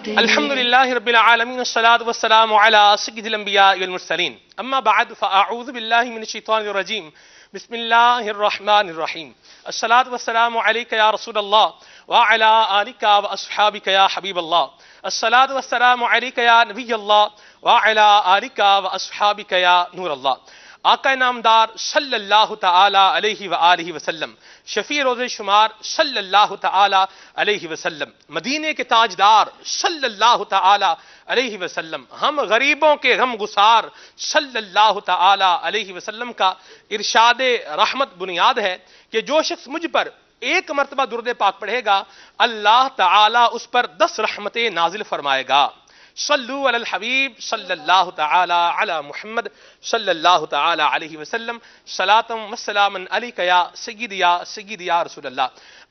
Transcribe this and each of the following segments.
الحمد لله رب العالمين والصلاة والسلام على سيد الأنبياء والمرسلين أما بعد فأعوذ بالله من الشيطان الرجيم بسم الله الرحمن الرحيم الصلاة والسلام عليك يا رسول الله وعلى آلك وأصحابك يا حبيب الله الصلاة والسلام عليك يا نبي الله وعلى آلك وأصحابك يا نور الله آقا نامدار صلی اللہ تعالی علیہ وآلہ وسلم، شفیع روز شمار صلی اللہ تعالی علیہ وسلم، مدینے کے تاجدار صلی اللہ تعالی علیہ وسلم، ہم غریبوں کے غم گسار صلی اللہ تعالی علیہ وسلم کا ارشاد رحمت بنیاد ہے کہ جو شخص مجھ پر ایک مرتبہ درود پاک پڑھے گا اللہ تعالی اس پر 10 رحمتیں نازل فرمائے گا۔ صلو علی الحبیب صلی اللہ تعالی علی محمد صلی اللہ تعالی علیہ وسلم، صلاۃ و سلاما علیک یا سیدی یا رسول اللہ۔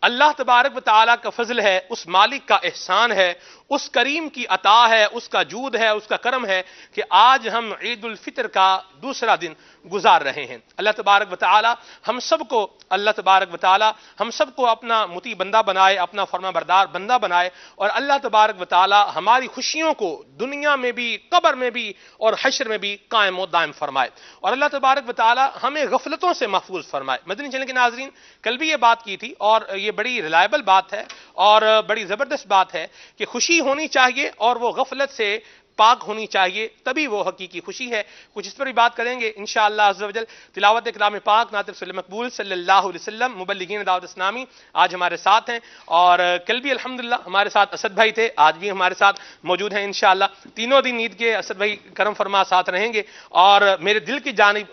اللہ تبارک و تعالیٰ کا فضل ہے، اس مالک کا احسان ہے، اس کریم کی عطا ہے، اس کا جود ہے، اس کا کرم ہے کہ آج ہم عید الفطر کا دوسرا دن گزار رہے ہیں۔ اللہ تبارک و تعالیٰ ہم سب کو اپنا مطیع بندہ بنائے، اپنا فرما بردار بندہ بنائے، اور اللہ تبارک و تعالیٰ ہماری خوشیوں کو دنیا میں بھی، قبر میں بھی اور حشر میں بھی قائم و دائم فرمائے، اور اللہ تبارک و تعالیٰ ہمیں غفلتوں سے محفوظ فرمائے۔ مدنی چینل کے ناظرین، کل بھی یہ بات کی تھی اور یہ بڑی ریلائبل بات ہے اور بڑی زبردست بات ہے کہ خوشی ہونی چاہیے اور وہ غفلت سے پاک ہونی چاہیے، تبھی وہ حقیقی خوشی ہے۔ کچھ اس پر بھی بات کریں گے انشاءاللہ عز و جل۔ تلاوت کلام پاک نعت رسول مقبول صلی اللہ علیہ وسلم، مبلغین دعوت اسلامی آج ہمارے ساتھ ہیں، اور کل بھی الحمدللہ ہمارے ساتھ اسد بھائی تھے، آج بھی ہمارے ساتھ موجود ہیں انشاءاللہ۔ تینوں دن عید کے اسد بھائی کرم فرما ساتھ رہیں گے، اور میرے دل کی جانب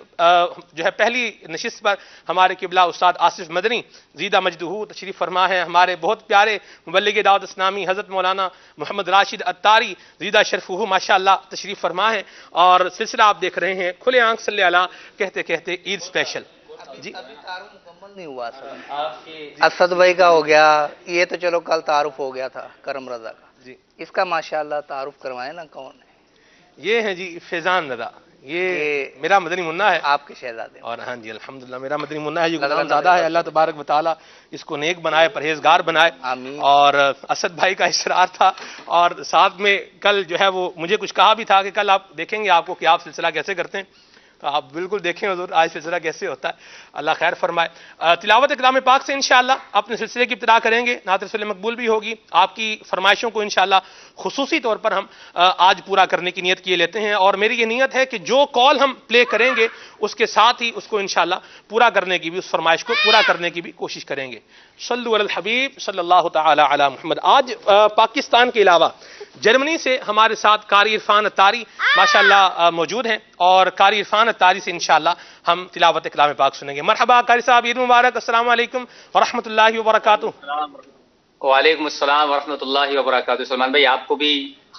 جو ہے پہلی نشست پر ہمارے قبلہ استاد آصف مدنی زیدہ مجدہ تشریف فرما ہے، ہمارے بہت پیارے مبلغ دعوت اسلامی حضرت مولانا محمد راشد اتاری زیدہ شرفہ ماشاءاللہ تشریف فرما ہے، اور سلسلہ آپ دیکھ رہے ہیں کھلے آنکھ صلی اللہ کہتے کہتے عید اسپیشل۔ جی ابھی تعارف مکمل نہیں ہوا سر، اسد بھائی کا ہو گیا، یہ تو چلو کل تعارف ہو گیا تھا کرم رضا کا، جی اس کا ماشاءاللہ تعارف کروائیں نا، کون ہے؟ یہ ہے جی فیضان رضا، یہ میرا مدنی منا ہے، آپ کے شہزادے، اور ہاں جی الحمدللہ میرا مدنی منا ہے، یہ غلام زادہ ہے۔ اللہ تبارک و تعالیٰ اس کو نیک بنائے، پرہیزگار بنائے، آمین۔ اور اسد بھائی کا اصرار تھا، اور ساتھ میں کل جو ہے وہ مجھے کچھ کہا بھی تھا کہ کل آپ دیکھیں گے آپ کو کہ آپ سلسلہ کیسے کرتے ہیں، تو آپ بالکل دیکھیں حضور آج سلسلہ کیسے ہوتا ہے، اللہ خیر فرمائے۔ تلاوت کلام پاک سے انشاءاللہ اپنے سلسلے کی ابتدا کریں گے، نعت رسول مقبول بھی ہوگی، آپ کی فرمائشوں کو انشاءاللہ خصوصی طور پر ہم آج پورا کرنے کی نیت کیے لیتے ہیں، اور میری یہ نیت ہے کہ جو کال ہم پلے کریں گے اس کے ساتھ ہی اس کو انشاءاللہ پورا کرنے کی بھی، اس فرمائش کو پورا کرنے کی بھی کوشش کریں گے۔ صلو علی الحبیب صلی اللہ تعالی علی محمد۔ آج پاکستان کے علاوہ جرمنی سے ہمارے ساتھ قاری عرفان اتاری ماشاءاللہ موجود ہیں، اور قاری عرفان اتاری سے انشاءاللہ ہم تلاوت کلام پاک سنیں گے۔ مرحبا قاری صاحب، عید مبارک، السلام علیکم ورحمۃ اللہ وبرکاتہ۔ وعلیکم السلام ورحمۃ اللہ وبرکاتہ۔ سلمان بھائی آپ کو بھی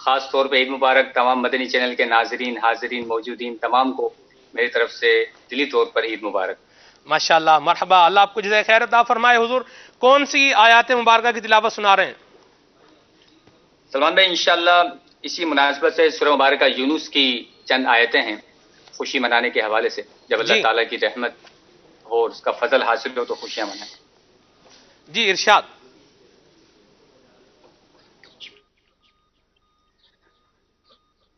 خاص طور پہ عید مبارک، تمام مدنی چینل کے ناظرین، حاضرین، موجودین تمام کو میری طرف سے دلی طور پر عید مبارک۔ ماشاءاللہ مرحبا، اللہ آپ کو جزائے خیر عطا فرمائے۔ حضور کون سی آیات مبارکہ کی تلاوت سنا رہے ہیں؟ سلمان بھائی انشاءاللہ اسی مناسبت سے سورہ مبارکہ یونس کی چند آیتیں ہیں، خوشی منانے کے حوالے سے، جب اللہ تعالیٰ کی رحمت ہو اور اس کا فضل حاصل ہو تو خوشیاں منائیں۔ جی ارشاد۔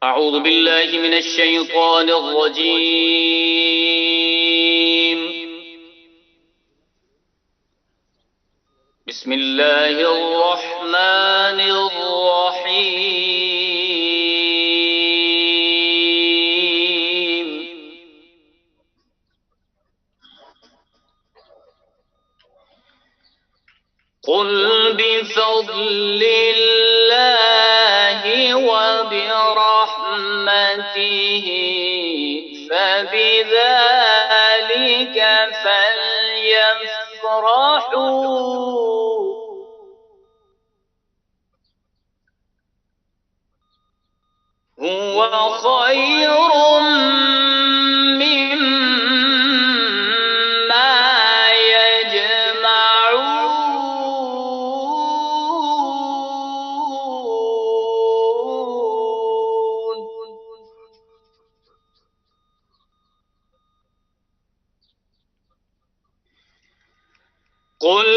اعوذ باللہ من الشیطان الرجیم، بسم اللہ الرحمن الرحیم، قل بفضل اللہ وبرحمته فبذلك فليفرحوا هو خير مما يجمعون۔ قل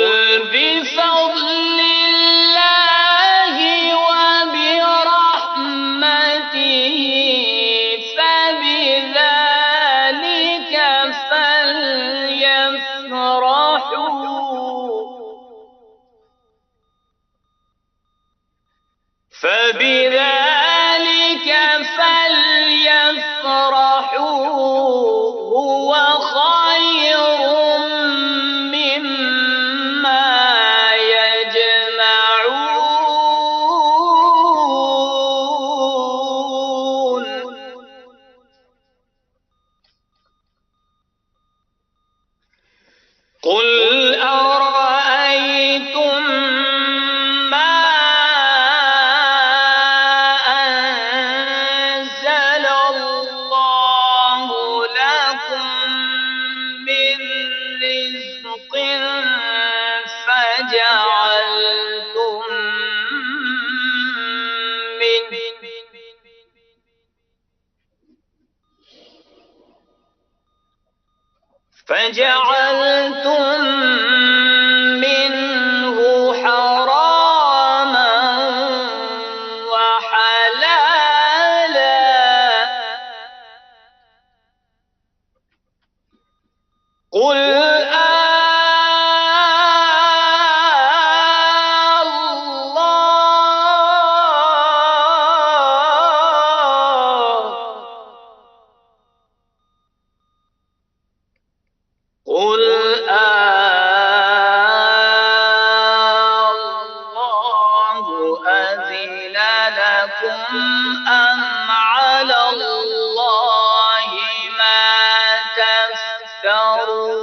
بفضل الله وبرحمته فبذلك فليفرحوا هو خير مما يجمعون. قل أرأيتم ما أنزل الله لكم من رزق فجعلتم منه حراما وحلالا. قل الله أذن لكم أم على الله ما تفترون.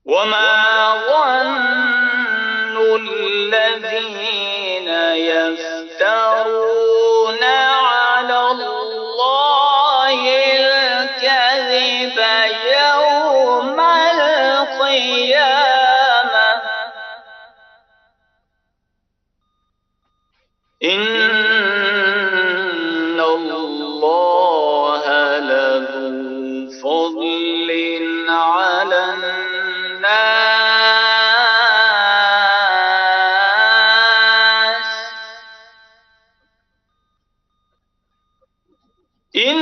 وما ظن الذين يفترون على الله الكذب يوم القيامة إن الله لذو فضل على الناس. إن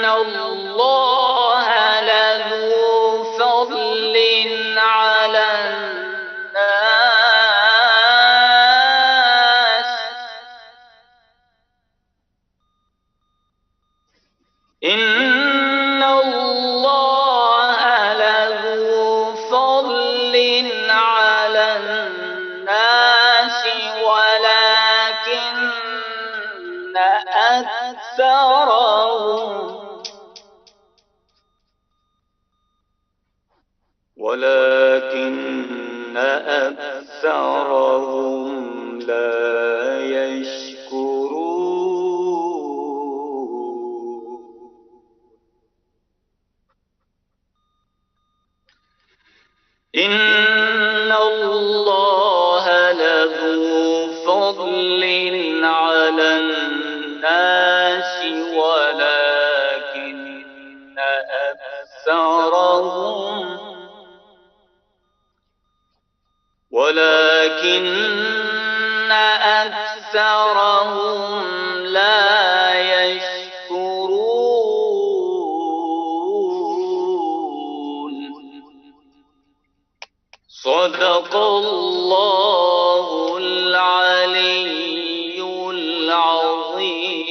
الله لذو فضل على الناس. إن الله لذو فضل على الناس ولكن أكثرهم لا يشكرون. إن الله لذو فضل على الناس ولكن أكثرهم لا يشكرون. صدق الله العلي العظيم.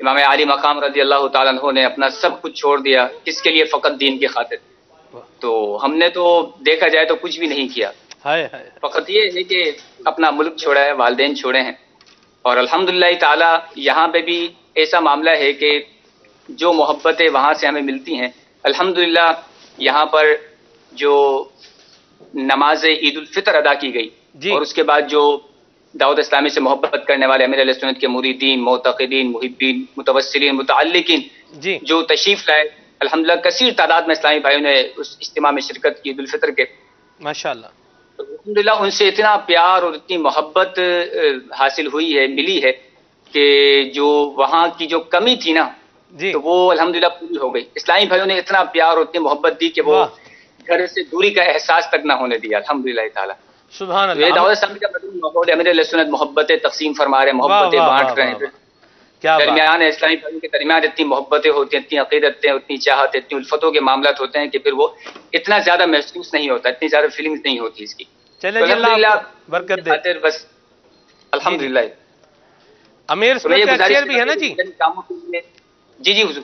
امام علی مقام رضی اللہ تعالیٰ عنہ نے اپنا سب کچھ چھوڑ دیا، کس کے لیے؟ فقط دین کی خاطر. تو ہم نے تو دیکھا جائے تو کچھ بھی نہیں کیا، فقط یہ ہے کہ اپنا ملک چھوڑا ہے، والدین چھوڑے ہیں. اور الحمدللہ تعالیٰ یہاں پہ بھی ایسا معاملہ ہے کہ جو محبتیں وہاں سے ہمیں ملتی ہیں، الحمدللہ یہاں پر جو نماز عید الفطر ادا کی گئی جی. اور اس کے بعد جو دعوت اسلامی سے محبت کرنے والے امیر علیہ سنت کے مریدین، معتقدین، محبین، متوسلین، متعلقین جی جو تشریف لائے، الحمدللہ کثیر تعداد میں اسلامی بھائیوں نے اس اجتماع میں شرکت کی عید الفطر کے. ماشاءاللہ. الحمدللہ ان سے اتنا پیار اور اتنی محبت حاصل ہوئی ہے، ملی ہے کہ جو وہاں کی جو کمی تھی نا جی تو وہ الحمدللہ پوری ہو گئی. اسلامی بھائیوں نے اتنا پیار اور اتنی محبت دی کہ وہ گھر سے دوری کا احساس تک نہ ہونے دیا الحمدللہ تعالیٰ. سبحان یہ اللہ. دعوت اسلامی کا مدنی ماحول ہے، امیر علیہ سنت محبتیں تقسیم فرما رہے ہیں، محبتیں بانٹ رہے ہیں. کیا بات. درمیان اسلامی بھائیوں کے درمیان اتنی محبتیں ہوتی ہیں، اتنی عقیدتیں، اتنی چاہت، اتنی الفتوں کے معاملات ہوتے ہیں کہ پھر وہ اتنا زیادہ محسوس نہیں ہوتا، اتنی زیادہ فیلنگز نہیں ہوتی اس کی. چلے جی اللہ آپ کو برکت دے. خاطر بس الحمدللہ. امیر سنت کا شعر بھی ہے نا جی. جی جی حضور.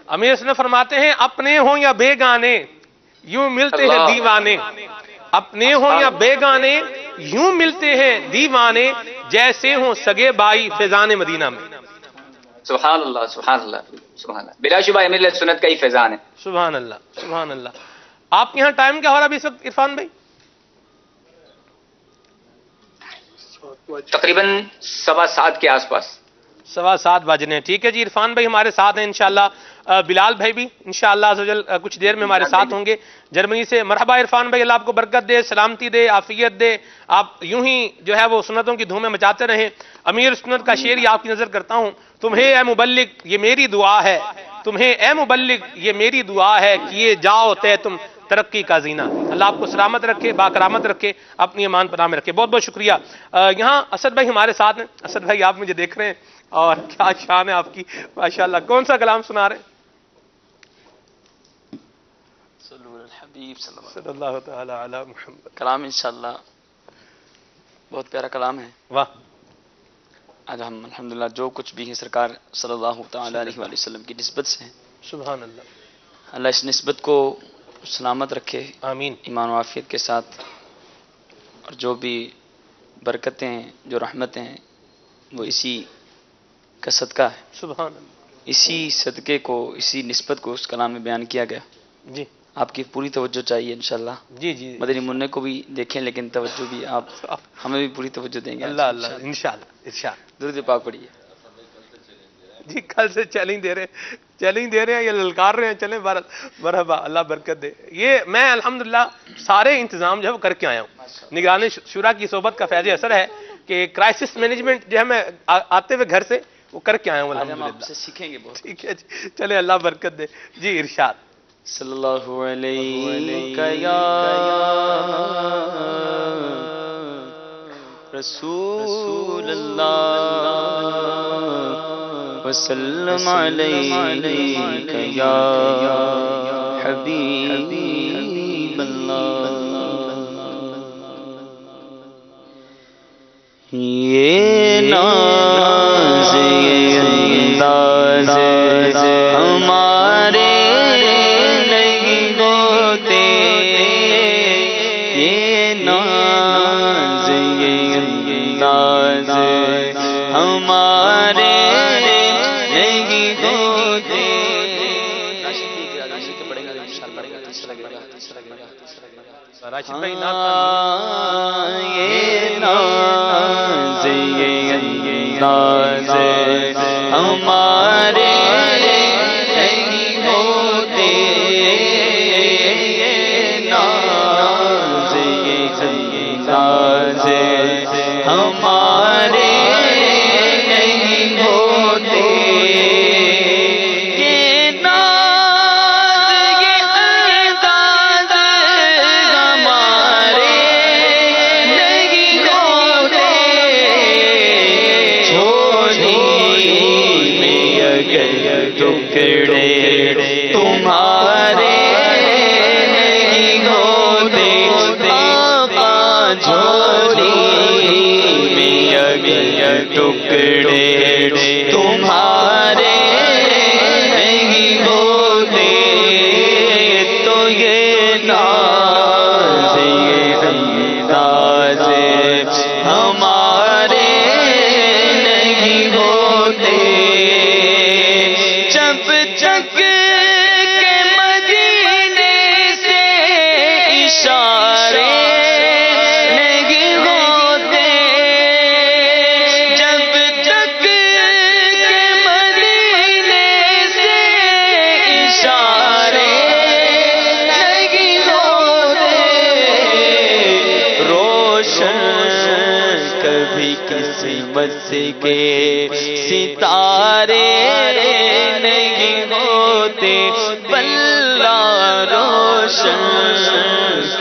امیر سنت فرماتے ہیں اپنے ہوں یا بیگانے یوں ملتے ہیں دیوانے، اپنے ہوں یا بیگانے یوں ملتے ہیں دیوانے، جیسے ہوں سگے بائی فیضان مدینہ میں. سبحان اللہ سبحان اللہ سبحان اللہ. بلا شبہ امیر علیہ سنت کا ہی فیضان ہے. سبحان اللہ سبحان اللہ. آپ کے یہاں ٹائم کیا ہو رہا ہے ابھی اس وقت عرفان بھائی؟ تقریباً 7:15 کے آس پاس. 7:15 بجنے. ٹھیک ہے جی. عرفان بھائی ہمارے ساتھ ہیں انشاءاللہ. بلال بھائی بھی انشاءاللہ عزوجل کچھ دیر میں ہمارے ساتھ ہوں گے جرمنی سے. مرحبا عرفان بھائی، اللہ آپ کو برکت دے، سلامتی دے، عافیت دے. آپ یوں ہی جو ہے وہ سنتوں کی دھومیں مچاتے رہیں. امیر سنت کا شعر یہ آپ کی نظر کرتا ہوں. تمہیں اے مبلغ یہ میری دعا ہے، تمہیں اے مبلغ یہ میری دعا ہے، کیے جاؤ تے تم ترقی کا زینہ. اللہ آپ کو سلامت رکھے، باکرامت رکھے، اپنی امان پناہ میں رکھے. بہت بہت شکریہ. یہاں اسد بھائی ہمارے ساتھ ہیں. اسد بھائی آپ مجھے دیکھ رہے ہیں اور کیا شان ہے آپ کی ماشاءاللہ. کون سا کلام سنا رہے ہیں؟ الحبیب صلی اللہ تعالی علی محمد. کلام انشاءاللہ بہت پیارا کلام ہے. واہ. آج ہم الحمدللہ جو کچھ بھی ہیں سرکار صلی اللہ تعالی علیہ وآلہ وسلم کی نسبت سے ہیں. سبحان اللہ. اللہ اس نسبت کو سلامت رکھے، آمین. ایمان و عافیت کے ساتھ. اور جو بھی برکتیں ہیں، جو رحمتیں ہیں، وہ اسی کا صدقہ ہے. سبحان اللہ. اسی صدقے کو، اسی نسبت کو اس کلام میں بیان کیا گیا. جی آپ کی پوری توجہ چاہیے انشاءاللہ. جی جی. مدنی منع کو بھی دیکھیں لیکن توجہ بھی آپ ہمیں بھی پوری توجہ دیں گے. اللہ اللہ انشاءاللہ انشاءاللہ. درود پاک پڑھیے. جی کل سے چیلنج دے رہے ہیں، یہ للکار رہے ہیں. چلیں مرحبا، اللہ برکت دے. یہ میں الحمدللہ سارے انتظام جو ہے وہ کر کے آیا ہوں. نگران شورا کی صحبت کا فیض اثر ہے کہ کرائسس مینجمنٹ جو ہے میں آتے ہوئے گھر سے وہ کر کے آیا ہوں ہم آپ الحمدللہ. سے سیکھیں گے بہت. ٹھیک ہے جی. چلیں اللہ برکت دے. جی ارشاد. صلی اللہ علیہ یا رسول اللہ وسلم علیہ یا حبیب اللہ. یہ ناز یہ انداز ہمارے نہیں ہوتے، یہ ناز یہ انداز ہمارے نہیں ہوتے. راشد بھائی نعت یہ ناز یہ انداز ہمارے نہیں ہوتے، یہ ناز یہ انداز ہمارے نہیں ہوتے. تمہارے نہیں ہوتے، آقا جھولی میں اگر ٹکڑے تمہارے قسمت کے ستارے نہیں ہوتے، بلا روشن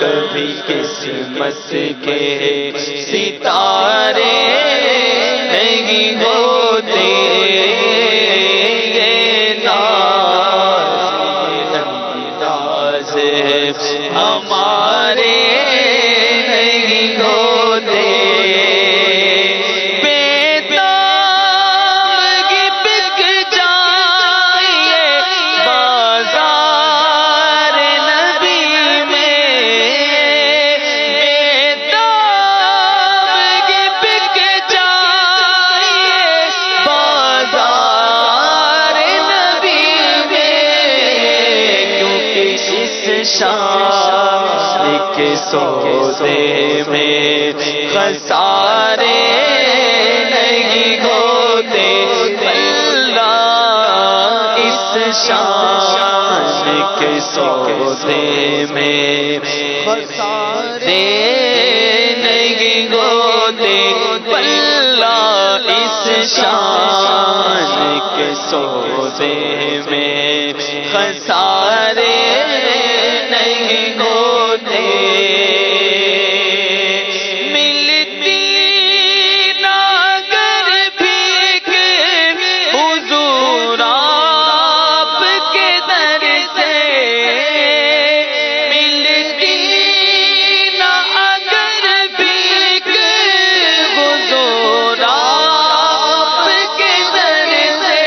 کبھی قسمت کے ستارے نہیں ہوتے، ہمارے نہیں ہوتے، بیداغی بک جائیے بازار نبی میں، بیداغی بک جائیے بازار نبی میں، کیونکہ اس شان کے سودے میں خسارے نہیں ہوتے، اللہ اس شان کے سودے میں خسارے نہیں ہوتے، اللہ اس شان کے سودے میں خسارے نہیں ہوتے، ملتی نہ گر بھیک حضور آپ کے در سے، ملتی نہ اگر بھیک حضور آپ کے در سے،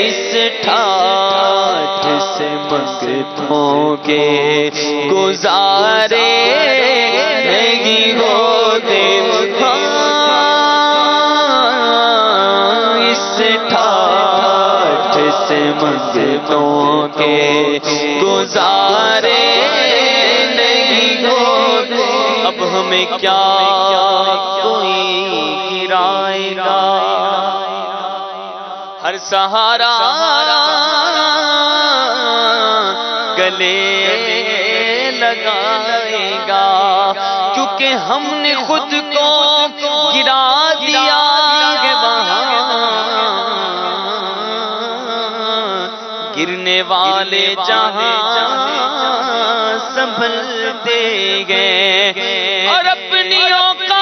اس ٹھاٹھ سے منگتوں کے گزارے نہیں ہوتے، اس ٹھاٹھ سے منگتوں کے گزارے نہیں ہوتے، اب ہمیں کیا کوئی گرائے گا، ہر سہارا گلے لگائے گا، کیونکہ ہم نے خود کو گرا دیا ہے وہاں، گرنے والے جہاں سنبھلتے گئے، اور اپنی اوقات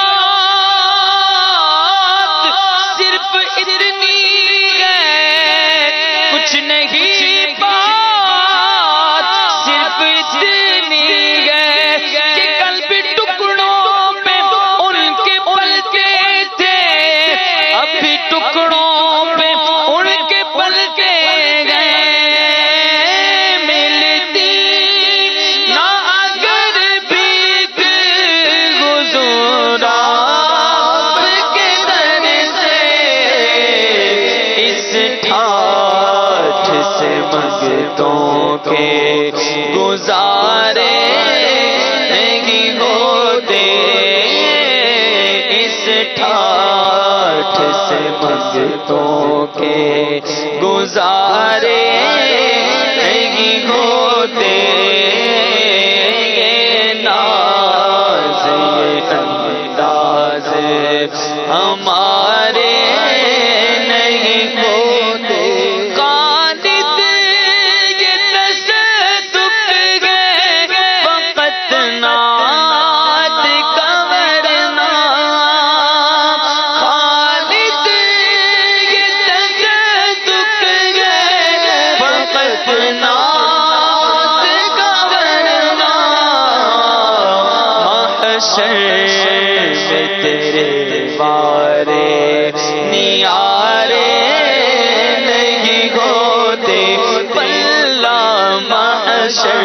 صرف اتنی ہے، کچھ نہیں بات صرف اتنی ہے کہ کل بھی ٹکڑوں پہ ان کے پلتے تھے، اب بھی ٹکڑوں پہ ان کے پلتے گئے، ملتی نہ اگر بھیک حضور آپ کے در سے، اس ٹھاٹھ سے منگتوں کے گزارے نہیں ہوتے، اس ٹھاٹھ سے منگتوں کے گزارے نہیں ہوتے، یہ ناز یہ انداز ہمارے نہیں ہوتے، خالد یہ تصدق گئے فقط نعت کا ورنہ، خالد یہ تصدق گئے فقط نعت کا ورنہ، محشر میں تیرے بارے نیارے نہیں ہوتے، بلا محشر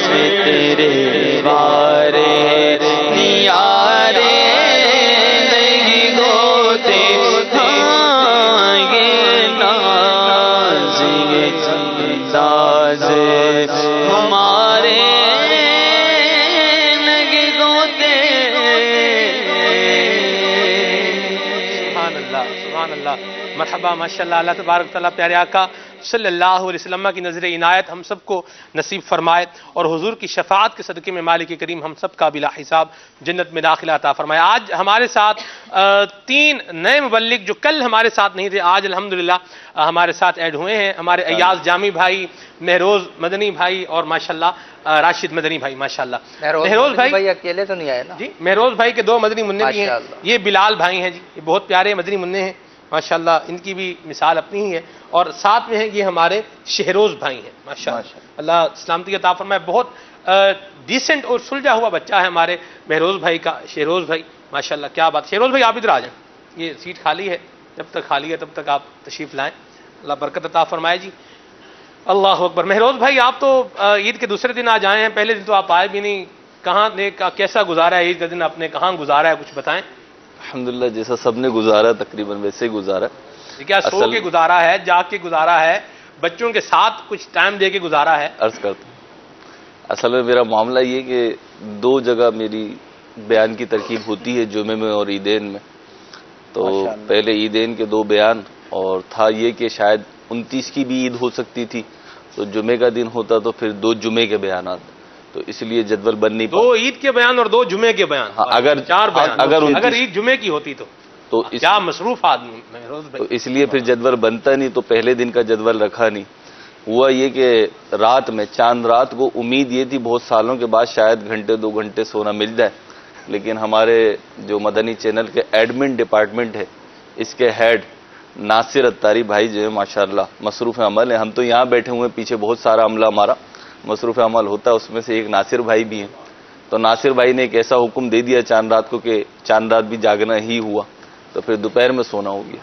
میں تیرے بارے نیارے نہیں ہوتے، یہ ناز یہ انداز ہمارے نہیں ہوتے، سبحان اللہ، سبحان اللہ، مرحبا، ماشاءاللہ، اللہ تبارک تعالیٰ پیارے آقا صلی اللہ علیہ وسلم کی نظر عنایت ہم سب کو نصیب فرمائے اور حضور کی شفاعت کے صدقے میں مالک کریم ہم سب کا بلا حساب جنت میں داخلہ عطا فرمائے۔ آج ہمارے ساتھ 3 نئے مبلغ جو کل ہمارے ساتھ نہیں تھے آج الحمدللہ ہمارے ساتھ ایڈ ہوئے ہیں، ہمارے ایاز جامی بھائی، مہروز مدنی بھائی اور ماشاءاللہ راشد مدنی بھائی ماشاءاللہ۔ مہروز بھائی اکیلے تو نہیں آئے نا؟ جی مہروز بھائی کے 2 مدنی منع بھی ہیں، یہ بلال بھائی ہیں جی، یہ بہت پیارے مدنی منع ہیں ماشاءاللہ، ان کی بھی مثال اپنی ہی ہے، اور ساتھ میں ہیں یہ ہمارے شہروز بھائی ہیں ماشاءاللہ، اللہ سلامتی عطا فرمائے۔ بہت ڈیسنٹ اور سلجھا ہوا بچہ ہے ہمارے مہروز بھائی کا، شہروز بھائی ماشاءاللہ کیا بات۔ شہروز بھائی آپ ادھر آ جائیں، یہ سیٹ خالی ہے، جب تک خالی ہے تب تک آپ تشریف لائیں، اللہ برکت عطا فرمائے جی۔ اللہ اکبر۔ مہروز بھائی آپ تو عید کے دوسرے دن آج آئے ہیں، پہلے دن تو آپ آئے بھی نہیں، کہاں نے کیسا گزارا ہے عید کا دن، آپ نے کہاں گزارا ہے کچھ بتائیں۔ الحمدللہ جیسا سب نے گزارا تقریباً ویسے ہی گزارا۔ کیا سو کے گزارا ہے، جاگ کے گزارا ہے، بچوں کے ساتھ کچھ ٹائم دے کے گزارا ہے؟ عرض کرتا ہوں اصل میں میرا معاملہ یہ کہ 2 جگہ میری بیان کی ترکیب ہوتی ہے، جمعے میں اور عیدین میں، تو پہلے عیدین کے 2 بیان، اور تھا یہ کہ شاید 29 کی بھی عید ہو سکتی تھی، تو جمعے کا دن ہوتا تو پھر 2 جمعے کے بیانات، تو اس لیے جدول بن نہیں پا۔ 2 عید کے بیان اور 2 جمعے کے بیان، اگر 4 بیان، اگر عید جمعے کی ہوتی تو کیا مصروف آدمی مہروز تو بھائی۔ اس لیے پھر جدول بنتا نہیں، تو پہلے دن کا جدول رکھا نہیں۔ ہوا یہ کہ رات میں چاند رات کو امید یہ تھی بہت سالوں کے بعد شاید گھنٹے 2 گھنٹے سونا مل جائے، لیکن ہمارے جو مدنی چینل کے ایڈمن ڈپارٹمنٹ ہے، اس کے ہیڈ ناصر اتاری بھائی جو ہے ماشاءاللہ مصروف عمل ہیں، ہم تو یہاں بیٹھے ہوئے ہیں، پیچھے بہت سارا عملہ ہمارا مصروف عمل ہوتا ہے، اس میں سے ایک ناصر بھائی بھی ہیں، تو ناصر بھائی نے ایک ایسا حکم دے دیا چاند رات کو کہ چاند رات بھی جاگنا ہی ہوا، تو پھر دوپہر میں سونا ہو گیا۔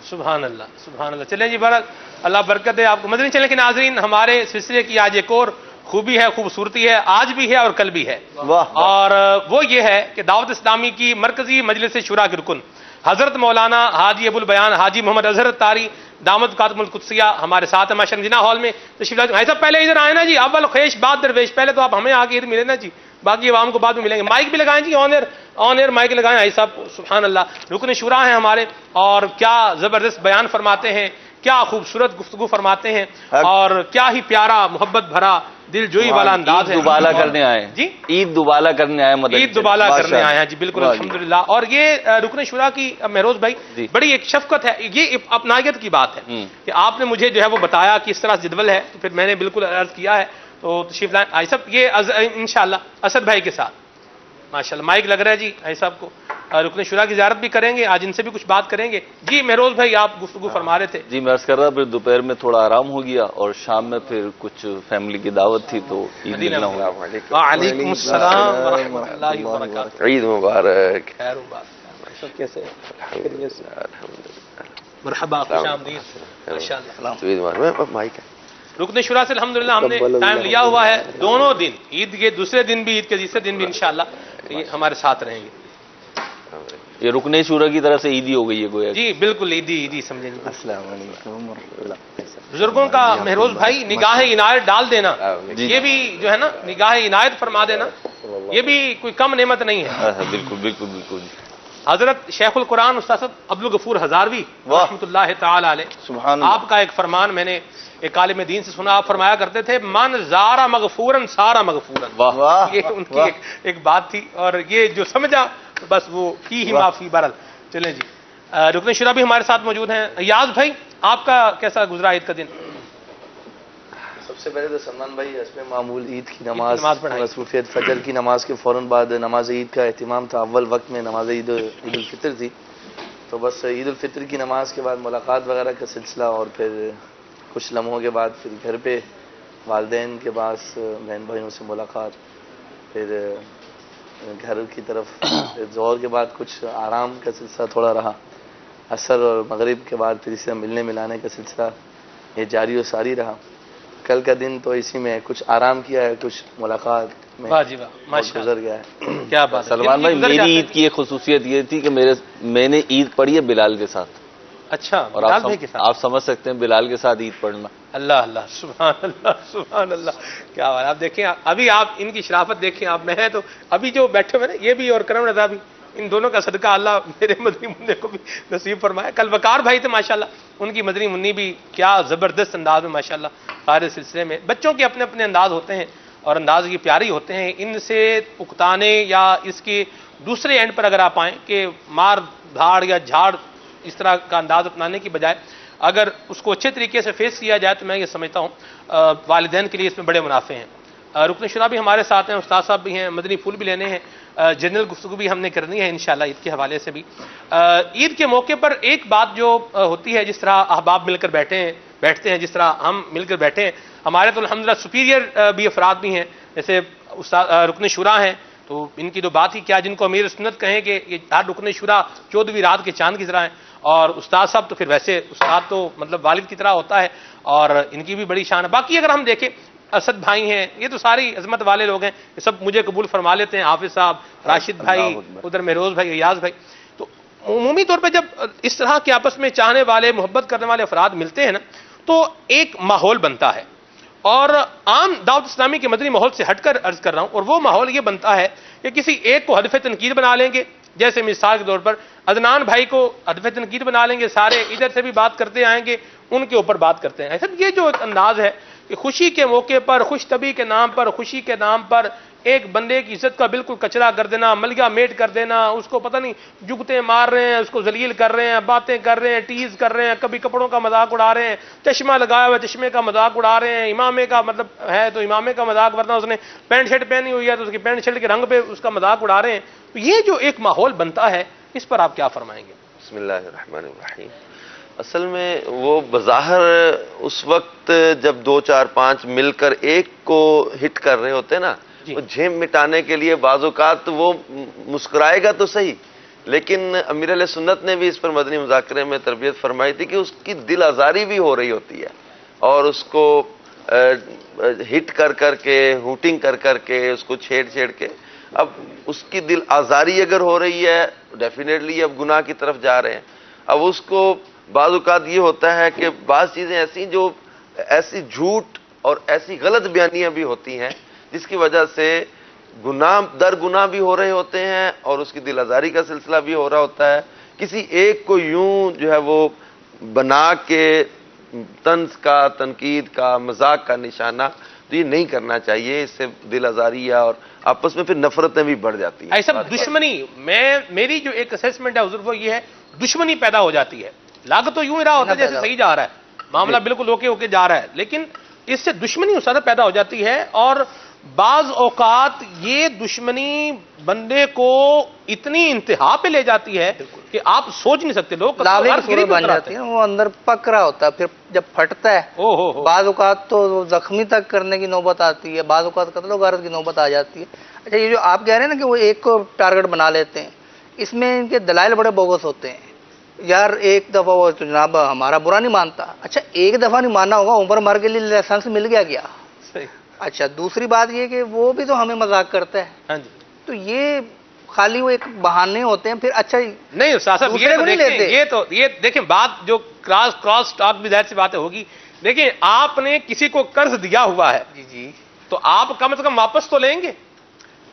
سبحان اللہ سبحان اللہ۔ چلیں جی برکت، اللہ برکت ہے آپ کو۔ مدنی چینل کے ناظرین، ہمارے سلسلے کی آج ایک اور خوبی ہے، خوبصورتی ہے، آج بھی ہے اور کل بھی ہے، اور وہ یہ ہے کہ دعوت اسلامی کی مرکزی مجلس شورا کے رکن حضرت مولانا حاجی ابو البیان حاجی محمد اظہر تاری دامت کاتم القدسیہ ہمارے ساتھ ہیں ماشاءاللہ، جناح ہال میں تشریف لائے۔ بھائی صاحب پہلے ادھر آئے نا جی، اول خیش بات درویش، پہلے تو آپ ہمیں آ کے ادھر ملے نا جی، باقی عوام کو بعد میں ملیں گے۔ مائک بھی لگائیں جی، آن ایئر مائک لگائیں بھائی صاحب، سبحان اللہ، رکن شورا ہیں ہمارے، اور کیا زبردست بیان فرماتے ہیں، کیا خوبصورت گفتگو فرماتے ہیں، اور کیا ہی پیارا محبت بھرا دل جوئی والا انداز ہے۔ عید دوبالا کرنے آئے جی، عید دوبالا کرنے آئے، عید دوبالا کرنے آئے ہیں جی، بالکل الحمدللہ۔ اور یہ رکن شورا کی مہروز بھائی بڑی ایک شفقت ہے، یہ اپنائیت کی بات ہے کہ آپ نے مجھے جو ہے وہ بتایا کہ اس طرح جدول ہے، تو پھر میں نے بالکل عرض کیا ہے، تو تشریف لائیں آئی صاحب، یہ انشاءاللہ اسد بھائی کے ساتھ ماشاءاللہ مائک لگ رہا ہے جی آئی صاحب کو، رکن شورا کی زیارت بھی کریں گے، آج ان سے بھی کچھ بات کریں گے جی۔ مہروز بھائی آپ گفتگو فرما رہے تھے جی، میں عرض کر رہا پھر دوپہر میں تھوڑا آرام ہو گیا، اور شام میں پھر کچھ فیملی کی دعوت تھی تو عید ملنا ہوا۔ وعلیکم السلام ورحمۃ اللہ وبرکاتہ، عید مبارک۔ خیر و بات، کیسے مرحبا، خوش آمدید ماشاءاللہ۔ عید مبارک۔ مائک ہے رکن شورا سے الحمدللہ ہم نے ٹائم لیا ہوا ہے، دونوں دن، عید کے دوسرے دن بھی، عید کے تیسرے دن بھی انشاءاللہ یہ ہمارے ساتھ رہیں گے۔ یہ رکن شورا کی طرف سے عیدی ہو گئی ہے گویا۔ جی بالکل عیدی سمجھیں گے۔ السلام علیکم ورحمۃ اللہ۔ بزرگوں کا مہروز بھائی نگاہ عنایت ڈال دینا، یہ بھی جو ہے نا نگاہ عنایت فرما دینا، یہ بھی کوئی کم نعمت نہیں ہے۔ بالکل بالکل بالکل۔ حضرت شیخ القرآن استاد عبدالغفور ہزاروی رحمۃ اللہ تعالی علیہ، آپ کا ایک فرمان میں نے ایک عالم دین سے سنا، آپ فرمایا کرتے تھے من زارا مغفورن سارا مغفورن، یہ ان کی ایک بات تھی، اور یہ جو سمجھا بس وہ ہی معافی برل۔ چلیں جی، رکن شورا بھی ہمارے ساتھ موجود ہیں۔ ایاز بھائی آپ کا کیسا گزرا عید کا دن؟ سب سے پہلے تو سلمان بھائی حسب معمول عید کی نماز پڑھائی، مصروفیت فجر کی نماز کے فوراً بعد نماز عید کا اہتمام تھا، اول وقت میں نماز عید الفطر تھی، تو بس عید الفطر کی نماز کے بعد ملاقات وغیرہ کا سلسلہ، اور پھر کچھ لمحوں کے بعد پھر گھر پہ والدین کے پاس بہن بھائیوں سے ملاقات، پھر گھر کی طرف، پھر ظہر کے بعد کچھ آرام کا سلسلہ تھوڑا رہا، عصر اور مغرب کے بعد پھر اسی طرح ملنے ملانے کا سلسلہ یہ جاری و ساری رہا۔ کل کا دن تو اسی میں کچھ آرام کیا ہے، کچھ ملاقات میں گزر گیا ہے۔ کیا بات ہے سلمان بھائی، میری عید کی ایک خصوصیت یہ تھی کہ میں نے عید پڑھی ہے بلال کے ساتھ۔ اچھا، اور آپ سمجھ سکتے ہیں بلال کے ساتھ عید پڑھنا۔ اللہ اللہ سبحان اللہ سبحان اللہ، کیا بات ہے۔ آپ دیکھیں، ابھی آپ ان کی شرافت دیکھیں، آپ میں ہیں تو ابھی جو بیٹھے ہوئے نا، یہ بھی اور کرم رضا بھی ان دونوں کا صدقہ اللہ میرے مدنی منی کو بھی نصیب فرمائے. کل وقار بھائی تھے ماشاءاللہ, ان کی مدنی منی بھی کیا زبردست انداز میں ماشاءاللہ سارے سلسلے میں. بچوں کے اپنے اپنے انداز ہوتے ہیں اور انداز یہ پیاری ہوتے ہیں. ان سے اکتانے یا اس کے دوسرے اینڈ پر اگر آپ آئیں کہ مار دھاڑ یا جھاڑ اس طرح کا انداز اپنانے کی بجائے اگر اس کو اچھے طریقے سے فیس کیا جائے تو میں یہ سمجھتا ہوں والدین کے لیے اس میں بڑے منافع ہیں. رکن شورا بھی ہمارے ساتھ ہیں, استاد صاحب بھی ہیں, مدنی پھول بھی لینے ہیں, جنرل گفتگو بھی ہم نے کرنی ہے انشاءاللہ عید کے حوالے سے بھی. عید کے موقع پر ایک بات جو ہوتی ہے, جس طرح احباب مل کر بیٹھتے ہیں, جس طرح ہم مل کر بیٹھے ہیں, ہمارے تو الحمدللہ سپیریئر بھی افراد بھی ہیں, جیسے رکن شورا ہیں تو ان کی تو بات ہی کیا, جن کو امیر سنت کہیں کہ یہ ہر رکن شورا 14ویں رات کے چاند کی طرح ہیں, اور استاد صاحب تو پھر ویسے استاد تو مطلب والد کی طرح ہوتا ہے اور ان کی بھی بڑی شان ہے. باقی اگر ہم دیکھیں اسد بھائی ہیں, یہ تو ساری عظمت والے لوگ ہیں, یہ سب مجھے قبول فرما لیتے ہیں, حافظ صاحب, راشد بھائی, ادھر مہروز بھائی, ایاز بھائی. تو عمومی طور پہ جب اس طرح کے آپس میں چاہنے والے, محبت کرنے والے افراد ملتے ہیں نا تو ایک ماحول بنتا ہے. اور عام دعوت اسلامی کے مدنی ماحول سے ہٹ کر عرض کر رہا ہوں, اور وہ ماحول یہ بنتا ہے کہ کسی ایک کو ہدف تنقید بنا لیں گے, جیسے مثال کے طور پر عدنان بھائی کو ہدف تنقید بنا لیں گے, سارے ادھر سے بھی بات کرتے آئیں گے, ان کے اوپر بات کرتے ہیں. ایسا یہ جو ایک انداز ہے کہ خوشی کے موقع پر, خوش طبی کے نام پر, خوشی کے نام پر ایک بندے کی عزت کا بالکل کچرا کر دینا, ملگا میٹ کر دینا, اس کو پتہ نہیں جگتے مار رہے ہیں, اس کو ذلیل کر رہے ہیں, باتیں کر رہے ہیں, ٹیز کر رہے ہیں, کبھی کپڑوں کا مذاق اڑا رہے ہیں, چشمہ لگایا ہوا چشمے کا مذاق اڑا رہے ہیں, امامے کا مطلب ہے تو امامے کا مذاق, ورنہ اس نے پینٹ شرٹ پہنی ہوئی ہے تو اس کی پینٹ شرٹ کے رنگ پہ اس کا مذاق اڑا رہے ہیں. تو یہ جو ایک ماحول بنتا ہے, اس پر آپ کیا فرمائیں گے؟ بسم اللہ الرحمن الرحیم. اصل میں وہ بظاہر اس وقت جب 2 4 5 مل کر ایک کو ہٹ کر رہے ہوتے نا, وہ جھیم مٹانے کے لیے بعض اوقات وہ مسکرائے گا تو صحیح, لیکن امیر علیہ سنت نے بھی اس پر مدنی مذاکرے میں تربیت فرمائی تھی کہ اس کی دل آزاری بھی ہو رہی ہوتی ہے, اور اس کو ہٹ کر کر کے, ہوٹنگ کر کر کے, اس کو چھیڑ چھیڑ کے, اب اس کی دل آزاری اگر ہو رہی ہے ڈیفینیٹلی اب گناہ کی طرف جا رہے ہیں. اب اس کو بعض اوقات یہ ہوتا ہے کہ بعض چیزیں ایسی جو ایسی جھوٹ اور ایسی غلط بیانیاں بھی ہوتی ہیں جس کی وجہ سے گناہ در گناہ بھی ہو رہے ہوتے ہیں اور اس کی دل آزاری کا سلسلہ بھی ہو رہا ہوتا ہے. کسی ایک کو یوں جو ہے وہ بنا کے طنز کا, تنقید کا, مذاق کا نشانہ تو یہ نہیں کرنا چاہیے. اس سے دل آزاری اور آپس میں پھر نفرتیں بھی بڑھ جاتی ہیں. ایسا دشمنی, میری جو ایک اسیسمنٹ ہے حضور وہ یہ ہے, دشمنی پیدا ہو جاتی ہے. لاگ تو یوں ہی رہا ہوتا ہے جیسے صحیح جا رہا ہے, معاملہ بالکل اوکے جا رہا ہے, لیکن اس سے دشمنی اس طرح پیدا ہو جاتی ہے. اور بعض اوقات یہ دشمنی بندے کو اتنی انتہا پہ لے جاتی ہے کہ آپ سوچ نہیں سکتے. لوگ بن جاتی ہیں, وہ اندر پک رہا ہوتا ہے, پھر جب پھٹتا ہے بعض اوقات تو زخمی تک کرنے کی نوبت آتی ہے, بعض اوقات قتل و غارت کی نوبت آ جاتی ہے. اچھا یہ جو آپ کہہ رہے ہیں نا کہ وہ ایک کو ٹارگٹ بنا لیتے ہیں, اس میں ان کے دلائل بڑے بوگس ہوتے ہیں. یار ایک دفعہ وہ تو جناب ہمارا برا نہیں مانتا, اچھا ایک دفعہ نہیں ماننا ہوگا, عمر مر کے لیے لائسنس مل گیا کیا؟ اچھا دوسری بات یہ کہ وہ بھی تو ہمیں مذاق کرتا ہے, تو یہ خالی وہ ایک بہانے ہوتے ہیں. پھر اچھا نہیں صاحب یہ دیکھیں بات جو کراس ٹاک بھی ظاہر سی باتیں ہوگی. دیکھیں آپ نے کسی کو قرض دیا ہوا ہے, جی تو آپ کم از کم واپس تو لیں گے,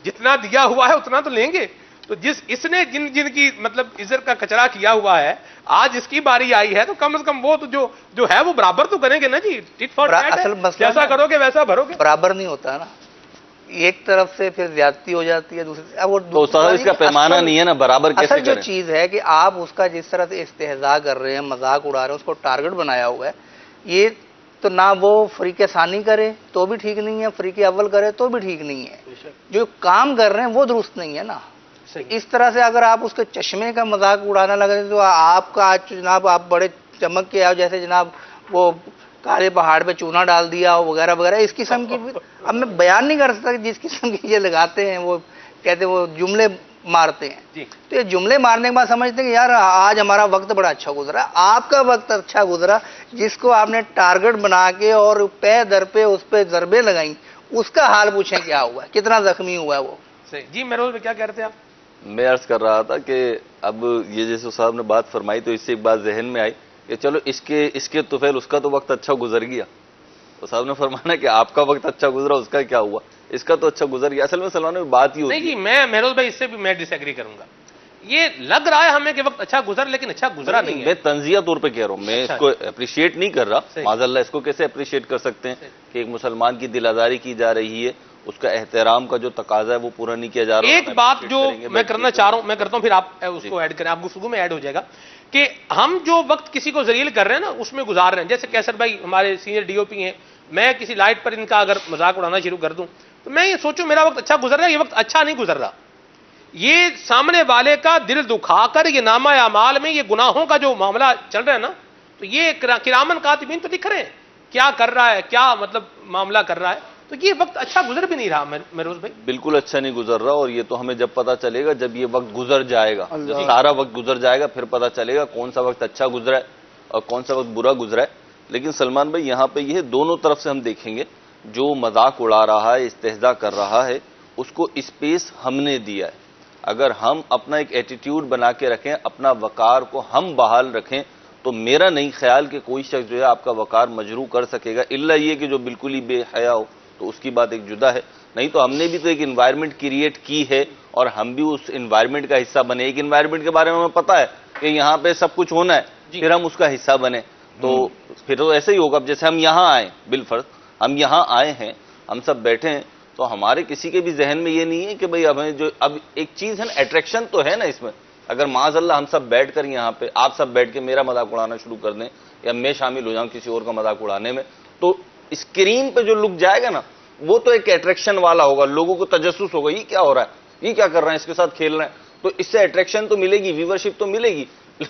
جتنا دیا ہوا ہے اتنا تو لیں گے. تو اس نے جن کی مطلب عزت کا کچرا کیا ہوا ہے, آج اس کی باری آئی ہے تو کم از کم وہ تو جو ہے وہ برابر تو کریں گے نا جی. جیسا کرو گے ویسا بھرو گے. برابر نہیں ہوتا نا, ایک طرف سے پھر زیادتی ہو جاتی ہے, دوسری اس کا پیمانہ نہیں ہے نا, برابر کیسے کریں. جو چیز ہے کہ آپ اس کا جس طرح سے استہزاء کر رہے ہیں, مذاق اڑا رہے ہیں, اس کو ٹارگٹ بنایا ہوا ہے, یہ تو نہ وہ فریق ثانی کرے تو بھی ٹھیک نہیں ہے, فریق اول کرے تو بھی ٹھیک نہیں ہے. جو کام کر رہے ہیں وہ درست نہیں ہے نا. اس طرح سے اگر آپ اس کے چشمے کا مذاق اڑانا لگے تو آپ کا آج جناب آپ بڑے چمک کے آؤ, جیسے جناب وہ کالے پہاڑ پہ چونا ڈال دیا وغیرہ وغیرہ, اس قسم کی. اب میں بیان نہیں کر سکتا جس قسم کی یہ لگاتے ہیں, وہ کہتے ہیں وہ جملے مارتے ہیں. تو یہ جملے مارنے کے بعد سمجھتے ہیں کہ یار آج ہمارا وقت بڑا اچھا گزرا. آپ کا وقت اچھا گزرا جس کو آپ نے ٹارگٹ بنا کے اور پے در پہ اس پہ ضربیں لگائیں, اس کا حال پوچھیں کیا ہوا ہے, کتنا زخمی ہوا ہے وہ. جی مہروز میں کیا کہہ رہے تھے آپ؟ میں عرض کر رہا تھا کہ اب یہ جیسے صاحب نے بات فرمائی تو اس سے ایک بات ذہن میں آئی کہ چلو اس کے طفیل اس کا تو وقت اچھا گزر گیا. تو صاحب نے فرمانا کہ آپ کا وقت اچھا گزرا, اس کا کیا ہوا, اس کا تو اچھا گزر گیا. اصل میں سلمان میں بات ہی ہوتی ہے. نہیں جی, میں مہروز بھائی اس سے بھی میں ڈس ایگری کروں گا. یہ لگ رہا ہے ہمیں کہ وقت اچھا گزر، لیکن اچھا گزرا نہیں ہے. میں تنزیہ طور پہ کہہ رہا ہوں، میں اس کو اپریشیٹ نہیں کر رہا. معاذ اللہ اس کو کیسے اپریشیٹ کر سکتے ہیں کہ ایک مسلمان کی دل آزاری کی جا رہی ہے، اس کا احترام کا جو تقاضا ہے وہ پورا نہیں کیا جا رہا. ایک بات جو میں کرنا چاہ رہا ہوں، میں کرتا ہوں، پھر آپ اس کو ایڈ کریں، آپ گفتگو میں ایڈ ہو جائے گا، کہ ہم جو وقت کسی کو ذلیل کر رہے ہیں نا اس میں گزار رہے ہیں. جیسے کیسر بھائی ہمارے سینئر ڈی او پی ہیں، میں کسی لائٹ پر ان کا اگر مذاق اڑانا شروع کر دوں تو میں یہ سوچوں میرا وقت اچھا گزر رہا ہے، یہ وقت اچھا نہیں گزر رہا. یہ سامنے والے کا دل دکھا کر یہ نامہ اعمال میں یہ گناہوں کا جو معاملہ چل رہا ہے نا، تو یہ کرامن کاتبین تو لکھ رہے ہیں کیا کر رہا ہے، کیا مطلب معاملہ کر رہا ہے. تو یہ وقت اچھا گزر بھی نہیں رہا مہروز بھائی. بالکل اچھا نہیں گزر رہا، اور یہ تو ہمیں جب پتا چلے گا جب یہ وقت گزر جائے گا، جب سارا وقت گزر جائے گا پھر پتا چلے گا کون سا وقت اچھا گزرا ہے اور کون سا وقت برا گزرا ہے. لیکن سلمان بھائی یہاں پہ یہ دونوں طرف سے ہم دیکھیں گے، جو مذاق اڑا رہا ہے، استہزاء کر رہا ہے، اس کو اسپیس ہم نے دیا ہے. اگر ہم اپنا ایک ایٹیٹیوڈ بنا کے رکھیں، اپنا وقار کو ہم بحال رکھیں، تو میرا نہیں خیال کہ کوئی شخص جو ہے آپ کا وقار مجروح کر سکے گا، الا یہ کہ جو بالکل ہی بے حیا ہو تو اس کی بات ایک جدا ہے. نہیں تو ہم نے بھی تو ایک انوائرمنٹ کریٹ کی ہے اور ہم بھی اس انوائرمنٹ کا حصہ بنے. ایک انوائرمنٹ کے بارے میں ہمیں پتا ہے کہ یہاں پہ سب کچھ ہونا ہے، پھر ہم اس کا حصہ بنے تو پھر تو ایسے ہی ہوگا. جیسے ہم یہاں آئے، بالفرض ہم یہاں آئے ہیں، ہم سب بیٹھے ہیں، تو ہمارے کسی کے بھی ذہن میں یہ نہیں ہے کہ بھئی ہمیں جو اب ایک چیز ہے نا، اٹریکشن تو ہے نا اس میں. اگر معاذ اللہ ہم سب بیٹھ کر یہاں پہ آپ سب بیٹھ کے میرا مذاق اڑانا شروع کر دیں یا میں شامل ہو جاؤں کسی اور کا مذاق اڑانے میں، تو اسکرین پہ جو لک جائے گا نا وہ تو ایک اٹریکشن والا ہوگا، لوگوں کو تجسس ہوگا یہ کیا ہو رہا ہے، یہ کیا کر رہے ہیں، اس کے ساتھ کھیل رہے ہیں. تو اس سے اٹریکشن تو ملے گی، ویورشپ تو ملے گی،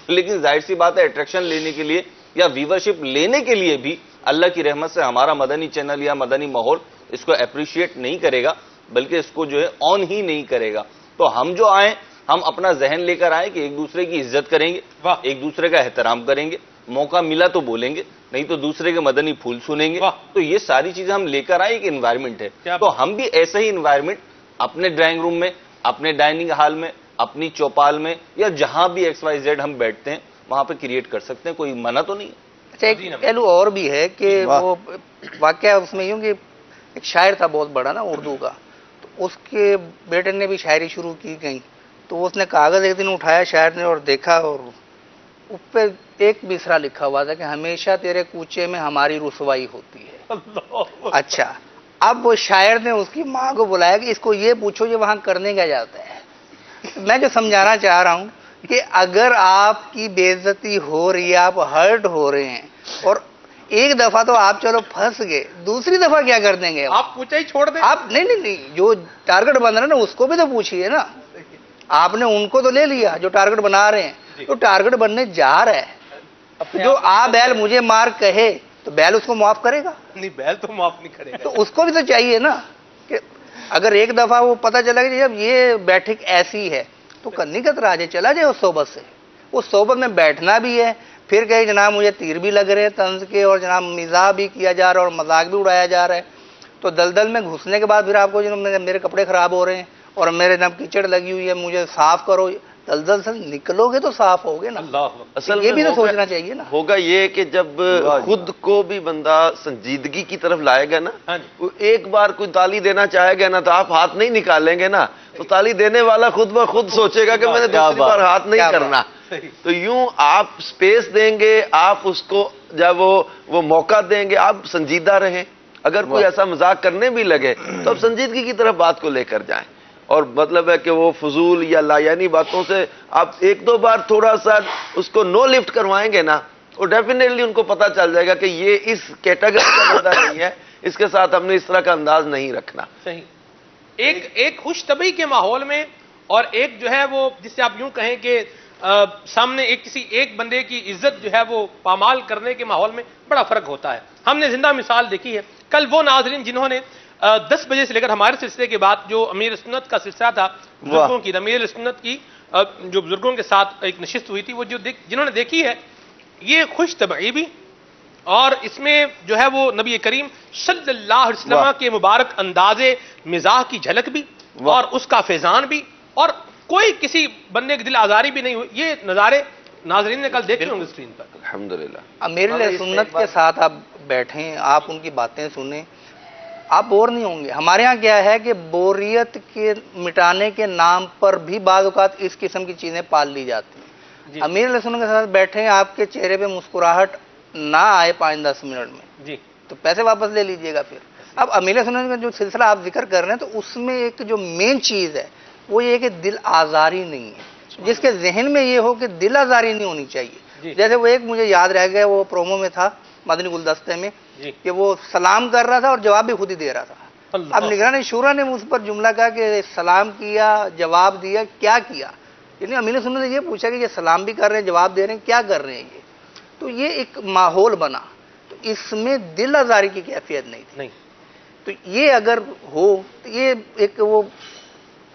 لیکن ظاہر سی بات ہے اٹریکشن لینے کے لیے یا ویورشپ لینے کے لیے بھی اللہ کی رحمت سے ہمارا مدنی چینل یا مدنی ماحول اس کو اپریشیٹ نہیں کرے گا، بلکہ اس کو جو ہے آن ہی نہیں کرے گا. تو ہم جو آئیں ہم اپنا ذہن لے کر آئیں کہ ایک دوسرے کی عزت کریں گے، ایک دوسرے کا احترام کریں گے، موقع ملا تو بولیں گے، نہیں تو دوسرے کے مدنی پھول سنیں گے. تو یہ ساری چیزیں ہم لے کر آئے، ایک انوائرمنٹ ہے. تو ہم بھی ایسا ہی انوائرمنٹ اپنے ڈرائنگ روم میں، اپنے ڈائننگ ہال میں، اپنی چوپال میں یا جہاں بھی ایکس وائی زیڈ ہم بیٹھتے ہیں وہاں پہ کریٹ کر سکتے ہیں، کوئی منع تو نہیں ہے. اچھا ایک پہلو اور بھی ہے کہ وہ واقعہ اس میں یوں کہ ایک شاعر تھا بہت بڑا نا اردو کا، تو اس کے بیٹے نے بھی شاعری شروع کی گئی، تو اس نے کاغذ ایک دن اٹھایا شاعر نے اور دیکھا، اور اس پہ ایک مصرع لکھا ہوا تھا کہ ہمیشہ تیرے کوچے میں ہماری رسوائی ہوتی ہے. اچھا اب وہ شاعر نے اس کی ماں کو بلایا کہ اس کو یہ پوچھو یہ وہاں کرنے کیا جاتا ہے. میں جو سمجھانا چاہ رہا ہوں کہ اگر آپ کی بے عزتی ہو رہی ہے، آپ ہرٹ ہو رہے ہیں، اور ایک دفعہ تو آپ چلو پھنس گئے، دوسری دفعہ کیا کر دیں گے آپ پوچھا ہی چھوڑ دیں. آپ نہیں جو ٹارگٹ بن رہا ہے نا اس کو بھی تو پوچھیے نا. آپ نے ان کو تو لے لیا جو ٹارگٹ بنا رہے ہیں، تو ٹارگٹ بننے جا رہا ہے، جو آ بیل مجھے مار کہے تو بیل اس کو معاف کرے گا؟ نہیں، بیل تو معاف نہیں کرے گا. تو اس کو بھی تو چاہیے نا کہ اگر ایک دفعہ وہ پتہ چلا کہ جب یہ بیٹھک ایسی ہے تو کنی کا تراجے چلا جائے اس صحبت سے. اس صحبت میں بیٹھنا بھی ہے، پھر کہے جناب مجھے تیر بھی لگ رہے ہیں طنز کے، اور جناب مزاح بھی کیا جا رہا ہے اور مذاق بھی اڑایا جا رہا ہے، تو دلدل میں گھسنے کے بعد پھر آپ کو جناب میرے کپڑے خراب ہو رہے ہیں اور میرے جناب کیچڑ لگی ہوئی ہے مجھے صاف کرو، دلدل سے نکلو گے تو صاف ہوگے نا. اصل یہ بھی تو سوچنا چاہیے نا. ہوگا یہ کہ جب خود کو بھی بندہ سنجیدگی کی طرف لائے گا نا، ایک بار کوئی تالی دینا چاہے گا نا تو آپ ہاتھ نہیں نکالیں گے نا، تو تالی دینے والا خود بخود سوچے گا کہ میں نے دوسری بار ہاتھ نہیں کرنا. تو یوں آپ سپیس دیں گے، آپ اس کو جب وہ موقع دیں گے، آپ سنجیدہ رہیں. اگر کوئی ایسا مذاق کرنے بھی لگے تو آپ سنجیدگی کی طرف بات کو لے کر جائیں، اور مطلب ہے کہ وہ فضول یا لایانی باتوں سے آپ ایک دو بار تھوڑا سا اس کو نو لفٹ کروائیں گے نا، اور ڈیفینیٹلی ان کو پتا چل جائے گا کہ یہ اس کیٹیگری کا بندہ نہیں ہے، اس کے ساتھ ہم نے اس طرح کا انداز نہیں رکھنا. صحیح. ایک خوش طبعی کے ماحول میں اور ایک جو ہے وہ جس سے آپ یوں کہیں کہ سامنے کسی ایک بندے کی عزت جو ہے وہ پامال کرنے کے ماحول میں بڑا فرق ہوتا ہے. ہم نے زندہ مثال دیکھی ہے. کل وہ ناظرین جنہوں نے 10 بجے سے لے کر ہمارے سلسلے کے بعد جو امیر سنت کا سلسلہ تھا بزرگوں کی، امیر سنت کی جو بزرگوں کے ساتھ ایک نشست ہوئی تھی، وہ جنہوں نے دیکھی ہے، یہ خوش طبعی بھی اور اس میں جو ہے وہ نبی کریم صلی اللہ علیہ وسلم کے مبارک انداز مزاح کی جھلک بھی اور اس کا فیضان بھی، اور کوئی کسی بندے کی دل آزاری بھی نہیں ہوئی. یہ نظارے ناظرین نے کل دیکھے ہوں گے اسکرین پر. الحمدللہ امیر سنت کے ساتھ آپ بیٹھیں، آپ ان کی باتیں سنیں. آپ بور نہیں ہوں گے. ہمارے ہاں کیا ہے کہ بوریت کے مٹانے کے نام پر بھی بعض اوقات اس قسم کی چیزیں پال لی جاتی ہیں. جی امیر علیہ السلام کے ساتھ بیٹھے ہیں, آپ کے چہرے پہ مسکراہٹ نہ آئے 5-10 منٹ میں جی تو پیسے واپس لے لیجئے گا. پھر اب امیر علیہ السلام کا جو سلسلہ آپ ذکر کر رہے ہیں تو اس میں ایک جو مین چیز ہے وہ یہ کہ دل آزاری نہیں ہے. جس کے ذہن میں یہ ہو کہ دل آزاری نہیں ہونی چاہیے. جی. جیسے وہ ایک مجھے یاد رہ گیا, وہ پرومو میں تھا مدنی گلدستے میں, جی کہ وہ سلام کر رہا تھا اور جواب بھی خود ہی دے رہا تھا. اللہ. اب نگران شورا نے اس پر جملہ کہا کہ سلام کیا, جواب دیا, کیا کیا؟ یعنی امیر سنت نے یہ پوچھا کہ یہ سلام بھی کر رہے ہیں, جواب دے رہے ہیں, کیا کر رہے ہیں یہ؟ تو یہ ایک ماحول بنا, تو اس میں دل آزاری کی کیفیت نہیں تھی. نہیں تو یہ اگر ہو تو یہ ایک وہ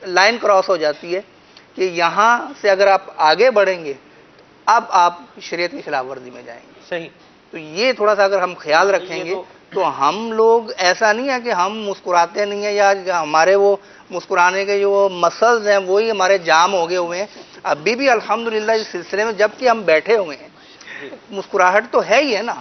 لائن کراس ہو جاتی ہے کہ یہاں سے اگر آپ آگے بڑھیں گے اب آپ شریعت کی خلاف ورزی میں جائیں گے. صحیح. تو یہ تھوڑا سا اگر ہم خیال رکھیں گے تو ہم لوگ ایسا نہیں ہے کہ ہم مسکراتے نہیں ہیں یا ہمارے وہ مسکرانے کے جو مسلز ہیں وہی ہمارے جام ہو گئے ہوئے ہیں. ابھی بھی الحمدللہ اس سلسلے میں جب کہ ہم بیٹھے ہوئے ہیں مسکراہٹ تو ہے ہی ہے نا.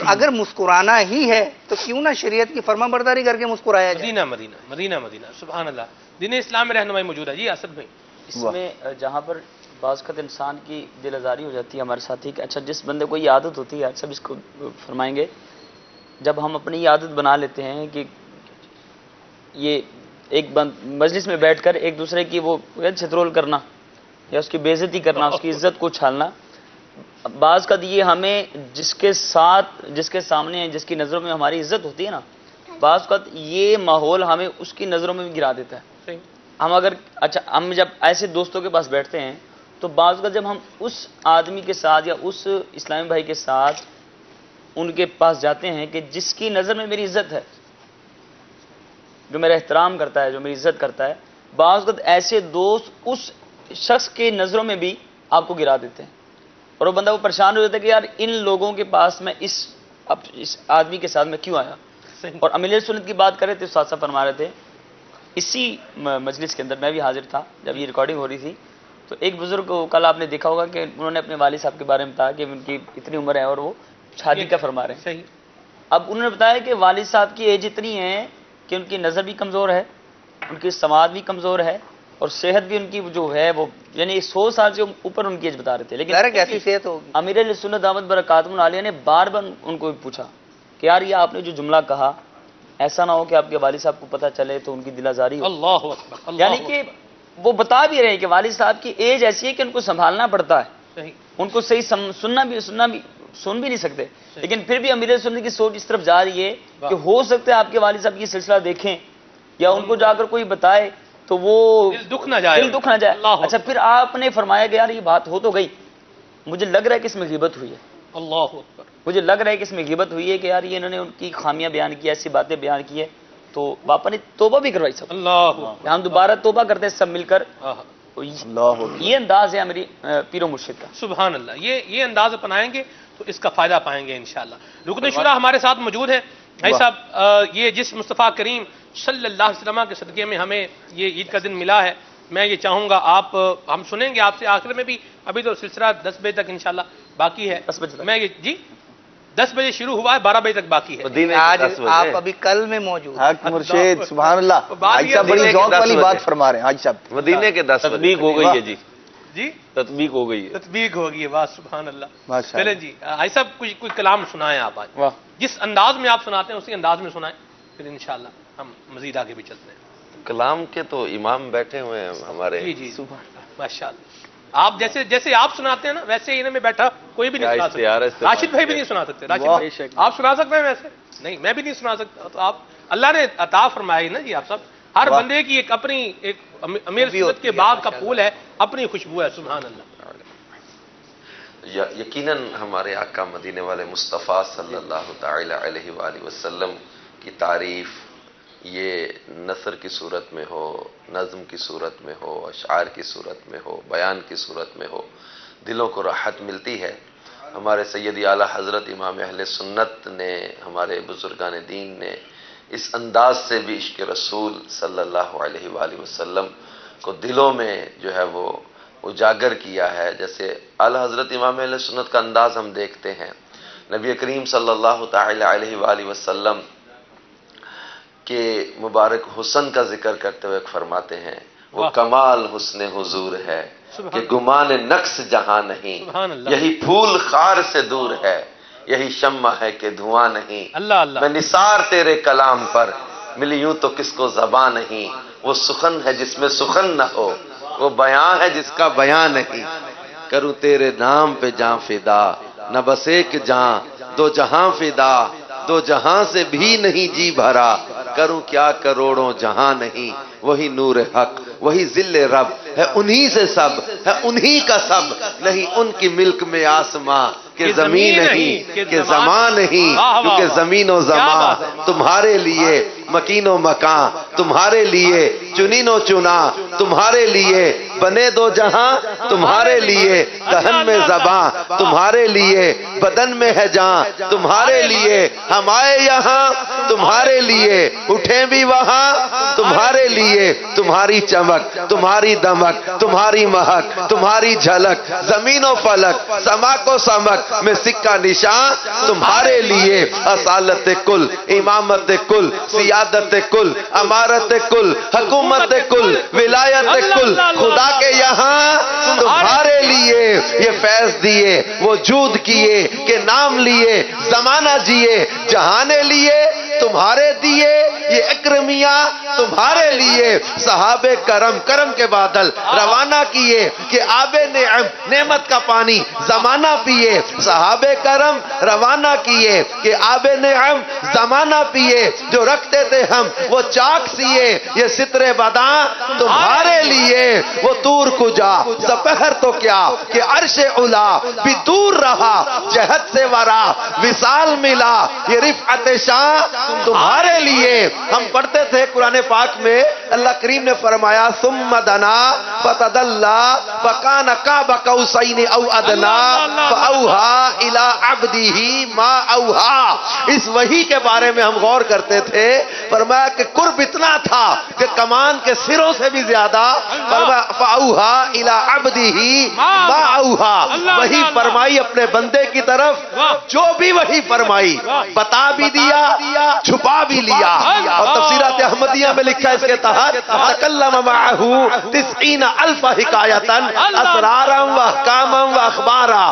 اگر مسکرانا ہی ہے تو کیوں نہ شریعت کی فرما برداری کر کے مسکرایا جائے. مدینہ مدینہ مدینہ مدینہ سبحان اللہ. دین اسلام میں رہنمائی موجود ہے. جی اسد بھائی. اس میں جہاں پر بعض قد انسان کی دل آزاری ہو جاتی ہے ہمارے ساتھی کہ اچھا جس بندے کو یہ عادت ہوتی ہے, سب اس کو فرمائیں گے, جب ہم اپنی یہ عادت بنا لیتے ہیں کہ یہ ایک مجلس میں بیٹھ کر ایک دوسرے کی وہ چھترول کرنا یا اس کی بے عزتی کرنا, اس کی عزت کو چھالنا, بعض قد یہ ہمیں جس کے سامنے جس کی نظروں میں ہماری عزت ہوتی ہے نا, بعض قد یہ ماحول ہمیں اس کی نظروں میں بھی گرا دیتا ہے. صحیح. ہم جب ایسے دوستوں کے پاس بیٹھتے ہیں تو بعض کا جب ہم اس آدمی کے ساتھ یا اس اسلامی بھائی کے ساتھ ان کے پاس جاتے ہیں کہ جس کی نظر میں میری عزت ہے, جو میرا احترام کرتا ہے, جو میری عزت کرتا ہے, بعض کا ایسے دوست اس شخص کے نظروں میں بھی آپ کو گرا دیتے ہیں اور وہ بندہ وہ پریشان ہو جاتا ہے کہ یار ان لوگوں کے پاس میں اس آدمی کے ساتھ میں کیوں آیا. اور امیر سنت کی بات کرے تو ساتھ ساتھ فرما رہے تھے اسی مجلس کے اندر, میں بھی حاضر تھا جب یہ ریکارڈنگ ہو رہی تھی, تو ایک بزرگ کو کل آپ نے دیکھا ہوگا کہ انہوں نے اپنے والد صاحب کے بارے میں بتایا کہ ان کی اتنی عمر ہے اور وہ شادی کا فرما رہے ہیں. صحیح. اب انہوں نے بتایا کہ والد صاحب کی ایج اتنی ہے کہ ان کی نظر بھی کمزور ہے, ان کی سماعت بھی کمزور ہے اور صحت بھی ان کی جو ہے وہ یعنی 100 سال سے اوپر ان کی ایج بتا رہے تھے. لیکن کیسی صحت ہوگی. امیر علیہ سنت دامت برکاتہم العالیہ نے بار بار ان کو پوچھا کہ یار یہ آپ نے جو جملہ کہا ایسا نہ ہو کہ آپ کے والد صاحب کو پتہ چلے تو ان کی دل آزاری ہو. اللہ اکبر. اللہ یعنی کہ وہ بتا بھی رہے ہیں کہ والد صاحب کی ایج ایسی ہے کہ ان کو سنبھالنا پڑتا ہے, صحیح. ان کو صحیح سن بھی نہیں سکتے, لیکن پھر بھی امیر سنت کی سوچ اس طرف جا رہی ہے کہ ہو سکتا ہے آپ کے والد صاحب یہ سلسلہ دیکھیں یا ان کو جا کر کوئی بتائے تو وہ دل دکھ نہ جائے. اللہ اچھا پھر آپ نے فرمایا کہ یار یہ بات ہو تو گئی, مجھے لگ رہا ہے کہ اس میں غیبت ہوئی ہے. اللہ اکبر. مجھے لگ رہا ہے کہ اس میں غیبت ہوئی ہے کہ یار یہ انہوں نے ان کی خامیاں بیان کی, ایسی باتیں بیان کی ہے, تو باپا نے توبہ بھی کروائی سب. اللہ. ہم دوبارہ توبہ کرتے ہیں سب مل کر. اللہ یہ انداز ہے میری پیر و مرشد کا. سبحان اللہ. یہ انداز اپنائیں گے تو اس کا فائدہ پائیں گے انشاءاللہ. رکن شورا ہمارے ساتھ موجود ہے. بھائی صاحب یہ جس مصطفیٰ کریم صلی اللہ علیہ وسلم کے صدقے میں ہمیں یہ عید کا دن ملا ہے, میں یہ چاہوں گا ہم سنیں گے آپ سے آخر میں بھی. ابھی تو سلسلہ 10 بجے تک انشاءاللہ باقی ہے. 10 بجے تک میں جی 10 بجے شروع ہوا ہے, 12 بجے تک باقی ہے. آج آپ ابھی کل میں موجود. حق مرشد سبحان اللہ. حاج صاحب بڑی ذوق والی بات فرما رہے ہیں. حاج صاحب مدینے کے 10 تطبیق ہو گئی ہے. جی جی تطبیق ہو گئی ہے. تطبیق ہو گئی ہے. واہ سبحان اللہ. ماشاء چلیں جی بھائی صاحب کوئی کلام سنائیں آپ آج. واہ. جس انداز میں آپ سناتے ہیں اسی انداز میں سنائیں, پھر انشاءاللہ ہم مزید آگے بھی چلتے ہیں. کلام کے تو امام بیٹھے ہوئے ہیں ہمارے. جی جی ماشاء اللہ. آپ جیسے آپ سناتے ہیں نا ویسے انہیں میں بیٹھا کوئی بھی نہیں سنا سکتا. راشد بھائی بھی نہیں سنا سکتے. راشد بھائی آپ سنا سکتے ہیں ویسے نہیں, میں بھی نہیں سنا سکتا. تو آپ اللہ نے عطا فرمائی نا جی. آپ سب ہر بندے کی ایک اپنی ایک امیر سنت کے باغ کا پھول ہے, اپنی خوشبو ہے. سبحان اللہ. یقیناً ہمارے آقا مدینے والے مصطفیٰ صلی اللہ تعالی علیہ وآلہ وسلم کی تعریف یہ نثر کی صورت میں ہو, نظم کی صورت میں ہو, اشعار کی صورت میں ہو, بیان کی صورت میں ہو, دلوں کو راحت ملتی ہے. ہمارے سیدی اعلیٰ حضرت امام اہل سنت نے, ہمارے بزرگان دین نے اس انداز سے بھی عشق رسول صلی اللہ علیہ وآلہ وسلم کو دلوں میں جو ہے وہ اجاگر کیا ہے. جیسے اعلیٰ حضرت امام اہل سنت کا انداز ہم دیکھتے ہیں, نبی کریم صلی اللہ تعالی علیہ وآلہ وسلم کہ مبارک حسن کا ذکر کرتے ہوئے فرماتے ہیں وہ کمال حسن حضور ہے کہ گمان نقص جہاں نہیں، یہی پھول خار سے دور ہے، یہی شمع ہے کہ دھواں نہیں۔ میں نثار تیرے کلام پر ملی یوں تو کس کو زبان نہیں، وہ سخن ہے جس میں سخن نہ ہو، وہ بیان ہے جس کا بیان نہیں۔ کروں تیرے نام پہ جاں فدا، نہ بس ایک جاں دو جہاں فدا، دو جہاں سے بھی نہیں جی بھرا، کروں کیا کروڑوں جہاں نہیں۔ وہی نور حق وہی ذل رب ہے، انہی سے سب ہے، انہی کا سب، نہیں ان کی ملک میں آسماں کہ زمین نہیں، کہ زمان نہیں، کیونکہ زمین و زمان تمہارے لیے، مکین و مکان تمہارے لیے، چنین و چنا تمہارے لیے، بنے دو جہاں تمہارے لیے، دہن میں زباں تمہارے لیے، بدن میں ہے جان تمہارے لیے، ہم آئے یہاں تمہارے لیے، اٹھیں بھی وہاں تمہارے لیے، تمہاری چمک تمہاری دمک تمہاری مہک تمہاری جھلک، زمین و فلک سما کو سمک میں سکہ نشان تمہارے لیے، اصالت کل امامت کل سیادت کل امارت کل حکومت کل ولایت کل خدا کے یہاں تمہارے لیے، یہ فیض دیے وہ جود کیے کہ نام لیے زمانہ جیے، جہانے لیے تمہارے دیے، یہ اکرمیاں تمہارے لیے، صحابہ کرم کرم کے بادل روانہ کیے کہ آب نعم نعمت کا پانی زمانہ پیے، صحابہ کرم روانہ کیے کہ آب نعم زمانہ پیے، جو رکھتے تھے ہم وہ چاک سیے، یہ ستر بداں تمہارے لیے، وہ طور کجا سپہر تو کیا کہ عرش علا بھی دور رہا، جہت سے ورا وصال ملا، یہ رفعت شان تمہارے لیے۔ ہم پڑھتے تھے قرآن پاک میں اللہ کریم نے فرمایا ثم دنا فتدلا فکان قاب قوسین او ادنا فاوحا الی عبدہ ما اوحا۔ اس وحی کے بارے میں ہم غور کرتے تھے، فرمایا کہ قرب اتنا تھا کہ کمان کے سروں سے بھی زیادہ، فرمایا فاوحا الی عبدہ ما اوحا، وحی فرمائی اپنے بندے کی طرف، جو بھی وحی فرمائی بتا بھی دیا چھپا بھی لیا۔ اور تفسیرات احمدیہ میں لکھا اس کے تحت تکلم معہ 90,000 حکایتاً اسرارا و احکاما و اخبارا،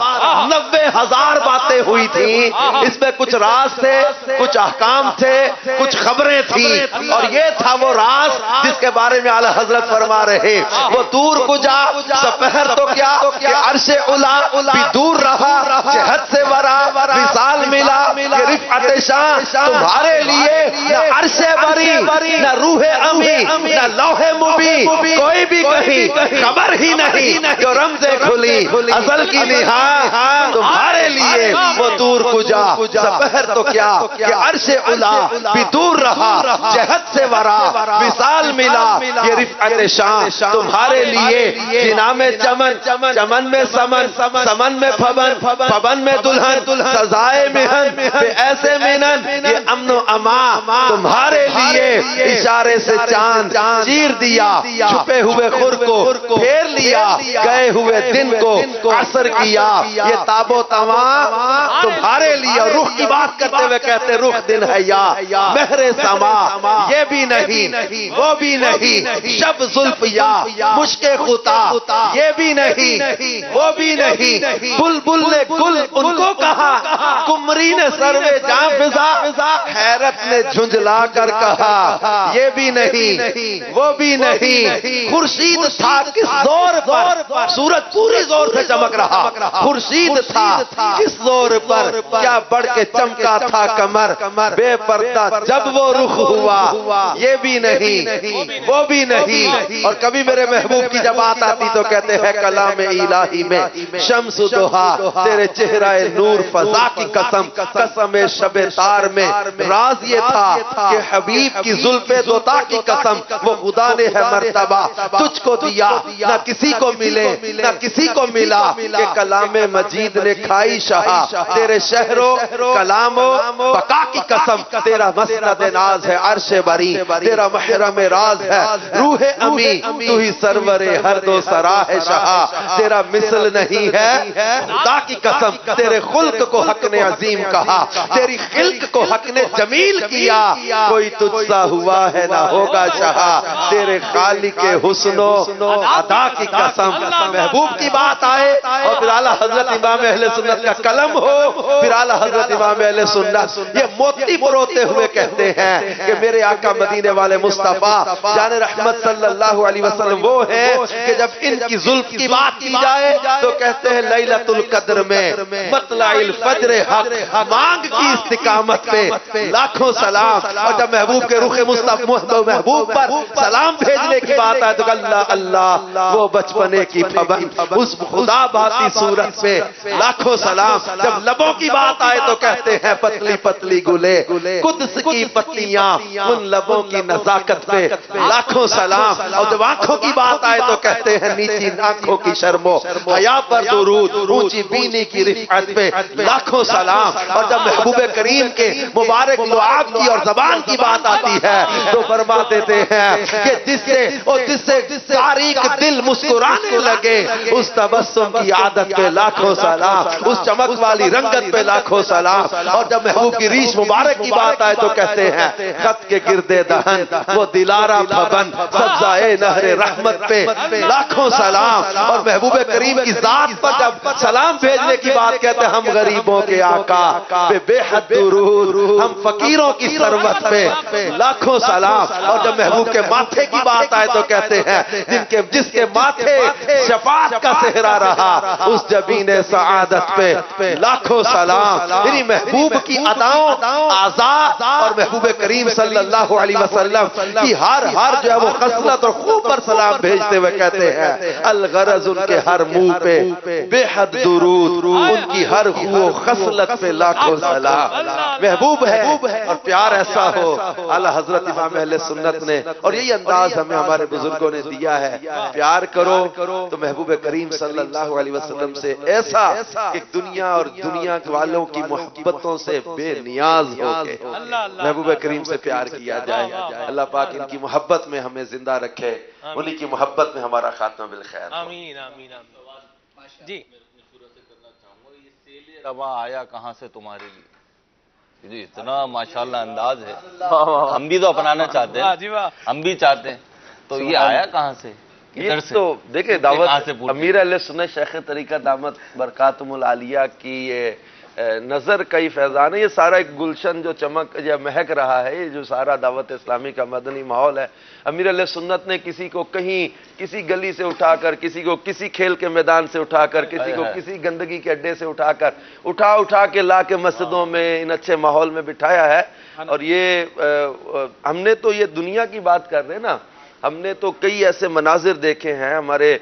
90,000 باتیں ہوئی تھیں، اس میں کچھ راز تھے کچھ احکام تھے کچھ خبریں تھیں، اور یہ تھا وہ راز جس کے بارے میں اعلیٰ حضرت فرما رہے، وہ دور کجا سپہر تو کیا کہ عرش علا بھی دور رہا، جہت سے ورا وصال ملا، یہ رفعت شان تمہارے لیے، نہ عرش بری نہ روح امی نہ لوح مبین، کوئی بھی کہیں خبر ہی نہیں، جو رمز کھلی ازل کی نہا تمہارے لیے، وہ دور کجا سپہر تو کیا کہ عرش علا بھی دور رہا، جہت سے ورا وصال ملا، یہ رفعت شان تمہارے لیے، جنا میں چمن چمن میں سمن سمن میں پھبن پھبن میں دلہن سزائے مہن بے ایسے منن، یہ امن و امان تمہارے لیے، اشارے سے چاند چیر دیا، چھپے ہوئے خور کو پھیر لیا، گئے ہوئے دن کو عصر کیا، یہ تاب و تمام تمہارے لیے۔ اور رخ کی بات کرتے ہوئے کہتے رخ دن ہے یا مہر سما، یہ بھی نہیں وہ بھی نہیں، شب زلف یا مشک خطا، یہ بھی نہیں وہ بھی نہیں، بلبل نے گل ان کو کہا، کمری نے سروے جاں فضا، حیرت نے جھنجلا کر کہا، یہ بھی نہیں وہ بھی نہیں، خورشید تھا کس زور پر، سورج پوری زور سے چمک رہا، خورشید تھا کس زور پر، کیا بڑھ کے چمکا تھا کمر، بے پردہ جب وہ رخ ہوا، یہ بھی نہیں وہ بھی نہیں۔ اور کبھی میرے محبوب کی جب بات آتی تو کہتے ہیں کلام الہی میں شمس دوہا تیرے چہرہ نور فضا کی قسم، قسم شب تار میں راز یہ تھا کہ حبیب کی زلف دوتا کی قسم، وہ خدا نے ہے مرتبہ تجھ کو دیا، نہ کسی کو ملے نہ کسی کو ملا، کہ کلام مجید نے کھائی شہا، تیرے شہر و کلام و بقا کی قسم، تیرا مسند ناز ہے عرش بری، تیرا محرم راز راز ہے روح امی تو ہی سرور ہر دو سراہ شہا تیرا مثل نہیں ہے خدا کی قسم تیرے خلق کو حق نے عظیم کہا تیری خلق کو حق نے جمیل کیا کوئی تجھ سا ہوا ہے نہ ہوگا شہا تیرے خالق کے حسن و ادا کی قسم محبوب کی بات آئے اور پھر اعلیٰ حضرت امام اہل سنت کا قلم ہو پھر اعلیٰ حضرت امام اہل سنت یہ موتی پروتے ہوئے کہتے ہیں کہ میرے آقا مدینے والے مصطفیٰ جان رحمت صلی اللہ علیہ وسلم وہ ہیں کہ جب ان کی زلف کی بات کی جائے تو کہتے ہیں لیلۃ القدر میں مطلع الفجر حق مانگ کی استقامت پہ لاکھوں سلام اور جب محبوب کے رخ مصطفیٰ محبوب پر سلام بھیجنے کی بات آئے تو اللہ اللہ وہ بچپنے کی پابند اس خدا باتی صورت پہ لاکھوں سلام جب لبوں کی بات آئے تو کہتے ہیں پتلی پتلی گلے قدس کی پتلیاں ان لبوں کی نزاکت پہ لاکھوں سلام اور جب آنکھوں کی بات آئے تو کہتے ہیں نیچی آنکھوں کی شرم و حیا پر درود اونچی بینی کی رفعت پہ لاکھوں سلام اور جب محبوب کریم کے مبارک لعاب کی اور زبان کی بات آتی ہے تو فرما دیتے ہیں کہ جس سے تاریک دل مسکرانے لگے اس تبسم کی عادت پہ لاکھوں سلام اس چمک والی رنگت پہ لاکھوں سلام اور جب محبوب کی ریش مبارک کی بات آئے تو کہتے ہیں خط کے گردے دہن وہ دلارا بھون سبزائے نہر رحمت پہ لاکھوں سلام اور محبوب کریم کی ذات پر جب سلام بھیجنے کی بات کہتے ہیں ہم غریبوں کے آقا پہ بے حد درود ہم فقیروں کی ثروت پہ لاکھوں سلام اور جب محبوب کے ماتھے کی بات آئے تو کہتے ہیں جس کے ماتھے شفاعت کا صحرا رہا اس جبین سعادت پہ لاکھوں سلام یعنی محبوب کی اداؤں آزاد اور محبوب کریم صلی اللہ علیہ وسلم کی ہر جو ہے وہ خصلت اور خوب پر سلام بھیجتے ہوئے کہتے ہیں الغرض ان کے ہر منہ پہ بے حد درود ان کی ہر خو خصلت پہ لاکھوں سلام محبوب ہے اور پیار ایسا ہو اعلیٰ حضرت امام اہل سنت نے اور یہی انداز ہمیں ہمارے بزرگوں نے دیا ہے پیار کرو تو محبوب کریم صلی اللہ علیہ وسلم سے ایسا کہ دنیا اور دنیا والوں کی محبتوں سے بے نیاز ہو کے محبوب کریم سے پیار کیا جائے اللہ پاک ان کی محبت میں ہمیں زندہ رکھے انہی کی محبت میں ہمارا خاتمہ بالخیر آمین آمین جی رواں آیا کہاں سے تمہارے لیے جو اتنا ماشاءاللہ انداز ہے ہم بھی تو اپنانا چاہتے ہیں ہم بھی چاہتے ہیں تو یہ آیا کہاں سے یہ تو دیکھیں دعوت امیر علیہ سنت شیخ طریقہ دامت برکاتہم العالیہ کی یہ نظر کئی فیضان ہے یہ سارا ایک گلشن جو چمک یا مہک رہا ہے یہ جو سارا دعوت اسلامی کا مدنی ماحول ہے امیر علیہ سنت نے کسی کو کہیں کسی گلی سے اٹھا کر کسی کو کسی کھیل کے میدان سے اٹھا کر کسی کو کسی گندگی کے اڈے سے اٹھا کر اٹھا کے لا کے مسجدوں میں ان اچھے ماحول میں بٹھایا ہے اور یہ ہم نے تو یہ دنیا کی بات کر رہے ہیں نا ہم نے تو کئی ایسے مناظر دیکھے ہیں ہمارے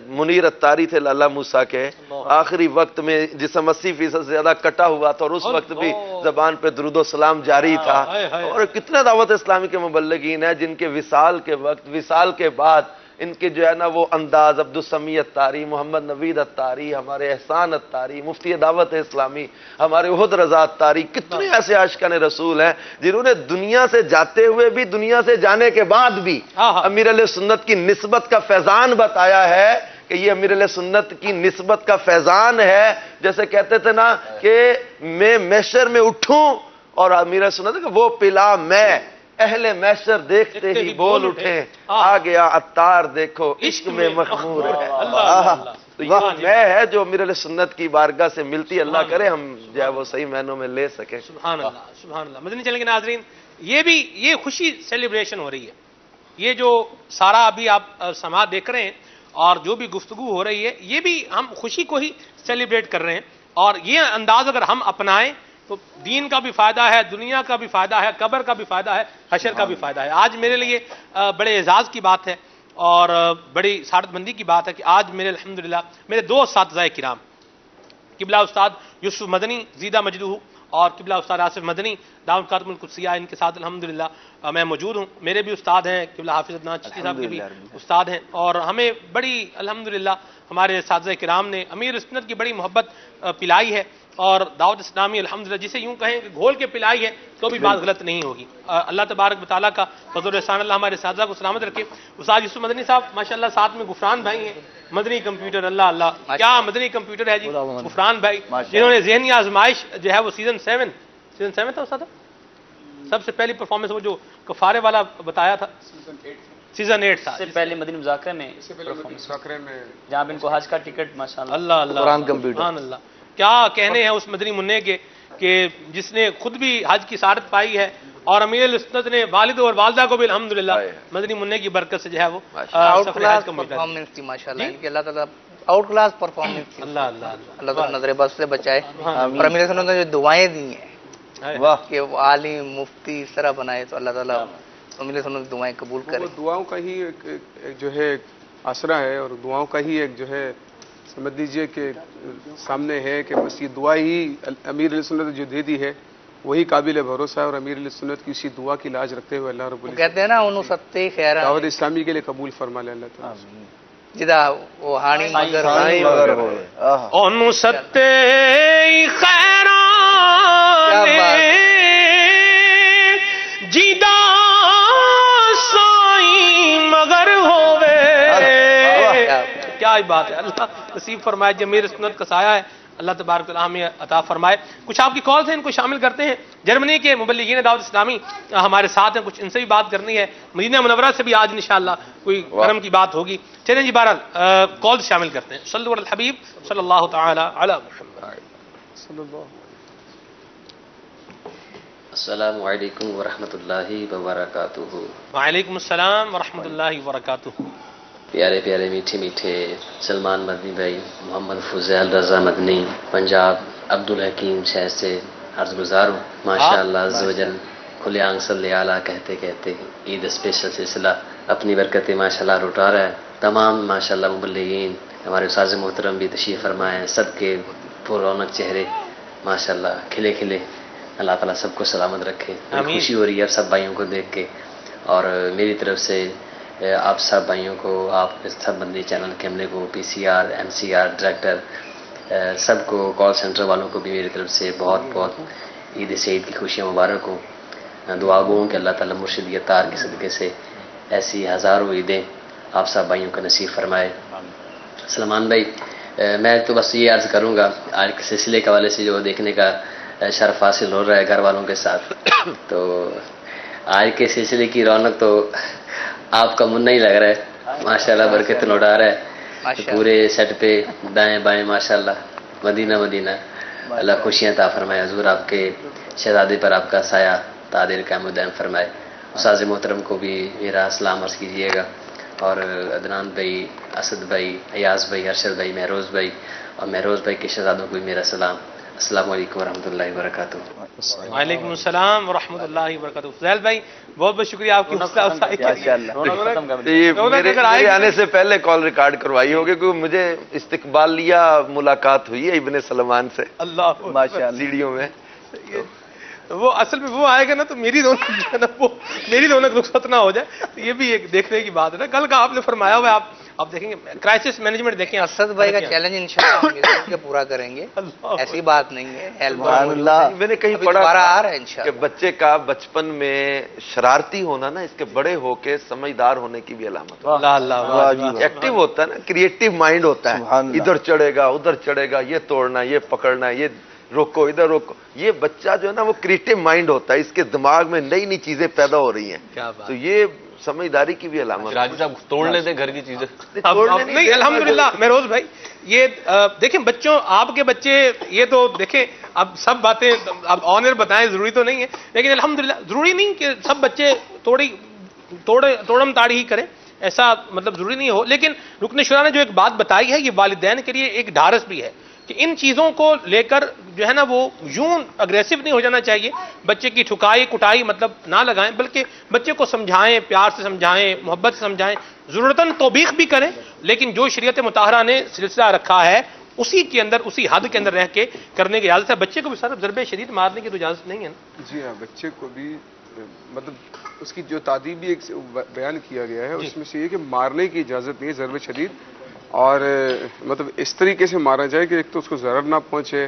منیر اتاری تھے لالا موسیٰ کے آخری وقت میں جسم 80% سے زیادہ کٹا ہوا تھا اور اس وقت بھی زبان پہ درود و سلام جاری تھا اور کتنے دعوت اسلامی کے مبلغین ہیں جن کے وصال کے وقت وصال کے بعد ان کے جو ہے نا وہ انداز عبدالسمیع اتاری محمد نوید اتاری ہمارے احسان اتاری مفتی دعوت اسلامی ہمارے احد رضا اتاری کتنے ایسے عاشقان رسول ہیں جنہوں نے دنیا سے جاتے ہوئے بھی دنیا سے جانے کے بعد بھی امیر علیہ سنت کی نسبت کا فیضان بتایا ہے کہ یہ امیر علیہ سنت کی نسبت کا فیضان ہے جیسے کہتے تھے نا کہ میں محشر میں اٹھوں اور امیر علیہ سنت کہ وہ پلا میں اہل محشر دیکھتے ہی بول اٹھے آ گیا عطار دیکھو عشق میں مخمور ہے تو یہ میں ہے جو امیر علیہ سنت کی بارگاہ سے ملتی اللہ کرے ہم جو ہے وہ صحیح معنوں میں لے سکیں سبحان اللہ مدنی چینل کے ناظرین یہ خوشی سیلیبریشن ہو رہی ہے یہ جو سارا ابھی آپ سماعت دیکھ رہے ہیں اور جو بھی گفتگو ہو رہی ہے یہ بھی ہم خوشی کو ہی سیلیبریٹ کر رہے ہیں اور یہ انداز اگر ہم اپنائیں تو دین کا بھی فائدہ ہے دنیا کا بھی فائدہ ہے قبر کا بھی فائدہ ہے حشر کا بھی فائدہ ہے آج میرے لیے بڑے اعزاز کی بات ہے اور بڑی سعادت مندی کی بات ہے کہ آج میرے الحمدللہ میرے دو اساتذہ کرام قبلہ استاد یوسف مدنی زیدہ مجدہ اور قبلہ استاد آصف مدنی دامت برکاتہم القدسیہ ان کے ساتھ الحمدللہ میں موجود ہوں میرے بھی استاد ہیں قبلہ حافظ عدنان چشتی صاحب کے بھی استاد ہیں اور ہمیں بڑی الحمدللہ ہمارے اساتذہ کرام نے امیر سنت کی بڑی محبت پلائی ہے اور دعوت اسلامی الحمدللہ جسے یوں کہیں کہ گھول کے پلائی ہے تو بھی بات غلط نہیں ہوگی. اللہ تبارک و تعالیٰ کا فضل و احسان, اللہ ہمارے اساتذہ کو سلامت رکھے. استاد یوسف مدنی صاحب ماشاءاللہ ساتھ میں غفران بھائی ہیں, مدنی کمپیوٹر, اللہ اللہ کیا مدنی کمپیوٹر ہے جی غفران بھائی, جنہوں نے ذہنی آزمائش جو ہے وہ سیزن 7 تھا استاد, سب سے پہلی پرفارمنس وہ جو کفارے والا بتایا تھا سیزن 8 تھا, سے پہلے مدنی مذاکرے میں جہاں ان کو حج کا ٹکٹ ماشاءاللہ اللہ اللہ قرآن کمپیوٹر, سبحان اللہ. کیا کہنے ہیں اس مدنی منع کے کہ جس نے خود بھی حج کی سعادت پائی ہے اور امیر السنت نے والد اور والدہ کو بھی الحمدللہ مدنی منع کی برکت سے جو ہے وہ آؤٹ سفر کلاس حج کا موقع دیا. پرفارمنس تھی ماشاءاللہ ان کی, اللہ تعالیٰ آؤٹ کلاس پرفارمنس تھی. اللہ اللہ اللہ تعالیٰ نظر بد سے بچائے. اور امیر سنت نے جو دعائیں دی ہیں واہ کہ وہ عالم مفتی اس طرح بنائے, تو اللہ تعالیٰ امیر سنت کی دعائیں قبول کرے. وہ دعاؤں کا ہی ایک جو ہے آسرا ہے, اور دعاؤں کا ہی ایک جو ہے سمجھ لیجئے کہ سامنے ہے کہ بس یہ دعا ہی امیر علیہ سنت جو دے دی ہے وہی قابل بھروسہ ہے, اور امیر علیہ سنت کی اسی دعا کی لاج رکھتے ہوئے اللہ رب العزت کہتے ہیں نا انہوں ستے خیرہ دعوت اسلامی کے لیے قبول فرما لے اللہ تعالیٰ. جدا وہ ہانی مگر ہوئے اونو ستے خیران جیدہ سائی مگر ہوئے. کیا ہی بات ہے, اللہ نصیب فرمائے جو امیر سنت کا سایہ ہے, اللہ تبارک و تعالیٰ ہمیں عطا فرمائے. کچھ آپ کی کالز ہیں, ان کو شامل کرتے ہیں. جرمنی کے مبلغین دعوت اسلامی ہمارے ساتھ ہیں, کچھ ان سے بھی بات کرنی ہے. مدینہ منورہ سے بھی آج انشاءاللہ کوئی کرم کی بات ہوگی. چلیں جی بہرحال کالز شامل کرتے ہیں. صلو علی الحبیب صلی اللہ تعالی علی محمد. السلام علیکم ورحمۃ اللہ وبرکاتہ. وعلیکم السلام ورحمۃ اللہ وبرکاتہ. پیارے پیارے میٹھے میٹھے سلمان مدنی بھائی, محمد فضیل رضا مدنی پنجاب, عبدالحکیم شہر سے عرض گزار ہوں. ماشاء اللہ عز و جل کھلے آنکھ صلی اعلیٰ کہتے کہتے عید اسپیشل سلسلہ اپنی برکتیں ماشاء اللہ لوٹا رہا ہے. تمام ماشاء اللہ مبلغین ہمارے استاذ محترم بھی تشریف فرمائے ہیں, سب کے پر رونق چہرے ماشاء اللہ کھلے کھلے. اللہ تعالیٰ سب کو سلامت رکھے. خوشی ہو رہی ہے سب بھائیوں کو دیکھ کے, اور میری طرف سے آپ سب بھائیوں کو, آپ سب بندی چینل کے عملے کو, P C R, M C R, director, سب کو, کال سینٹر والوں کو بھی میری طرف سے بہت بہت عید سعید کی خوشیاں مبارک ہوں. دعا گو ہوں کہ اللہ تعالیٰ مرشد یتار کے صدقے سے ایسی ہزاروں عیدیں آپ سب بھائیوں کا نصیب فرمائے. سلمان بھائی میں تو بس یہ عرض کروں گا, آج کے سلسلے کے حوالے سے جو دیکھنے کا شرف حاصل ہو رہا ہے گھر والوں کے ساتھ, تو آج کے سلسلے کی رونق تو آپ کا من نہیں لگ رہا ہے ماشاءاللہ, برکت لوٹا رہا ہے پورے سیٹ پہ دائیں بائیں ماشاءاللہ. مدینہ مدینہ اللہ خوشیاں عطا فرمائے. حضور آپ کے شہزادے پر آپ کا سایہ تعدیر قائم و دائم فرمائے. استاذ محترم کو بھی میرا سلام عرض کیجیے گا, اور عدنان بھائی, اسد بھائی, ایاز بھائی, ارشد بھائی, مہروز بھائی, اور مہروز بھائی کے شہزادوں کو بھی میرا سلام. السلام علیکم ورحمۃ اللہ وبرکاتہ. وعلیکم السلام ورحمۃ اللہ وبرکاتہ. فضیل بھائی بہت بہت شکریہ آپ کی حوصلہ افزائی کے لیے. میرے آنے سے پہلے کال ریکارڈ کروائی ہوگی, کیونکہ مجھے استقبالیہ ملاقات ہوئی ہے ابن سلمان سے اللہ ماشاءاللہ سیڑھیوں میں. وہ اصل میں وہ آئے گا نا تو میری رونق جو ہے نا وہ میری رونق رخصت نہ ہو جائے, تو یہ بھی ایک دیکھنے کی بات ہے نا. کل کا آپ نے فرمایا ہوا ہے, آپ دیکھیں گے کرائسس مینجمنٹ دیکھیں. اسد بھائی کا چیلنج انشاءاللہ پورا کریں گے, ایسی بات نہیں ہے. میں نے کہیں پڑھا آ رہا ہے انشاءاللہ کہ بچے کا بچپن میں شرارتی ہونا نا اس کے بڑے ہو کے سمجھدار ہونے کی بھی علامت ہے. ایکٹیو ہوتا ہے نا, کریٹو مائنڈ ہوتا ہے, ادھر چڑھے گا ادھر چڑھے گا, یہ توڑنا یہ پکڑنا یہ روکو ادھر روکو. یہ بچہ جو ہے نا وہ کریٹو مائنڈ ہوتا ہے, اس کے دماغ میں نئی نئی چیزیں پیدا ہو رہی ہیں, تو یہ سمجھداری کی بھی علامت. راجی صاحب توڑ لیتے ہیں گھر کی چیزیں. نہیں الحمدللہ مہروز بھائی, یہ دیکھیں بچوں, آپ کے بچے یہ تو دیکھیں اب سب باتیں اب آنر بتائیں ضروری تو نہیں ہے, لیکن الحمدللہ ضروری نہیں کہ سب بچے توڑم تاڑی ہی کریں, ایسا مطلب ضروری نہیں ہو. لیکن رکن شورا نے جو ایک بات بتائی ہے یہ والدین کے لیے ایک ڈھارس بھی ہے کہ ان چیزوں کو لے کر جو ہے نا وہ یوں اگریسو نہیں ہو جانا چاہیے. بچے کی ٹھکائی کٹائی مطلب نہ لگائیں, بلکہ بچے کو سمجھائیں, پیار سے سمجھائیں, محبت سے سمجھائیں, ضرورتاً توبیخ بھی کریں, لیکن جو شریعت مطہرہ نے سلسلہ رکھا ہے اسی کے اندر, اسی حد کے اندر رہ کے کرنے کی اجازت ہے. بچے کو بھی صرف ضرب شدید مارنے کی تو اجازت نہیں ہے نا. جی ہاں, بچے کو بھی مطلب اس کی جو تعدیب بھی ایک بیان کیا گیا ہے اس میں سے یہ کہ مارنے کی اجازت نہیں ہے ضرب شدید, اور مطلب اس طریقے سے مارا جائے کہ ایک تو اس کو ضرر نہ پہنچے,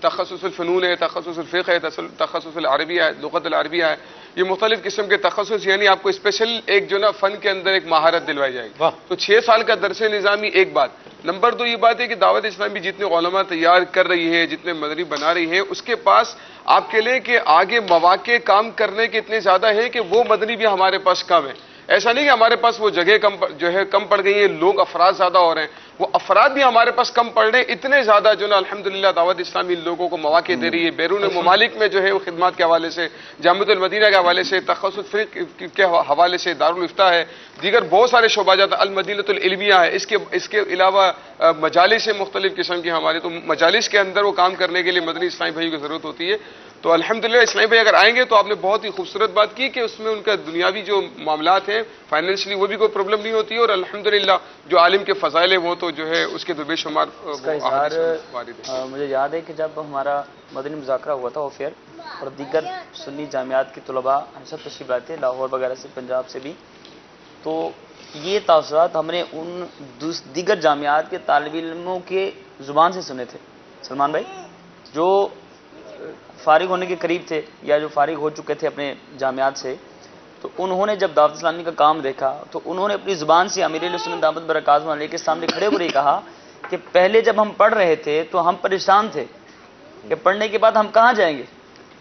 تخصص الفنون ہے, تخصص الفقہ ہے, تخصص العربیہ ہے, لغت العربیہ ہے. یہ مختلف قسم کے تخصص, یعنی آپ کو اسپیشل ایک جو نا فن کے اندر ایک مہارت دلوائی جائے گی. تو 6 سال کا درس نظامی ایک بات. نمبر 2 یہ بات ہے کہ دعوت اسلامی جتنے علماء تیار کر رہی ہے, جتنے مدنی بنا رہی ہے, اس کے پاس آپ کے لئے کہ آگے مواقع کام کرنے کے اتنے زیادہ ہیں کہ وہ مدنی بھی ہمارے پاس کم ہے. ایسا نہیں کہ ہمارے پاس وہ جگہ کم پڑ گئی ہیں, لوگ افراد زیادہ ہو رہے ہیں, وہ افراد بھی ہمارے پاس کم پڑ رہے ہیں. اتنے زیادہ جو نا الحمدللہ دعوت اسلامی لوگوں کو مواقع دے رہی ہے. بیرون ممالک میں جو ہے وہ خدمات کے حوالے سے, جامعۃ المدینہ کے حوالے سے, تخصص فقہ کے حوالے سے دارالفتہ ہے, دیگر بہت سارے شعبات, المدینہ العلمیہ ہے, اس کے علاوہ مجالس مختلف قسم کی ہمارے. تو مجالس کے اندر وہ کام کرنے کے لیے مدنی اسلامی بھائی کی ضرورت ہوتی ہے. تو الحمدللہ اسلامی بھائی اگر آئیں گے تو آپ نے بہت ہی خوبصورت بات کی کہ اس میں ان کا دنیاوی جو معاملات ہیں فائنینشلی وہ بھی کوئی پرابلم نہیں ہوتی ہے, اور الحمدللہ جو عالم کے فضائل ہیں وہ تو جو ہے اس کے تو بے شمار مجھے یاد ہے کہ جب ہمارا مدنی مذاکرہ ہوا تھا اوفیئر, اور دیگر سنی جامعات کے طلباء سب تشریف لائے تھے, لاہور وغیرہ سے, پنجاب سے بھی, تو یہ تاثرات ہم نے ان دیگر جامعات کے طالب علموں کے زبان سے سنے تھے. سلمان بھائی جو فارغ ہونے کے قریب تھے یا جو فارغ ہو چکے تھے اپنے جامعات سے, تو انہوں نے جب دعوت اسلامی کا کام دیکھا تو انہوں نے اپنی زبان سے امیر اہل سنت دامت برکاتہ علیہ کے سامنے کھڑے ہو کر کہا کہ پہلے جب ہم پڑھ رہے تھے تو ہم پریشان تھے کہ پڑھنے کے بعد ہم کہاں جائیں گے,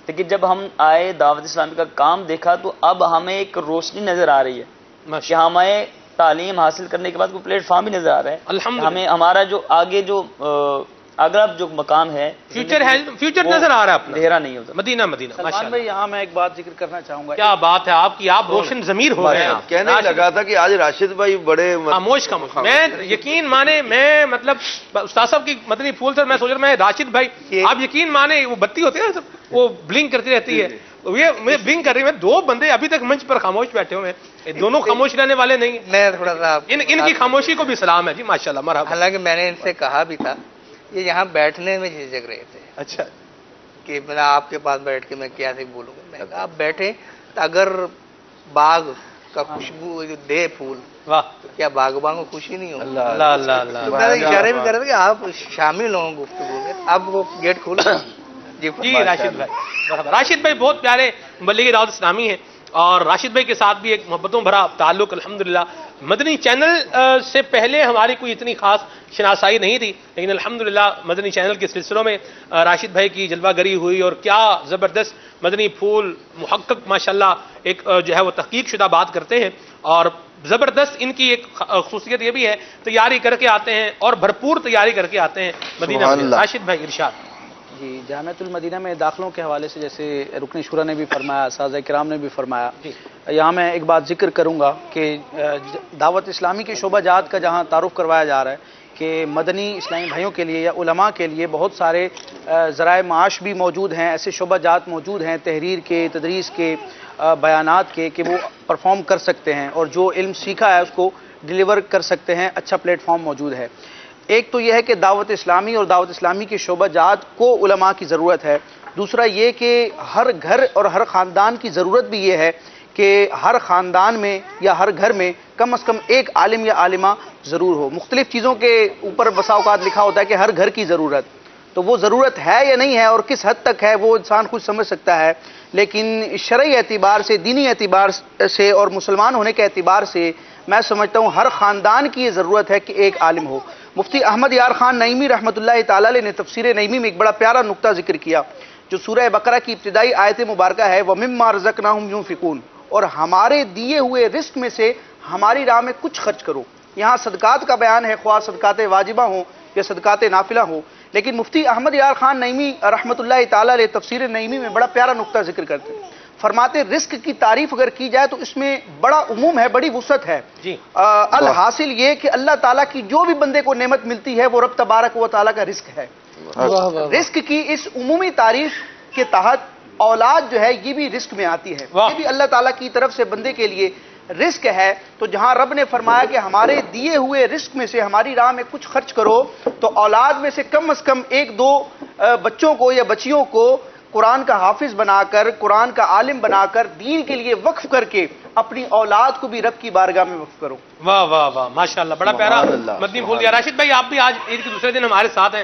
لیکن جب ہم آئے دعوت اسلامی کا کام دیکھا تو اب ہمیں ایک روشنی نظر آ رہی ہے کہ ہمیں تعلیم حاصل کرنے کے بعد کوئی پلیٹ فارم بھی نظر آ رہا ہے. ہمیں ہمارا جو آگے جو اگر جو مقام ہے فیوچر نظر آ رہا ہے, اندھیرا نہیں ہوتا. مدینہ سلمان بھائی یہاں میں ایک بات ذکر کرنا چاہوں گا. کیا بات ہے آپ کی, آپ روشن ضمیر ہو گئے. کہنے لگا تھا کہ آج راشد بھائی بڑے خاموش, میں یقین مانے, میں مطلب استاد صاحب کی مدنی پھول سے میں سوچ رہا, میں راشد بھائی آپ یقین مانے وہ بتی ہوتی ہے وہ بلنک کرتی رہتی ہے, یہ مجھے بلنک کر رہی ہے. 2 بندے ابھی تک منچ پر خاموش بیٹھے ہوئے ہیں, دونوں خاموش رہنے والے نہیں. میں تھوڑا سا ان کی خاموشی کو بھی سلام ہے جی, ماشاءاللہ مرحبا. حالانکہ میں نے ان سے کہا بھی تھا, یہ یہاں بیٹھنے میں جھجک رہے تھے. اچھا, کہ میں آپ کے پاس بیٹھ کے میں کیا سے بولوں گا. میں کہا آپ بیٹھے تو اگر باغ کا خوشبو دے پھول, تو کیا باغبان کو خوشی نہیں ہوگی؟ اللہ اللہ اللہ. میں اشارے بھی کر رہا تھا کہ آپ شامل ہوں گفتگو میں. اب وہ گیٹ کھولا. جی راشد بھائی, راشد بھائی بہت پیارے مبلغ دعوت اسلامی ہیں, اور راشد بھائی کے ساتھ بھی ایک محبتوں بھرا تعلق الحمدللہ. مدنی چینل سے پہلے ہماری کوئی اتنی خاص شناسائی نہیں تھی, لیکن الحمدللہ مدنی چینل کے سلسلوں میں راشد بھائی کی جلوہ گری ہوئی, اور کیا زبردست مدنی پھول محقق ماشاءاللہ ایک جو ہے وہ تحقیق شدہ بات کرتے ہیں, اور زبردست ان کی ایک خصوصیت یہ بھی ہے تیاری کر کے آتے ہیں, اور بھرپور تیاری کر کے آتے ہیں مدینہ میں. راشد بھائی ارشاد. جی, جامعۃ المدینہ میں داخلوں کے حوالے سے جیسے رکن شورا نے بھی فرمایا, اساتذہ کرام نے بھی فرمایا, یہاں میں ایک بات ذکر کروں گا کہ دعوت اسلامی کے شعبہ جات کا جہاں تعارف کروایا جا رہا ہے کہ مدنی اسلامی بھائیوں کے لیے یا علماء کے لیے بہت سارے ذرائع معاش بھی موجود ہیں, ایسے شعبہ جات موجود ہیں تحریر کے, تدریس کے, بیانات کے, کہ وہ پرفارم کر سکتے ہیں اور جو علم سیکھا ہے اس کو ڈیلیور کر سکتے ہیں. اچھا پلیٹ فارم موجود ہے. ایک تو یہ ہے کہ دعوت اسلامی اور دعوت اسلامی کے شعبہ جات کو علماء کی ضرورت ہے. دوسرا یہ کہ ہر گھر اور ہر خاندان کی ضرورت بھی یہ ہے کہ ہر خاندان میں یا ہر گھر میں کم از کم ایک عالم یا عالمہ ضرور ہو. مختلف چیزوں کے اوپر بسا اوقات لکھا ہوتا ہے کہ ہر گھر کی ضرورت, تو وہ ضرورت ہے یا نہیں ہے اور کس حد تک ہے وہ انسان خود سمجھ سکتا ہے, لیکن شرعی اعتبار سے, دینی اعتبار سے اور مسلمان ہونے کے اعتبار سے میں سمجھتا ہوں ہر خاندان کی یہ ضرورت ہے کہ ایک عالم ہو. مفتی احمد یار خان نعیمی رحمۃ اللہ تعالی علیہ نے تفسیر نعیمی میں ایک بڑا پیارا نقطہ ذکر کیا جو سورہ بقرہ کی ابتدائی آیت مبارکہ ہے, وَمِمَّا رَزَقْنَاهُمْ يُنْفِقُونَ, اور ہمارے دیے ہوئے رزق میں سے ہماری راہ میں کچھ خرچ کرو. یہاں صدقات کا بیان ہے, خواہ صدقات واجبہ ہوں یا صدقات نافلہ ہوں, لیکن مفتی احمد یار خان نعیمی رحمۃ اللہ تعالی علیہ تفسیر نعیمی میں بڑا پیارا نقطہ ذکر کرتے ہیں. فرماتے رزق کی تعریف اگر کی جائے تو اس میں بڑا عموم ہے, بڑی وسعت ہے. الحاصل یہ کہ اللہ تعالیٰ کی جو بھی بندے کو نعمت ملتی ہے وہ رب تبارک و تعالیٰ کا رزق ہے. رزق کی اس عمومی تعریف کے تحت اولاد جو ہے یہ بھی رزق میں آتی ہے, یہ بھی اللہ تعالیٰ کی طرف سے بندے کے لیے رزق ہے. تو جہاں رب نے فرمایا کہ ہمارے دیے ہوئے رزق میں سے ہماری راہ میں کچھ خرچ کرو, تو اولاد میں سے کم از کم 1-2 بچوں کو یا بچیوں کو قرآن کا حافظ بنا کر, قرآن کا عالم بنا کر, دین کے لیے وقف کر کے اپنی اولاد کو بھی رب کی بارگاہ میں وقف کرو. واہ واہ واہ, ماشاءاللہ, بڑا پیارا مدنی پھول دیا. راشد بھائی آپ بھی آج عید کے دوسرے دن ہمارے ساتھ ہیں,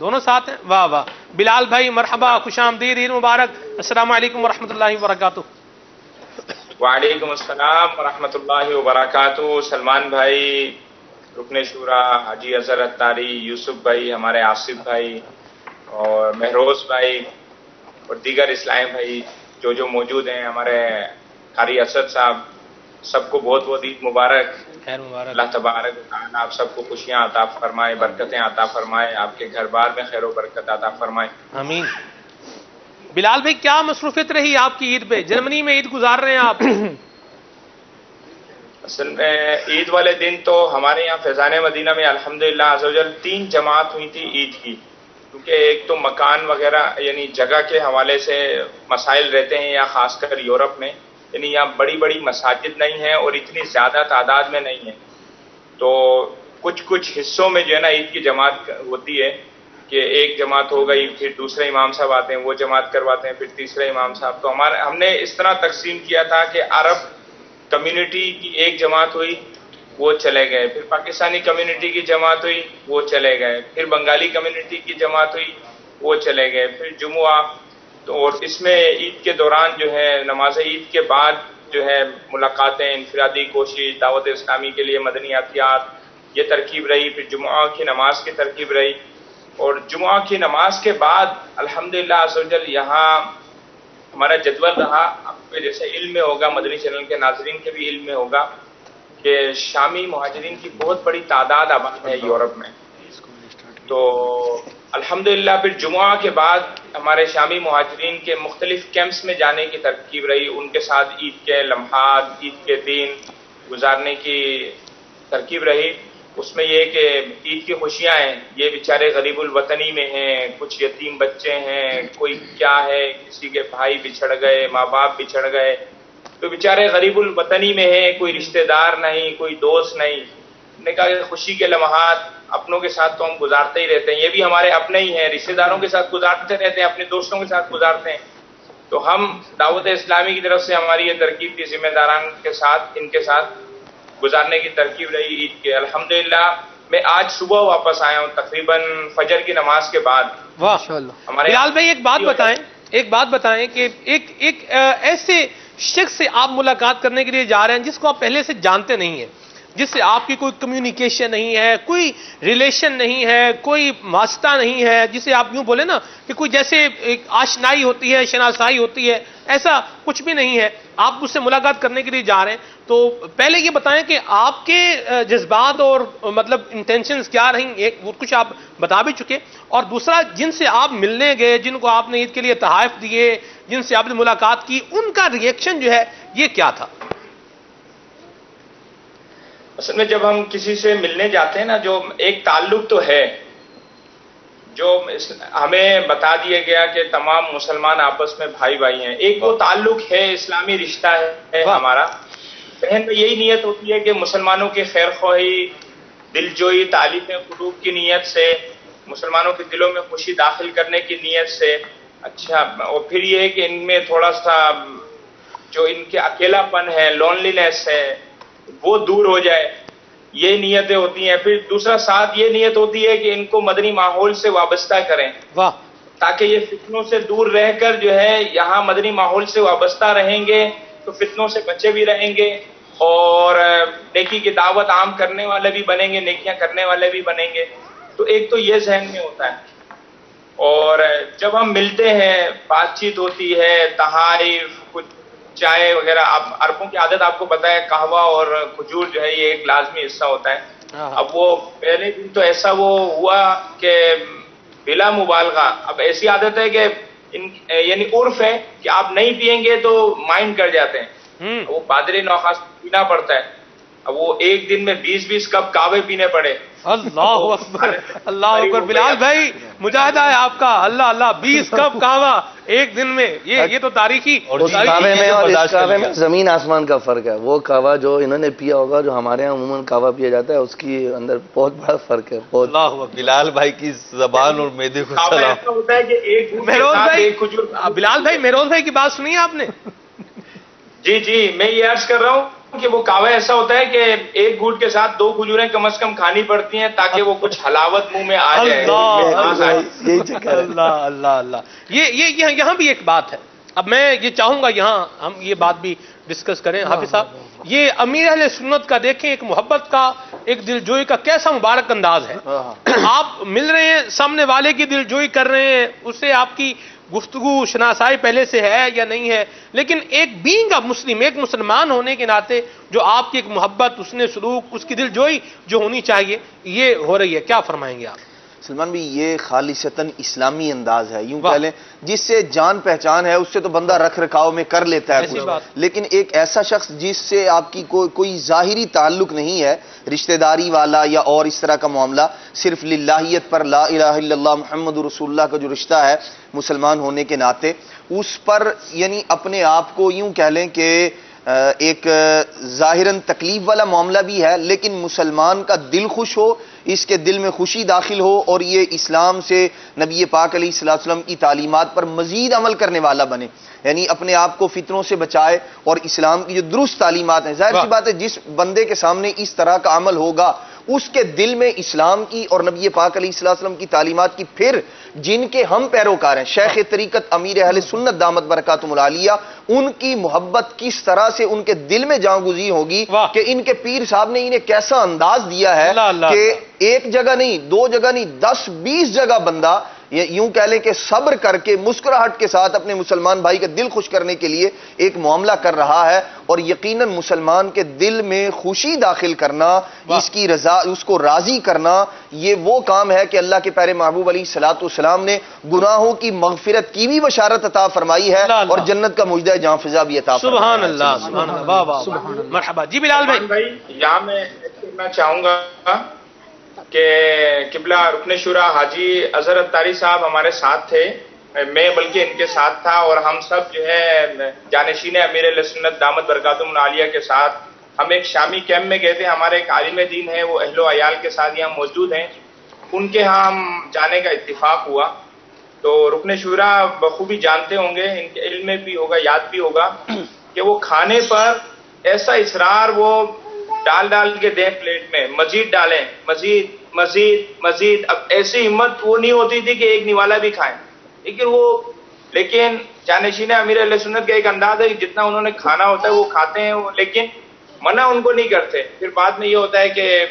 دونوں ساتھ ہیں. واہ واہ. بلال بھائی مرحبا، خوش آمدید، عید مبارک. السلام علیکم ورحمۃ اللہ وبرکاتہ. وعلیکم السلام ورحمۃ اللہ وبرکاتہ. سلمان بھائی، رکن شورا حاجی اظہر اتاری، یوسف بھائی، ہمارے آصف بھائی اور مہروز بھائی اور دیگر اسلام بھائی جو موجود ہیں، ہمارے قاری اسد صاحب، سب کو بہت بہت عید مبارک. خیر مبارک. اللہ تبارک و تعالی آپ سب کو خوشیاں عطا فرمائے، برکتیں عطا فرمائے، آپ کے گھر بار میں خیر و برکت عطا فرمائے. آمین. بلال بھائی کیا مصروفیت رہی آپ کی عید پہ؟ جرمنی میں عید گزار رہے ہیں آپ. اصل میں عید والے دن تو ہمارے یہاں فیضان مدینہ میں الحمدللہ عز و جل 3 جماعت ہوئی تھی عید کی، کیونکہ ایک تو مکان وغیرہ یعنی جگہ کے حوالے سے مسائل رہتے ہیں، یا خاص کر یورپ میں یعنی یہاں بڑی بڑی مساجد نہیں ہیں اور اتنی زیادہ تعداد میں نہیں ہیں، تو کچھ حصوں میں جو ہے نا عید کی جماعت ہوتی ہے کہ ایک جماعت ہو گئی، پھر دوسرے امام صاحب آتے ہیں وہ جماعت کرواتے ہیں، پھر تیسرے امام صاحب. تو ہم نے اس طرح تقسیم کیا تھا کہ عرب کمیونٹی کی ایک جماعت ہوئی وہ چلے گئے، پھر پاکستانی کمیونٹی کی جماعت ہوئی وہ چلے گئے، پھر بنگالی کمیونٹی کی جماعت ہوئی وہ چلے گئے، پھر جمعہ. تو اور اس میں عید کے دوران جو ہے نماز عید کے بعد جو ہے ملاقاتیں، انفرادی کوشش، دعوت اسلامی کے لیے مدنیاتیات، یہ ترکیب رہی. پھر جمعہ کی نماز کی ترکیب رہی، اور جمعہ کی نماز کے بعد الحمدللہ عز و جل یہاں ہمارا جدول رہا. آپ کو جیسے علم میں ہوگا، مدنی چینل کے ناظرین کے بھی علم میں ہوگا کہ شامی مہاجرین کی بہت بڑی تعداد آباد ہے یورپ میں. تو الحمدللہ پھر جمعہ کے بعد ہمارے شامی مہاجرین کے مختلف کیمپس میں جانے کی ترکیب رہی، ان کے ساتھ عید کے لمحات، عید کے دن گزارنے کی ترکیب رہی. اس میں یہ کہ عید کی خوشیاں ہیں، یہ بیچارے غریب الوطنی میں ہیں، کچھ یتیم بچے ہیں، کوئی کیا ہے، کسی کے بھائی بچھڑ گئے، ماں باپ بچھڑ گئے، تو بیچارے غریب الوطنی میں ہیں، کوئی رشتہ دار نہیں، کوئی دوست نہیں. نے کہا کہ خوشی کے لمحات اپنوں کے ساتھ تو ہم گزارتے ہی رہتے ہیں، یہ بھی ہمارے اپنے ہی ہیں، رشتہ داروں کے ساتھ گزارتے رہتے ہیں، اپنے دوستوں کے ساتھ گزارتے ہیں. تو ہم دعوت اسلامی کی طرف سے ہماری یہ ترکیب تھی، ذمہ داران کے ساتھ ان کے ساتھ گزارنے کی ترکیب رہی عید کے. الحمدللہ میں آج صبح واپس آیا ہوں تقریباً فجر کی نماز کے بعد. واہ. بلال بھائی ایک بات بتائیں کہ ایک ایسے شخص سے آپ ملاقات کرنے کے لیے جا رہے ہیں جس کو آپ پہلے سے جانتے نہیں ہیں، جس سے آپ کی کوئی کمیونیکیشن نہیں ہے، کوئی ریلیشن نہیں ہے، کوئی واسطہ نہیں ہے، جسے آپ یوں بولے نا کہ کوئی جیسے ایک آشنائی ہوتی ہے، شناسائی ہوتی ہے، ایسا کچھ بھی نہیں ہے. آپ اس سے ملاقات کرنے کے لیے جا رہے ہیں، تو پہلے یہ بتائیں کہ آپ کے جذبات اور مطلب انٹینشنز کیا رہیں، ایک وہ کچھ آپ بتا بھی چکے، اور دوسرا جن سے آپ ملنے گئے، جن کو آپ نے عید کے لیے تحائف دیے، جن سے آپ نے ملاقات کی، ان کا ریئیکشن جو ہے یہ کیا تھا؟ اصل میں جب ہم کسی سے ملنے جاتے ہیں نا، جو ایک تعلق تو ہے، جو ہمیں بتا دیا گیا کہ تمام مسلمان آپس میں بھائی بھائی ہیں، ایک وہ تعلق ہے، اسلامی رشتہ ہے ہمارا. بہن میں یہی نیت ہوتی ہے کہ مسلمانوں کی خیر خواہی، دلجوئی، تالیف قلوب کی نیت سے، مسلمانوں کے دلوں میں خوشی داخل کرنے کی نیت سے. اچھا، اور پھر یہ ہے کہ ان میں تھوڑا سا جو ان کے اکیلا پن ہے، لونلینس ہے، وہ دور ہو جائے، یہ نیتیں ہوتی ہیں. پھر دوسرا ساتھ یہ نیت ہوتی ہے کہ ان کو مدنی ماحول سے وابستہ کریں، تاکہ یہ فتنوں سے دور رہ کر جو ہے یہاں مدنی ماحول سے وابستہ رہیں گے تو فتنوں سے بچے بھی رہیں گے، اور نیکی کی دعوت عام کرنے والے بھی بنیں گے، نیکیاں کرنے والے بھی بنیں گے. تو ایک تو یہ ذہن میں ہوتا ہے. اور جب ہم ملتے ہیں، بات چیت ہوتی ہے، تحائف، کچھ چائے وغیرہ. اب عربوں کی عادت آپ کو پتا ہے، قہوہ اور کھجور جو ہے یہ ایک لازمی حصہ ہوتا ہے. اب وہ پہلے دن تو ایسا وہ ہوا کہ بلا مبالغہ اب ایسی عادت ہے کہ یعنی عرف ہے کہ آپ نہیں پیئیں گے تو مائنڈ کر جاتے ہیں، وہ پادری نوخاص پینا پڑتا ہے. اب وہ ایک دن میں 20 کپ کعوے پینے پڑے. اللہ اکبر، اللہ اکبر. بلال بھائی مجاہدہ ہے آپ کا. اللہ اللہ، 20 کپ کعوہ ایک دن میں، یہ تو تاریخی. اس کعوے میں اور اس کعوے میں زمین آسمان کا فرق ہے. وہ کعوہ جو انہوں نے پیا ہوگا، جو ہمارے یہاں عموماً کعوہ پیا جاتا ہے، اس کی اندر بہت بڑا فرق ہے. اللہ. بلال بھائی کی زبان اور معدے کو سلام. ہوتا ہے کہ ایک مہروز بھائی، بلال بھائی مہروز بھائی کی بات سنی ہے آپ نے؟ جی میں یہ عرض کر رہا ہوں کہ وہ کہوا ایسا ہوتا ہے کہ ایک گھونٹ کے ساتھ 2 کھجوریں کم از کم کھانی پڑتی ہیں تاکہ وہ کچھ حلاوت منہ میں آ جائے. اللہ اللہ اللہ. یہ یہاں بھی ایک بات ہے. اب میں یہ چاہوں گا یہاں ہم یہ بات بھی ڈسکس کریں. حافظ صاحب، یہ امیر اہل سنت کا دیکھیں ایک محبت کا، ایک دلجوئی کا کیسا مبارک انداز ہے. آپ مل رہے ہیں، سامنے والے کی دلجوئی کر رہے ہیں، اس سے آپ کی گفتگو شناسائی پہلے سے ہے یا نہیں ہے، لیکن ایک بینگ آف مسلم، ایک مسلمان ہونے کے ناطے جو آپ کی ایک محبت، اس نے سلوک، اس کی دلجوئی جو ہونی چاہیے، یہ ہو رہی ہے. کیا فرمائیں گے آپ؟ سلمان بھی یہ خالصتاً اسلامی انداز ہے، یوں کہہ لیں جس سے جان پہچان ہے اس سے تو بندہ رکھ رکھاؤ میں کر لیتا ہے کچھ، لیکن ایک ایسا شخص جس سے آپ کی کوئی ظاہری تعلق نہیں ہے، رشتہ داری والا یا اور اس طرح کا معاملہ، صرف للہیت پر لا الہ الا اللہ محمد رسول اللہ کا جو رشتہ ہے مسلمان ہونے کے ناطے، اس پر یعنی اپنے آپ کو یوں کہہ لیں کہ ایک ظاہراً تکلیف والا معاملہ بھی ہے، لیکن مسلمان کا دل خوش ہو، اس کے دل میں خوشی داخل ہو اور یہ اسلام سے نبی پاک علیہ الصلوۃ والسلام کی تعلیمات پر مزید عمل کرنے والا بنے، یعنی اپنے آپ کو فتنوں سے بچائے اور اسلام کی جو درست تعلیمات ہیں. ظاہر سی بات ہے جس بندے کے سامنے اس طرح کا عمل ہوگا اس کے دل میں اسلام کی اور نبی پاک علیہ الصلوۃ والسلام کی تعلیمات کی، پھر جن کے ہم پیروکار ہیں شیخ طریقت امیر اہل سنت دامت برکاتہم العالیہ، ان کی محبت کس طرح سے ان کے دل میں جان گزی ہوگی کہ ان کے پیر صاحب نے انہیں کیسا انداز دیا ہے کہ ایک جگہ نہیں، 2 جگہ نہیں، 10-20 جگہ بندہ یوں کہہ لیں کہ صبر کر کے مسکراہٹ کے ساتھ اپنے مسلمان بھائی کا دل خوش کرنے کے لیے ایک معاملہ کر رہا ہے. اور یقیناً مسلمان کے دل میں خوشی داخل کرنا، اس کی رضا، اس کو راضی کرنا، یہ وہ کام ہے کہ اللہ کے پیارے محبوب علیہ الصلوۃ والسلام نے گناہوں کی مغفرت کی بھی بشارت عطا فرمائی ہے اور جنت کا مجدہ جاں فضا بھی عطا فرمائی ہے. سبحان اللہ، سبحان اللہ، واہ واہ، مرحبا. جی بلال بھائی، یہاں میں کہنا چاہوں گا کہ قبلہ رکن شورا حاجی اظہر اتاری صاحب ہمارے ساتھ تھے، میں بلکہ ان کے ساتھ تھا، اور ہم سب جو ہے جانشین امیر اہل سنت دامت برکاتہم العالیہ کے ساتھ ہم ایک شامی کیمپ میں گئے تھے. ہمارے ایک عالم دین ہے، وہ اہل و عیال کے ساتھ یہاں موجود ہیں، ان کے ہاں ہم جانے کا اتفاق ہوا. تو رکن شورا بخوبی جانتے ہوں گے، ان کے علم میں بھی ہوگا، یاد بھی ہوگا کہ وہ کھانے پر ایسا اصرار وہ ڈال کے دیں پلیٹ میں، مزید ڈالیں، مزید مزید مزید. اب ایسی ہمت وہ نہیں ہوتی تھی کہ ایک نوالا بھی کھائیں، لیکن جانشین امیر اہل سنت کا ایک انداز ہے کہ جتنا انہوں نے کھانا ہوتا ہے وہ کھاتے ہیں، لیکن منع ان کو نہیں کرتے. پھر بعد میں یہ ہوتا ہے کہ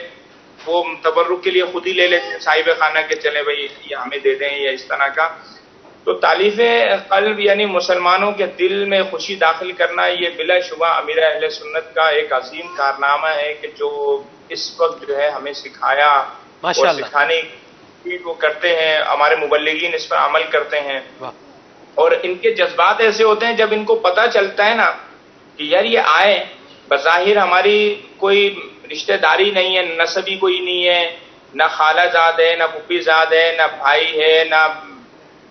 وہ تبرک کے لیے خود ہی لے لیتے ہیں صاحب خانہ کے، چلے بھائی یہ ہمیں دے دیں یا اس طرح کا. تو تالیف قلب یعنی مسلمانوں کے دل میں خوشی داخل کرنا، یہ بلا شبہ امیر اہل سنت کا ایک عظیم کارنامہ ہے کہ جو اس وقت جو ہے ہمیں سکھایا اور سکھانے کی وہ کرتے ہیں. ہمارے مبلغین اس پر عمل کرتے ہیں، اور ان کے جذبات ایسے ہوتے ہیں جب ان کو پتہ چلتا ہے نا کہ یار یہ آئے، بظاہر ہماری کوئی رشتہ داری نہیں ہے، نسبی کوئی نہیں ہے، نہ خالہ زاد ہے، نہ پھوپھی زاد ہے، نہ بھائی ہے، نہ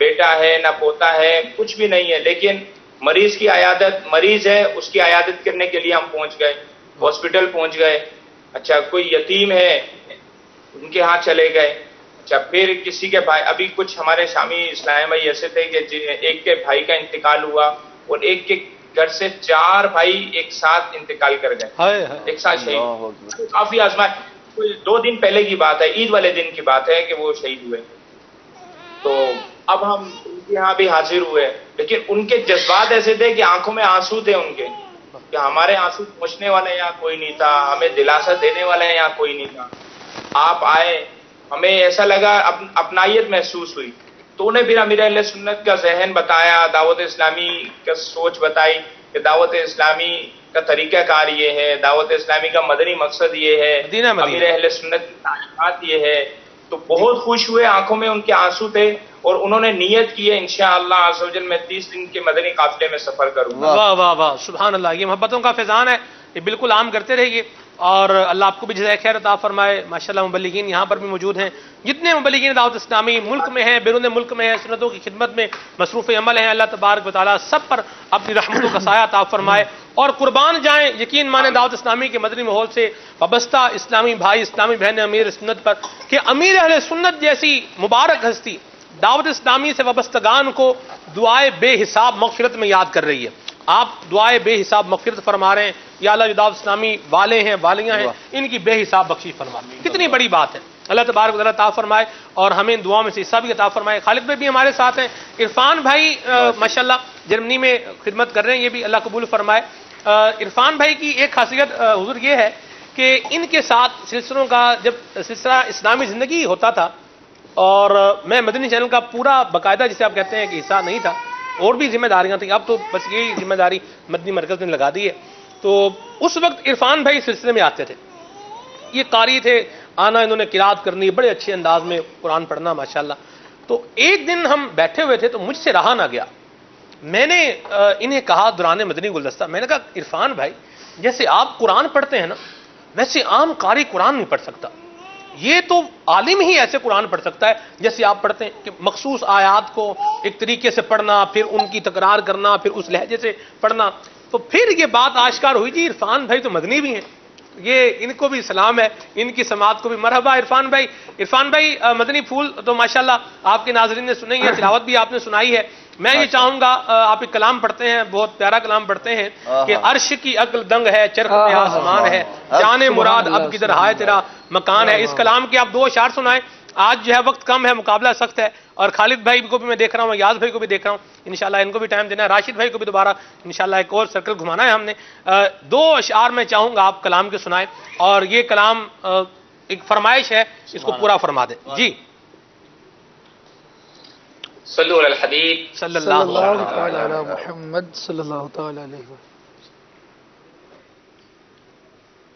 بیٹا ہے، نہ پوتا ہے، کچھ بھی نہیں ہے، لیکن مریض کی عیادت، مریض ہے اس کی عیادت کرنے کے لیے ہم پہنچ گئے، ہاسپٹل پہنچ گئے. اچھا کوئی یتیم ہے ان کے ہاں چلے گئے. اچھا پھر کسی کے بھائی، ابھی کچھ ہمارے شامی اسلام بھائی ایسے تھے کہ ایک کے بھائی کا انتقال ہوا اور ایک کے گھر سے 4 بھائی ایک ساتھ انتقال کر گئے، ایک ساتھ شہید. کافی آزمائش، 2 دن پہلے کی بات ہے، عید والے دن کی بات ہے کہ وہ شہید ہوئے. تو اب ہم ان کے یہاں بھی حاضر ہوئے، لیکن ان کے جذبات ایسے تھے کہ آنکھوں میں آنسو تھے ان کے، کہ ہمارے آنسو پہنچنے والے یہاں کوئی نہیں تھا، ہمیں دلاسا دینے والے یہاں کوئی نہیں تھا. آپ آئے، ہمیں ایسا لگا، اپنائیت محسوس ہوئی. تو انہیں پھر امیر اہل سنت کا ذہن بتایا، دعوت اسلامی کا سوچ بتائی کہ دعوت اسلامی کا طریقہ کار یہ ہے، دعوت اسلامی کا مدنی مقصد یہ ہے، امیر اہل سنت کی تعلیمات یہ ہے. تو بہت خوش ہوئے، آنکھوں میں ان کے آنسو تھے، اور انہوں نے نیت کی ہے انشاءاللہ عز و جل میں 30 دن کے مدنی قافلے میں سفر کروں گا. واہ واہ واہ، سبحان اللہ. یہ محبتوں کا فیضان ہے، یہ بالکل عام کرتے رہیے، اور اللہ آپ کو بھی جزائے خیر عطا فرمائے. ماشاءاللہ مبلغین یہاں پر بھی موجود ہیں، جتنے مبلغین دعوت اسلامی ملک میں ہیں، بیرون ملک میں ہیں، سنتوں کی خدمت میں مصروف عمل ہیں، اللہ تبارک و تعالیٰ سب پر اپنی رحمتوں کا سایہ عطا فرمائے اور قربان جائیں. یقین مانیں دعوت اسلامی کے مدنی ماحول سے وابستہ اسلامی بھائی، اسلامی بہنیں امیر سنت پر، کہ امیر اہل سنت جیسی مبارک ہستی دعوت اسلامی سے وابستگان کو دعائے بے حساب مغفرت میں یاد کر رہی ہے. آپ دعائیں بے حساب مغفرت فرما رہے ہیں. یا اللہ جو دعوت اسلامی والے ہیں والیاں ہیں ان کی بے حساب بخشش فرما. کتنی بڑی بات ہے. اللہ تبارک و تعالیٰ عطا فرمائے اور ہمیں ان دعاؤں میں سے حصہ بھی عطا فرمائے. خالد بھائی بھی ہمارے ساتھ ہیں. عرفان بھائی ماشاءاللہ جرمنی میں خدمت کر رہے ہیں, یہ بھی اللہ قبول فرمائے. عرفان بھائی کی ایک خاصیت حضور یہ ہے کہ ان کے ساتھ سلسلوں کا جب سلسلہ اسلامی زندگی ہوتا تھا اور میں مدنی چینل کا پورا باقاعدہ جسے آپ کہتے ہیں کہ حصہ نہیں تھا, اور بھی ذمہ داریاں تھیں, اب تو بس یہی ذمہ داری مدنی مرکز نے لگا دی ہے. تو اس وقت عرفان بھائی سلسلے میں آتے تھے. یہ قاری تھے, آنا انہوں نے قرات کرنی, بڑے اچھے انداز میں قرآن پڑھنا ماشاءاللہ. تو ایک دن ہم بیٹھے ہوئے تھے تو مجھ سے رہا نہ گیا. میں نے انہیں کہا دوران مدنی گلدستہ, میں نے کہا عرفان بھائی جیسے آپ قرآن پڑھتے ہیں نا ویسے عام قاری قرآن نہیں پڑھ سکتا. یہ تو عالم ہی ایسے قرآن پڑھ سکتا ہے جیسے آپ پڑھتے ہیں کہ مخصوص آیات کو ایک طریقے سے پڑھنا, پھر ان کی تکرار کرنا, پھر اس لہجے سے پڑھنا. تو پھر یہ بات آشکار ہوئی جی عرفان بھائی تو مدنی بھی ہیں, یہ ان کو بھی سلام ہے, ان کی سماعت کو بھی مرحبا. عرفان بھائی مدنی پھول تو ماشاءاللہ آپ کے ناظرین نے سنے ہے, تلاوت بھی آپ نے سنائی ہے. میں یہ چاہوں گا آپ ایک کلام پڑھتے ہیں, بہت پیارا کلام پڑھتے ہیں کہ عرش کی عقل دنگ ہے, چرخ پہ آسمان ہے, جانے مراد اب کدھر ہائے تیرا مکان ہے. اس کلام کے آپ 2 اشعار سنائیں. آج جو ہے وقت کم ہے, مقابلہ سخت ہے, اور خالد بھائی کو بھی میں دیکھ رہا ہوں, یاز بھائی کو بھی دیکھ رہا ہوں, انشاءاللہ ان کو بھی ٹائم دینا ہے, راشد بھائی کو بھی دوبارہ انشاءاللہ ایک اور سرکل گھمانا ہے ہم نے. 2 اشعار میں چاہوں گا آپ کلام کے سنائیں, اور یہ کلام ایک فرمائش ہے, اس کو پورا فرما دیں. جی صلو علی الحبیب صلی اللہ تعالی علی محمد صلی اللہ تعالی علیہ وسلم.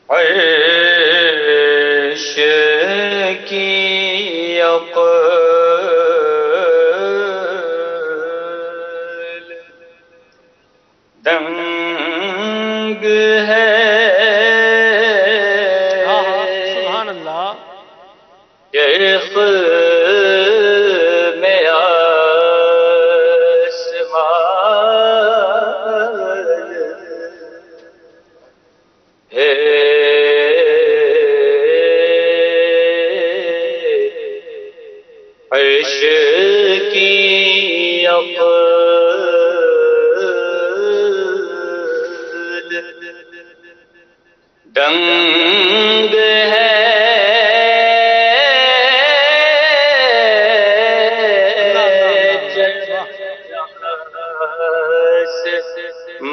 عرش کی عقل دنگ ہے, سبحان اللہ, چرخ دنگ ہے,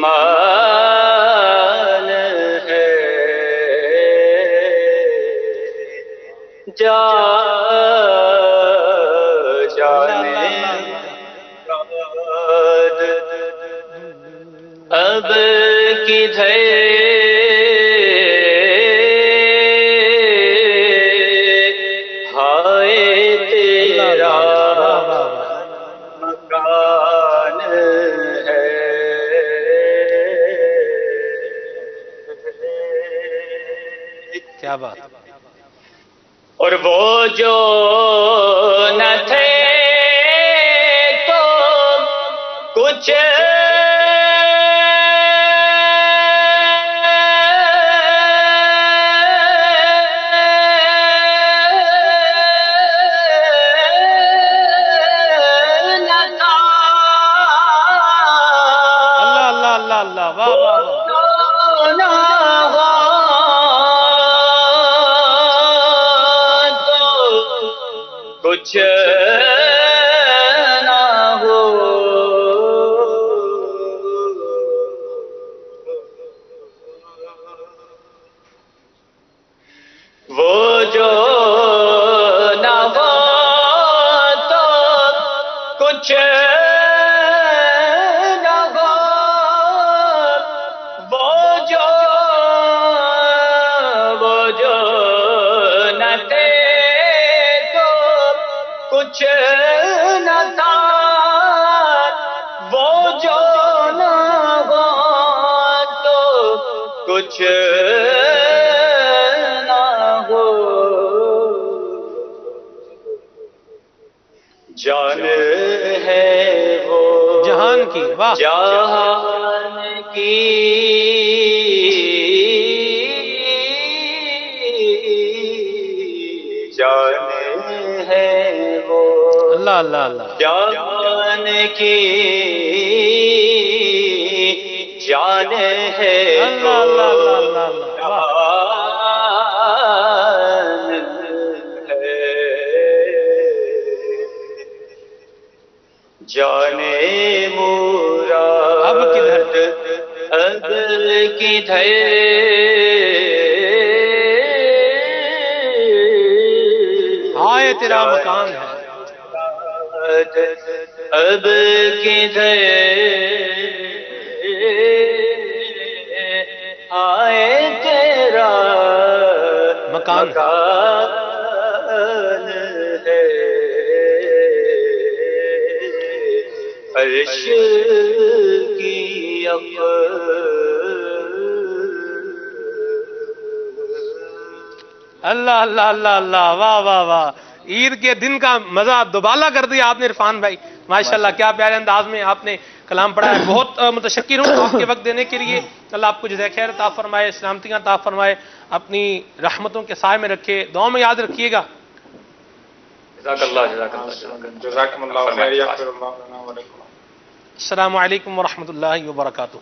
مال ہے, جانے اب کدھر اور وہ جو نہ تھے تو کچھ کچھ نہ ہو, وہ جو نہ ہو تو کچھ نہ ہو, وہ جو نہ تھے کچھ نہ تھا, وہ جو نہ ہو تو کچھ نہ ہو. جان ہے وہ جہان کی, واہ جہان کی, جان ہے وہ اللہ اللہ اللہ, جان کی جانے ہے جانے مراد اب کدھر آئے تیرا مکان ہے اب کدھر آئے تیرا مکان ہے عرش کی اللہ اللہ اللہ اللہ، واہ واہ واہ، عید کے دن کا مزہ دوبالا کر دیا آپ نے عرفان بھائی، ماشاءاللہ کیا پیارے انداز میں آپ نے کلام پڑھا ہے. بہت متشکر ہوں آپ کے وقت دینے کے لیے. اللہ آپ کو جزائے خیر عطا فرمائے، سلامتیاں عطا فرمائے، اپنی رحمتوں کے سائے میں رکھے، دعاؤں میں یاد رکھیے گا. جزاک اللہ جزاکم اللہ خیر، یغفر اللہ لنا ولکم. السلام علیکم ورحمۃ اللہ وبرکاتہ.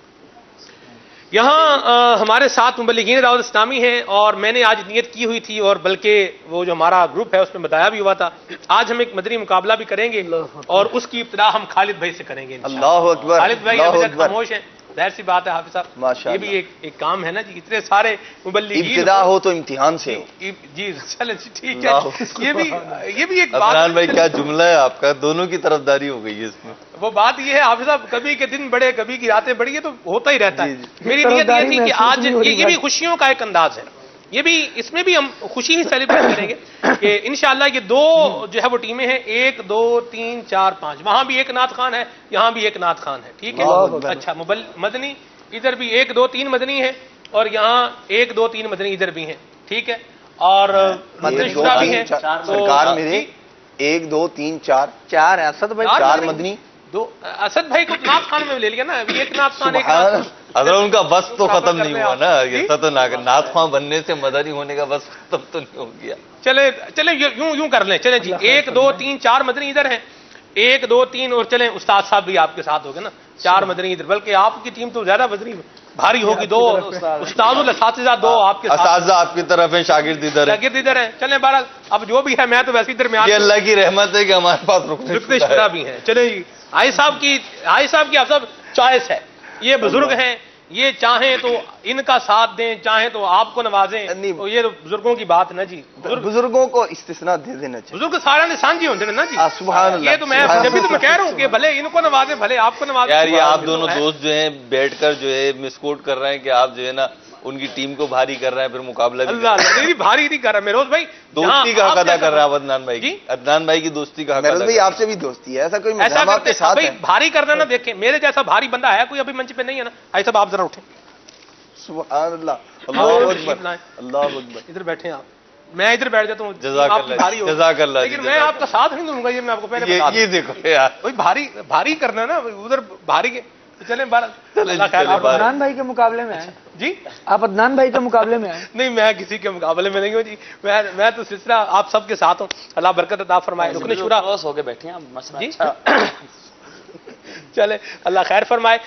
یہاں ہمارے ساتھ مبلغین دعوت اسلامی ہیں، اور میں نے آج نیت کی ہوئی تھی، اور بلکہ وہ جو ہمارا گروپ ہے اس میں بتایا بھی ہوا تھا، آج ہم ایک مدنی مقابلہ بھی کریں گے، اور اس کی ابتدا ہم خالد بھائی سے کریں گے. اللہ اکبر. خالد بھائی ابھی تک خاموش ہیں، ظاہر سی بات ہے حافظ صاحب، یہ بھی ایک کام ہے نا جی، اتنے سارے مبلغین ابتدا ہو تو امتحان سے ہو. جی چلیں ٹھیک ہے، یہ بھی ایک بات. عمران بھائی کیا جملہ ہے آپ کا، دونوں کی طرفداری ہو گئی ہے اس میں. وہ بات یہ ہے حافظ صاحب، کبھی کے دن بڑے کبھی کی راتیں بڑی، ہے تو ہوتا ہی رہتا ہے. میری نیت یہ تھی کہ آج یہ بھی خوشیوں کا ایک انداز ہے، یہ بھی اس میں بھی ہم خوشی ہی سیلیبریٹ کریں گے کہ انشاءاللہ یہ دو جو ہے وہ ٹیمیں ہیں، 1 2 3 4 5، وہاں بھی ایک نعت خوان ہے، یہاں بھی ایک نعت خوان ہے. ٹھیک ہے، اچھا مدنی ادھر بھی 1 2 3 مدنی ہے، اور یہاں 1 2 3 مدنی ادھر بھی ہیں. ٹھیک ہے، اور مدنی شورا بھی ہیں. سرکار میرے 1 2 3 4 4 ہیں اسد بھائی، 4 مدنی. اسد بھائی کو نعت خوان میں لے لیا نا، ابھی ایک نعت خوان ایک اگر ان کا بس تو ختم نہیں ہوا نا، ایسا تو نعت خواں بننے سے مدنی ہونے کا بس ختم تو نہیں ہو گیا. چلے یوں کر لیں، چلیں جی 1 2 3 4 مدنی ادھر ہیں، 1 2 3، اور چلیں استاد صاحب بھی آپ کے ساتھ ہوگے نا، 4 مدنی ادھر، بلکہ آپ کی ٹیم تو زیادہ مدنی بھاری ہوگی، 2 استاد الاساتذہ 2 آپ کے ساتھ، اساتذہ آپ کی طرف ہیں، شاگرد ادھر ہیں. چلیں بہرحال اب جو بھی ہے، میں تو ویسے ادھر میں یہ اللہ کی رحمت ہے کہ ہمارے پاس رکن شورا بھی ہیں. چلیں جی آئی صاحب کی آپ سب چوائس ہے، یہ بزرگ ہیں، یہ چاہیں تو ان کا ساتھ دیں، چاہیں تو آپ کو نوازیں، تو یہ بزرگوں کی بات نا جی، بزرگوں کو استثناء دے دینا چاہیے. بزرگ سارا نشان جی ہوتے ہیں نا جی، سبحان اللہ. یہ تو میں جبھی تو میں کہہ رہا ہوں کہ بھلے ان کو نوازیں بھلے آپ کو نوازیں. یار یہ آپ دونوں دوست جو ہیں بیٹھ کر جو ہے مسکوٹ کر رہے ہیں کہ آپ جو ہے نا ان کی ٹیم کو بھاری کر رہے ہیں، پھر مقابلہ اللہ بھاری نہیں کر رہا میروز بھائی، دوستی کا حق ادا کر رہا ہے عدنان بھائی کی، عدنان بھائی کی دوستی کا حق ادا. میروز بھائی آپ سے بھی دوستی ہے، ایسا کوئی مزاح آپ کے ساتھ ہے؟ بھاری کرنا نا، دیکھیں میرے جیسا بھاری بندہ ہے کوئی ابھی منچ پہ نہیں ہے نا. آئی صاحب آپ ذرا اٹھیں. سبحان اللہ، اللہ اکبر، اللہ اکبر. ادھر بیٹھے آپ، میں ادھر بیٹھ جاتا ہوں، جزاک اللہ. لیکن میں آپ کا ساتھ نہیں دوں گا، یہ میں آپ کو پہلے بتا دوں. یہ دیکھو یار بھاری کرنا نا ادھر بھاری کے. چلیں آپ عدنان بھائی کے مقابلے میں ہیں جی، آپ عدنان بھائی کے مقابلے میں ہیں؟ نہیں میں کسی کے مقابلے میں نہیں ہوں جی، میں تو سلسلہ آپ سب کے ساتھ ہوں. اللہ برکت عطا فرمائے. رکن شورا ہو کے بیٹھے ہیں جی، چلے اللہ خیر فرمائے.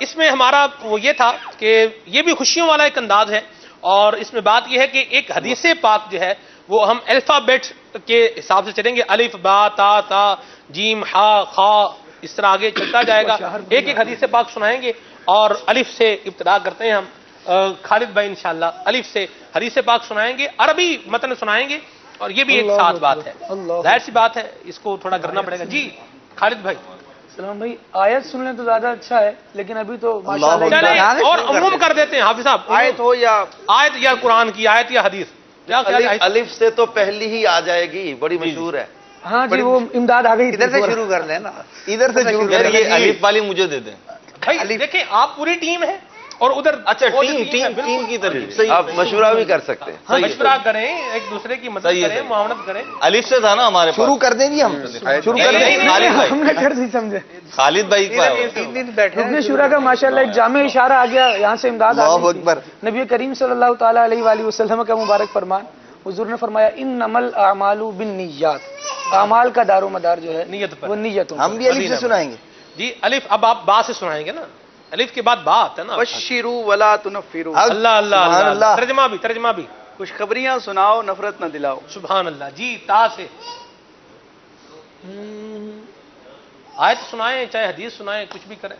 اس میں ہمارا وہ یہ تھا کہ یہ بھی خوشیوں والا ایک انداز ہے، اور اس میں بات یہ ہے کہ ایک حدیث پاک جو ہے وہ ہم الفابیٹ کے حساب سے چلیں گے، الف با تا تا جیم ہا خا، اس طرح آگے چلتا جائے گا. ایک حدیث پاک سنائیں گے، اور الف سے ابتدا کرتے ہیں ہم. خالد بھائی انشاءاللہ الف سے حدیث پاک سنائیں گے، عربی متن سنائیں گے، اور یہ بھی ایک ساتھ بات ہے، ظاہر سی بات ہے اس کو تھوڑا کرنا پڑے گا. جی خالد بھائی. سلام بھائی، آیت سن لیں تو زیادہ اچھا ہے، لیکن ابھی تو ماشاءاللہ اور عموم کر دیتے ہیں حافظ صاحب، آیت ہو یا قرآن کی آیت یا حدیث. الف سے تو پہلی ہی آ جائے گی، بڑی مشہور ہے. ہاں جی، وہ امداد آ گئی. ادھر سے شروع کر دیں نا، ادھر سے شروع کر دیں. یہ الف والی مجھے دے دیں بھائی. دیکھیں آپ پوری ٹیم ہے، اور ادھر اچھا ٹیم کی طرف آپ مشورہ بھی کر سکتے ہیں، مشورہ کریں، ایک دوسرے کی مدد کریں، معاونت کریں. الف سے تھا نا ہمارے پاس، شروع کر دیں گے ہم، شروع کر دیں. ہم نے کر دی سمجھے. خالد بھائی رکن شورا کا ماشاءاللہ ایک جامع اشارہ آ گیا، یہاں سے امداد آ گئی. نبی کریم صلی اللہ تعالیٰ علیہ وآلہ وسلم کا مبارک فرمان، حضور نے فرمایا انما الاعمال بالنیات، اعمال کا دار و مدار جو ہے نیت پر، وہ نیتوں. ہم بھی الف سے سنائیں گے جی. الف اب آپ با سے سنائیں گے نا. الف کے بعد با آتا ہے نا. بشروا ولا تنفروا. اللہ اللہ اللہ. ترجمہ بھی خوشخبریاں سناؤ نفرت نہ دلاؤ. سبحان اللہ. جی تا سے آیت سنائیں چاہے حدیث سنائیں کچھ بھی کریں.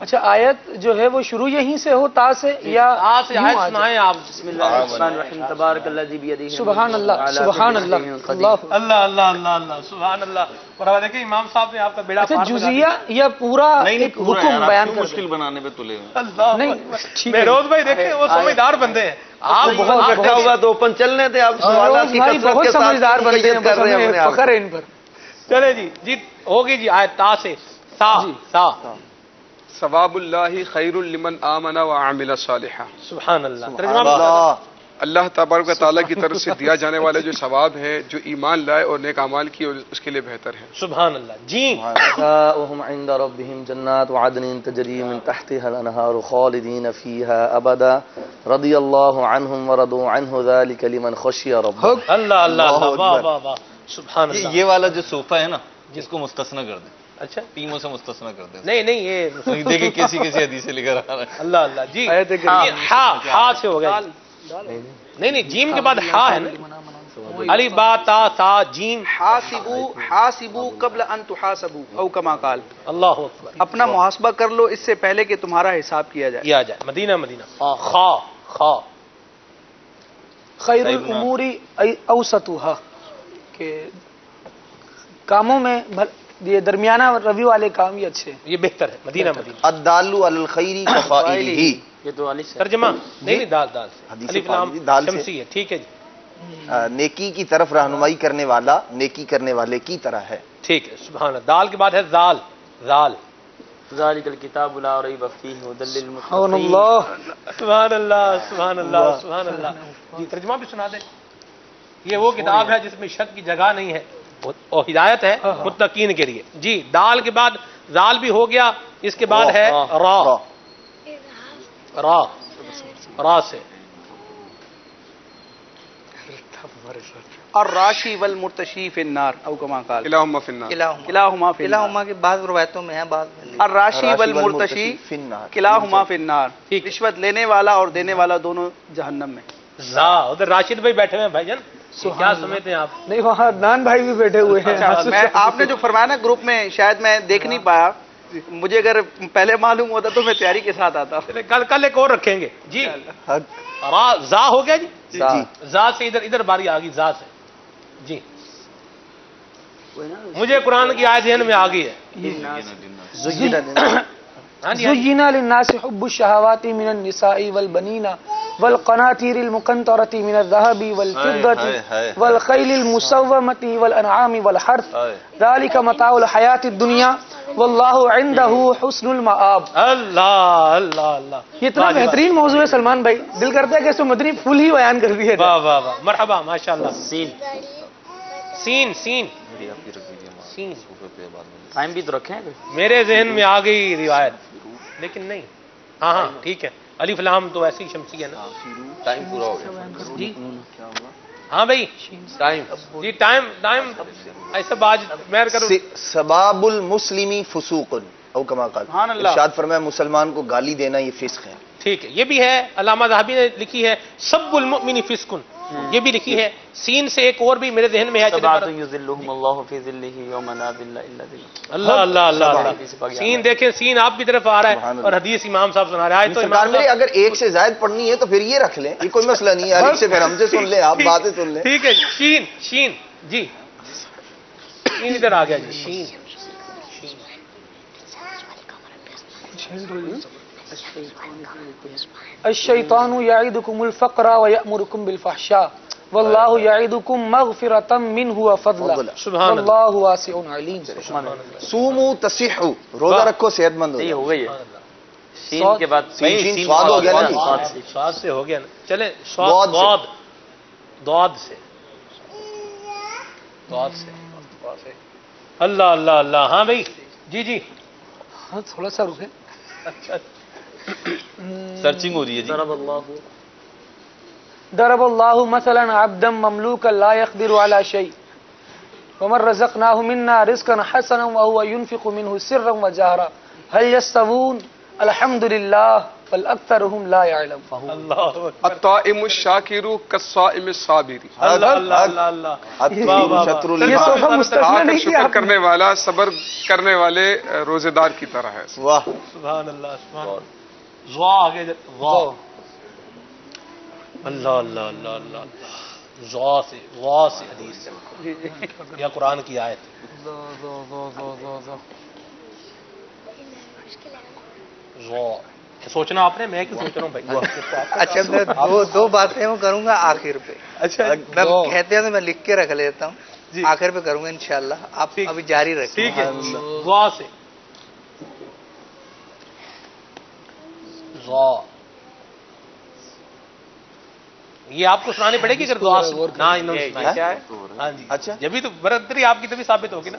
اچھا آیت جو ہے وہ شروع یہیں سے ہو تا سے یا آیت سنائیں آپ. بسم اللہ الرحمن الرحیم تبارک الذی بیدہ سبحان اللہ سبحان اللہ اللہ اللہ اللہ اللہ اللہ سبحان اللہ. اور دیکھیں امام صاحب نے آپ کا بیڑا اچھا جزیہ یا پورا ایک حکم بیان کر مشکل بنانے پہ تلے ہوئے. اللہ نہیں بہروز بھائی دیکھیں وہ سمجھدار بندے ہیں. آپ بہت بیٹھا ہوا تو اوپن چلنے تھے آپ سوالات کی کثرت کے ساتھ سمجھدار بندے ہیں کر رہے ہیں. فخر ہے ان پر. چلے جی جی ہوگی جی آیت تا سے سا. ثواب اللہ خیر لمن آمن وعمل صالحا. سبحان اللہ. اللہ تبارک و تعالیٰ کی طرف سے دیا جانے والے جو ثواب ہے جو ایمان لائے اور نیک اعمال کیے اس کے لیے بہتر ہے. سبحان اللہ. جی جزاؤہم عند ربہم جنات عدن تجری من تحتها الانہار خالدین فیہا ابدا رضی اللہ عنہم ورضوا عنہ ذلک لمن خشی ربہ. اللہ اللہ واہ واہ واہ. سبحان اللہ. یہ والا جو صوفہ ہے نا جس کو مستثنا کر دیں. اچھا ٹیموں سے مستثنا کر دیں. نہیں یہ دیکھیں کیسی حدیث سے لے کر آ رہا ہے. اللہ اللہ. جی ہا سے ہو گیا. نہیں جیم کے بعد ہا ہے نا. الف با تا سا جیم. حاسبوا قبل ان تحاسبوا او کما قال. اللہ اکبر. اپنا محاسبہ کر لو اس سے پہلے کہ تمہارا حساب کیا جائے. مدینہ خا خیر الامور اوسطها کہ کاموں میں یہ درمیانہ روی والے کام یہ اچھے یہ بہتر ہے. مدینہ الدال علی الخیر کفائلہ. یہ تو علی سے ترجمہ نہیں دال سے الف لام شمسی ہے. ٹھیک ہے جی. نیکی کی طرف رہنمائی کرنے والا نیکی کرنے والے کی طرح ہے. ٹھیک ہے. سبحان اللہ. دال کے بعد ہے زال. ذالک الکتاب لا ریب فیہ ہدی للمتقین. سبحان اللہ سبحان اللہ سبحان اللہ سبحان اللہ. جی ترجمہ بھی سنا دیں. یہ وہ کتاب ہے جس میں شک کی جگہ نہیں ہے اور ہدایت ہے متقین کے لیے. جی دال کے بعد زال بھی ہو گیا. اس کے بعد ہے را سے الراشی والمرتشی فی النار او کما قال. اللہم فی النار. کلاہما کے بعض روایتوں میں ہے بعض میں نہیں. الراشی والمرتشی کلاہما فی النار. رشوت لینے والا اور دینے والا دونوں جہنم میں. ادھر راشد بھائی بیٹھے ہوئے ہیں بھائی جان. کیا سمجھتے ہیں آپ؟ نہیں وہاں عدنان بھائی بھی بیٹھے ہوئے ہیں. آپ نے جو فرمایا نا گروپ میں شاید میں دیکھ نہیں پایا. مجھے اگر پہلے معلوم ہوتا تو میں تیاری کے ساتھ آتا. کل ایک اور رکھیں گے. جی زا ہو گیا جی. زا سے ادھر باری آ گئی. زا سے جی مجھے قرآن کی آیت ذہن میں آ گئی ہے. زُيِّنَ لِلنَّاسِ حُبُّ الشَّهَوَاتِ مِنَ النِّسَاءِ وَالْبَنِينَ وَالْقَنَاطِيرِ الْمُقَنطَرَةِ مِنَ الذَّهَبِ وَالْفِضَّةِ وَالْخَيْلِ الْمُسَوَّمَةِ وَالْأَنْعَامِ وَالْحَرْثِ ذَلِكَ مَتَاعُ الْحَيَاةِ الدُّنْيَا وَاللَّهُ عِندَهُ حُسْنُ الْمَآبِ. اللہ اللہ اللہ. یہ اتنا بہترین موضوع ہے سلمان بھائی. دل کرتا ہے کہ اس کو مدنی پھول ہی بیان کر دیے. واہ واہ واہ. مرحبا ماشاءاللہ. سین ٹائم بھی تو رکھیں. میرے ذہن میں آ گئی روایت لیکن نہیں. ہاں ٹھیک ہے. الف لام تو ایسی شمسی ہے نا. ٹائم پورا ہو گیا جی. ہاں بھائی ٹائم جی ٹائم ایسا باج مہر کرو. سباب المسلمی فسوق او کما قال. ارشاد فرمایا مسلمان کو گالی دینا یہ فسق ہے. ٹھیک ہے. یہ بھی ہے علامہ ذہبی نے لکھی ہے سب المؤمن فسق. یہ بھی لکھی ہے. سین سے ایک اور بھی میرے ذہن میں ہے. اللہ اللہ اللہ. سین دیکھیں سین آپ کی طرف آ رہا ہے اور حدیث امام صاحب سنا رہا ہے. تو سرکار میرے اگر ایک سے زائد پڑھنی ہے تو پھر یہ رکھ لیں. یہ کوئی مسئلہ نہیں ہے. علی سے پھر ہم سے سن لیں آپ باتیں سن لیں. ٹھیک ہے. شین جی شین ادھر آ گیا جی. شین الشیطان یعدکم الفقر ویأمرکم بالفحشاء واللہ یعدکم مغفرۃ منہ وفضلا واللہ واسع علیم. صوموا تصحوا. روزہ رکھو صحت مند ہو. یہ ہو گئی ہے. سین کے بعد سین سواد ہو گیا نا. سواد سے ہو گیا نا. چلیں دعاد سے. اللہ اللہ اللہ. ہاں بھائی جی ہاں تھوڑا سا رکے. اچھا سرچنگ ہو رہی ہے جی. ضرب اللہ مثلا عبدا مملوکا لا يقدر على شيء ومن رزقناه منا رزقا حسنا وهو ينفق منه سرا وجهرا هل يستوون الحمد لله بل اکثرهم لا يعلمون. اللہ الطائم الشاکر کالصائم الصابر. اللہ اللہ اللہ اللہ. یہ صوفہ مستثنی نہیں کیا شکر کرنے والا صبر کرنے والے روزے دار کی طرح ہے. واہ سبحان اللہ سبحان اللہ. ضا آگے واہ. اللہ اللہ اللہ اللہ. ضا سے وا سے حدیث سے یا قرآن کی آیت. ضا سوچنا آپ نے, میں کیوں سوچ رہا ہوں بھائی. اچھا میں دو باتیں وہ کروں گا آخر پہ. اچھا میں کہتے ہیں تو میں لکھ کے رکھ لیتا ہوں, آخر پہ کروں گا انشاءاللہ. آپ ابھی جاری رکھیں. ٹھیک ہے. ضا سے ضا یہ آپ کو سنانی پڑے گی اگر دعا سے نہ انہوں نے سنائی. کیا ہے؟ ہاں جی اچھا جبھی تو برادری آپ کی تبھی ثابت ہوگی نا.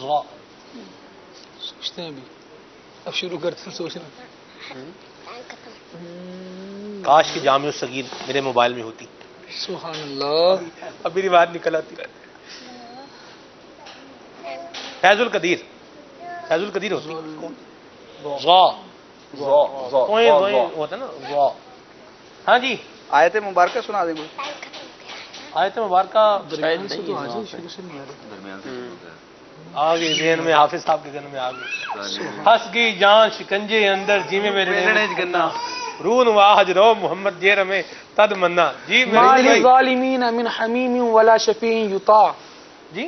ضا سوچتے ہیں ابھی, اب شروع کرتے ہیں سوچنا. کاش کی جامع الصغیر میرے موبائل میں ہوتی. سبحان اللہ. اب میری بات نکل آتی. فیض القدیر, فیض القدیر ہوتی. ضا ہوتا نا ضا. ہاں جی آیت مبارکہ سنا دیں گے. آیت مبارکہ آگے ذہن میں, حافظ صاحب کے ذہن میں آگے. ہنس گئی جان شکنجے اندر جی میں میرے گنا رون واہج رو محمد جیر میں تد منا. جی ما للظالمین من حمیم ولا شفیع یطاع. جی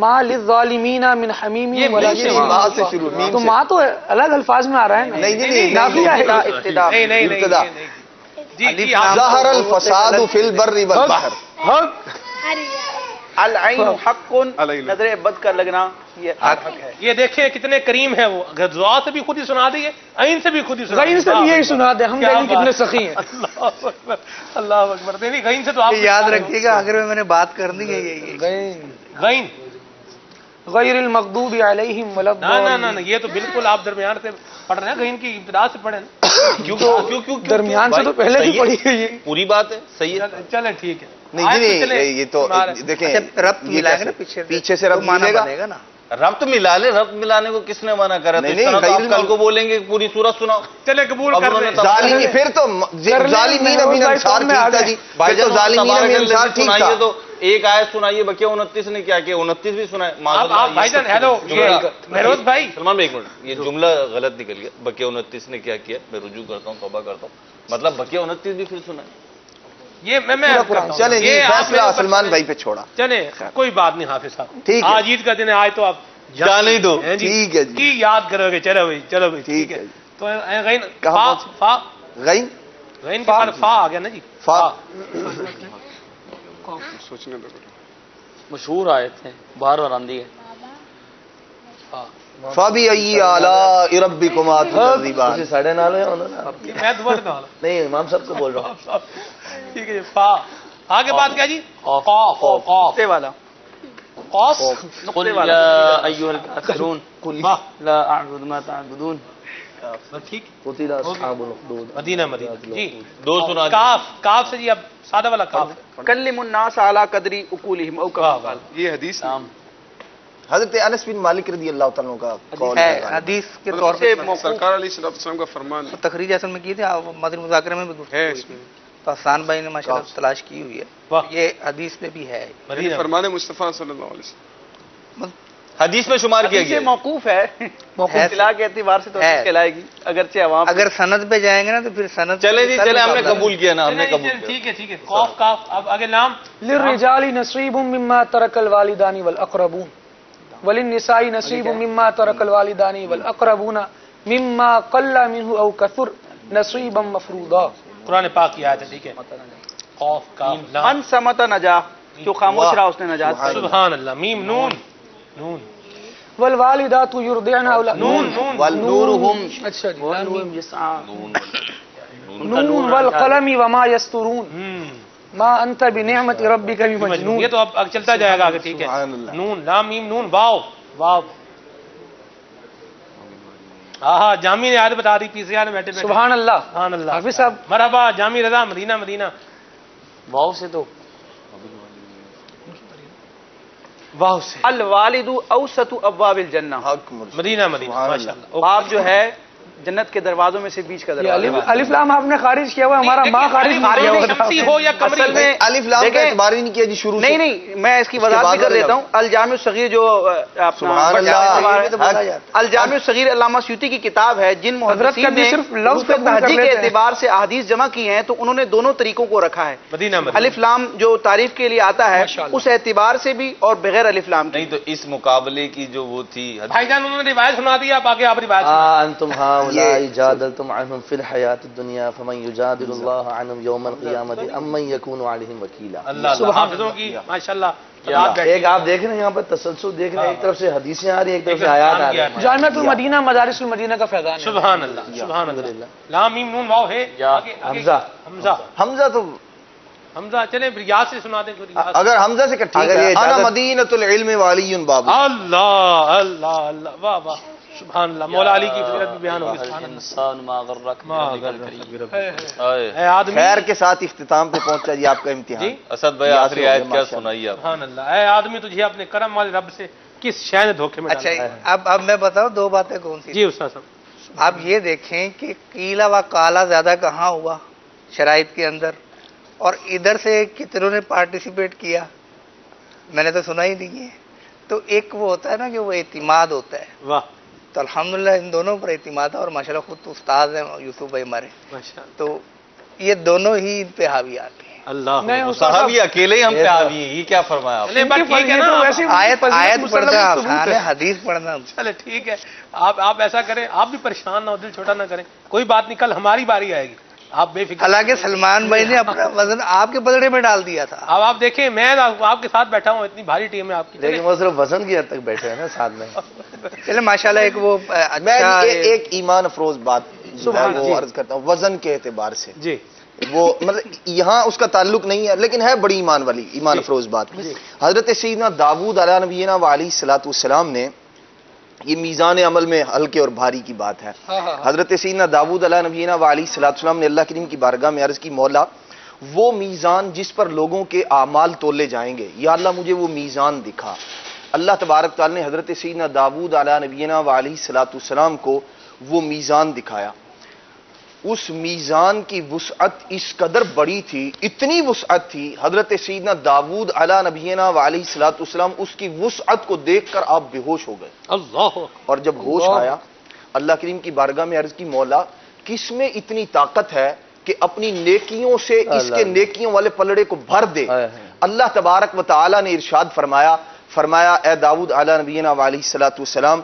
ما للظالمین من حمیم ولا شفیع. تو ماں تو الگ الفاظ میں آ رہا ہے نا. نہیں نہیں ابتدا. ظہر الفساد فی البر والبحر. العین حق, نظر بد کا لگنا یہ حق ہے. یہ دیکھیں کتنے کریم ہے وہ. ضا سے بھی خود ہی سنا دیے, عین سے بھی خود ہی سنا, غین سے بھی یہی سنا دے. ہم دیکھیں کتنے سخی ہیں. اللہ اکبر اللہ اکبر. نہیں غین سے تو آپ یاد رکھیے گا آخر میں نے بات کرنی ہے. یہ غین غیر المغضوب علیہم ولا الضالین. نہ یہ تو بالکل آپ درمیان سے پڑھ رہے ہیں, غین کی ابتدا سے پڑھیں. کیوں درمیان سے تو پہلے ہی پڑھی ہے. یہ پوری بات ہے, صحیح ہے. چلے ٹھیک ہے. نہیں یہ تو دیکھیں ربط ملائے گا نا پیچھے سے ربط مانا بنے گا نا. ربط ملا لے, ربط ملانے کو کس نے منع کرا؟ کل کو بولیں گے پوری سورت سناؤ. چلے قبول کر لیں. پھر تو ظالمین من انصار ٹھیک تھا جی. بھائی تو ظالمین من انصار ٹھیک تھا. تو ایک آیت سنائیے. بقیہ 29 نے کیا کیا؟ 29 بھی سنائے. بھائی جان ہیلو مہروز بھائی. سلمان بھائی ایک منٹ, یہ جملہ غلط نکل گیا. بقیہ 29 نے کیا کیا, میں رجوع کرتا ہوں, توبہ کرتا ہوں. مطلب بقیہ 29 بھی پھر سنائے. یہ میں چلیں جی فیصلہ سلمان بھائی پہ چھوڑا. چلے کوئی بات نہیں حافظ صاحب. آج عید کا دن ہے, آج تو آپ جانے ہی دو. ٹھیک ہے جی, یاد کرو گے. چلو بھائی چلو بھائی ٹھیک ہے. تو غین غین غین کے بعد فا آ گیا نا جی. فا سوچنے دو. مشہور آیت ہے, بار بار آندھی ہے. فَبِأَيِّ آلَاءِ رَبِّكُمَا تُكَذِّبَانِ. ساڑھے نالے میں دوبارہ کہا نہیں, امام صاحب کو بول رہا ہوں. ٹھیک ہے. فا آگے بات کیا جی؟ قاف والا قاف. قل یا ایھا الکافرون لا اعبد ما تعبدون. ٹھیک. قتل اصحاب الاخدود. مدینہ جی. دو سنا کاف سے جی. اب سادہ والا کاف. کلم الناس علی قدر عقولہم او کما قال. یہ حدیث حضرت انس بن مالک رضی اللہ تعالیٰ کا قول ہے حدیث کے طور پہ. سرکار علیہ السلام کا فرمان تقریر اصل میں کی تھی, مدنی مذاکرے میں بھی ہے. تو حسان بھائی نے ماشاءاللہ تلاش کی ہوئی ہے. یہ حدیث میں بھی ہے. فرمان مصطفیٰ صلی اللہ علیہ وسلم حدیث میں شمار کیا گیا. موقوف ہے, موقوف اطلاع کے اعتبار سے تو کہلائے گی. اگرچہ عوام اگر سند پہ جائیں گے نا تو پھر سند. چلے جی چلے, ہم نے قبول کیا نا, ہم نے قبول کیا. ٹھیک ہے ٹھیک ہے. قاف کاف. اب آگے نام. للرجال نصیب مما ترک الوالدان والاقربون وللنساء نصیب مما ترک الوالدان والاقربون مما قل منه او كثر نصیبا مفروضا. قرآن پاک کی آیت ہے. ٹھیک ہے. قاف کاف لام. ان سمت نجا, جو خاموش رہا اس نے نجات پائی. سبحان اللہ. میم نون نون. والوالدات يرضعن اولادهن والنورهم. اچھا جی. نون والقلم وما يسطرون ما انت بنعمت ربك بمجنون. یہ تو اب چلتا جائے گا آگے. ٹھیک ہے. نون لام میم نون واو واو. ہاں جامی نے آیت بتا دی. پی سی آر میں بیٹھے بیٹھے. سبحان اللہ سبحان اللہ. حافظ صاحب مرحبا. جامی رضا مدینہ مدینہ. واو سے تو واہ سے الوالد اوسط ابواب الجنہ، مدینہ ماشاءاللہ، باپ جو ہے جنت کے دروازوں میں سے بیچ کا یہ دروازہ۔ الف لام آپ نے خارج کیا ہوا، ہمارا ماں خارج نہیں کیا ہوا تھا۔ شمسی ہو یا قمری اصل میں الف لام کا اعتبار ہی نہیں کیا جی شروع سے۔ نہیں میں اس کی وضاحت بھی کر دیتا ہوں۔ الجامع الصغیر جو سبحان اللہ، الجامع الصغیر علامہ سیوطی کی کتاب ہے، جن محدثین نے صرف لفظ پہ تہذیب کے اعتبار سے احادیث جمع کی ہیں تو انہوں نے دونوں طریقوں کو رکھا ہے۔ مدینہ الف لام جو تعریف کے لیے آتا ہے اس اعتبار سے بھی اور بغیر الف لام نہیں تو اس مقابلے کی جو وہ تھی بھائی جان انہوں نے روایت سنا دی، آپ آگے آپ روایت انتم هؤلاء جادلتم عنهم في الحیات الدنیا فمن یجادل اللہ عنهم یوم القیامت ام من یکون علیہم وکیلا۔ اللہ حافظوں کی ماشاءاللہ۔ ایک آپ دیکھ رہے ہیں یہاں پر تسلسل دیکھ رہے ہیں، ایک طرف سے حدیثیں آ رہی ہیں، ایک طرف سے آیات آ رہی ہیں۔ جامعۃ المدینہ مدارس المدینہ کا فیضان ہے۔ سبحان اللہ سبحان اللہ۔ لام میم نون واو ہے حمزہ حمزہ تو حمزہ چلیں ریاض سے سنا دیں۔ اگر حمزہ سے ٹھیک ہے، انا مدینۃ العلم والی باب۔ اللہ اللہ اللہ، واہ واہ سبحان اللہ۔ مولا علی کی فضیلت بھی بیان ہوگی۔ سبحان انسان ما غرک اللہ۔ خیر کے ساتھ اختتام پہ پہنچا جی آپ کا امتحان۔ جی اسد بھائی آخری آیت کیا سنائیے آپ؟ سبحان اللہ۔ اے آدمی تجھے اپنے کرم والے رب سے کس شے نے دھوکے میں ڈالا؟ اچھا اب میں بتاؤں دو باتیں کون سی؟ جی استاد صاحب، آپ یہ دیکھیں کہ قیلا و کالا زیادہ کہاں ہوا شرائط کے اندر، اور ادھر سے کتنوں نے پارٹیسپیٹ کیا، میں نے تو سنا ہی نہیں ہے۔ تو ایک وہ ہوتا ہے نا کہ وہ اعتماد ہوتا ہے، واہ تو الحمدللہ ان دونوں پر اعتماد ہے، اور ماشاءاللہ خود تو استاد ہیں یوسف بھائی ہمارے، تو یہ دونوں ہی ان پہ حاوی آتے ہیں۔ اللہ صاحب یہ اکیلے ہی ہم پہ حاوی ہیں، یہ کیا فرمایا آپ نے؟ آیت پڑھنا آسان ہے، حدیث پڑھنا۔ چلے ٹھیک ہے، آپ ایسا کریں، آپ بھی پریشان نہ ہو، دل چھوٹا نہ کریں، کوئی بات نہیں، کل ہماری باری آئے گی، آپ بے فکر۔ حالانکہ سلمان بھائی نے اپنا وزن آپ کے پلڑے میں ڈال دیا تھا۔ اب آپ دیکھیں میں آپ کے ساتھ بیٹھا ہوں، اتنی بھاری ٹیم ہے آپ کی، لیکن وہ صرف وزن کی حد تک بیٹھے ہیں نا ساتھ میں۔ چلے ماشاءاللہ ایک وہ میں ایک ایمان افروز بات وہ عرض کرتا ہوں وزن کے اعتبار سے، جی وہ مطلب یہاں اس کا تعلق نہیں ہے لیکن ہے بڑی ایمان والی ایمان افروز بات۔ حضرت سیدنا داؤد علیہ نبینا علیہ الصلوۃ والسلام نے، یہ میزان عمل میں ہلکے اور بھاری کی بات ہے، حضرت سیدنا داؤد علیہ نبینا علیہ الصلوۃ والسلام نے اللہ کریم کی بارگاہ میں عرض کی، مولا وہ میزان جس پر لوگوں کے اعمال تولے جائیں گے، یا اللہ مجھے وہ میزان دکھا۔ اللہ تبارک تعالی نے حضرت سیدنا داؤد علیہ نبینا علیہ الصلوۃ والسلام کو وہ میزان دکھایا۔ اس میزان کی وسعت اس قدر بڑی تھی، اتنی وسعت تھی، حضرت سیدنا داؤد علیہ نبینا علیہ الصلوۃ والسلام اس کی وسعت کو دیکھ کر آپ بے ہوش ہو گئے۔ اللہ، اور جب ہوش آیا اللہ کریم کی بارگاہ میں عرض کی، مولا کس میں اتنی طاقت ہے کہ اپنی نیکیوں سے اس کے نیکیوں والے پلڑے کو بھر دے؟ اللہ تبارک و تعالی نے ارشاد فرمایا اے داؤد علیہ نبینا علیہ الصلوۃ والسلام،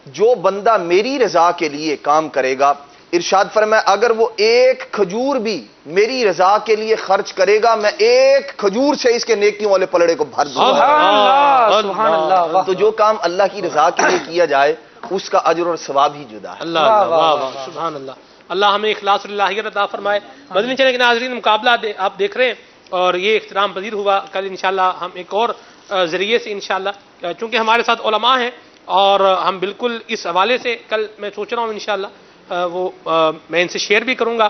جو بندہ میری رضا کے لیے کام کرے گا، ارشاد فرمایا اگر وہ ایک کھجور بھی میری رضا کے لیے خرچ کرے گا، میں ایک کھجور سے اس کے نیکیوں والے پلڑے کو بھر دوں گا۔ سبحان اللہ۔ تو جو کام اللہ کی رضا کے لیے کیا جائے اس کا اجر اور ثواب ہی جدا ہے۔ اللہ سبحان اللہ۔ اللہ ہمیں اخلاص اللہ عطا فرمائے۔ مدنی چینل کے ناظرین، مقابلہ آپ دیکھ رہے ہیں اور یہ احترام پذیر ہوا۔ کل انشاءاللہ ہم ایک اور ذریعے سے انشاءاللہ، چونکہ ہمارے ساتھ علماء ہیں اور ہم بالکل اس حوالے سے کل میں سوچ رہا ہوں انشاءاللہ وہ میں ان سے شیئر بھی کروں گا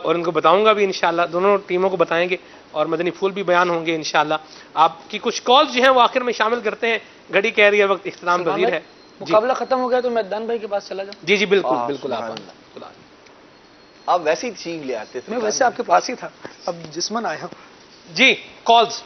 اور ان کو بتاؤں گا بھی انشاءاللہ، دونوں ٹیموں کو بتائیں گے اور مدنی پھول بھی بیان ہوں گے انشاءاللہ۔ آپ کی کچھ کالز جو ہیں وہ آخر میں شامل کرتے ہیں، گھڑی کہہ رہی ہے وقت اختتام پذیر ہے۔ مقابلہ ختم ہو گیا تو میں دان بھائی کے پاس چلا جاؤں؟ جی بالکل بالکل، آپ ویسے ہی چیخ لے آتے تھے، میں ویسے آپ کے پاس ہی تھا، اب جسمن آیا ہوں۔ جی کالز۔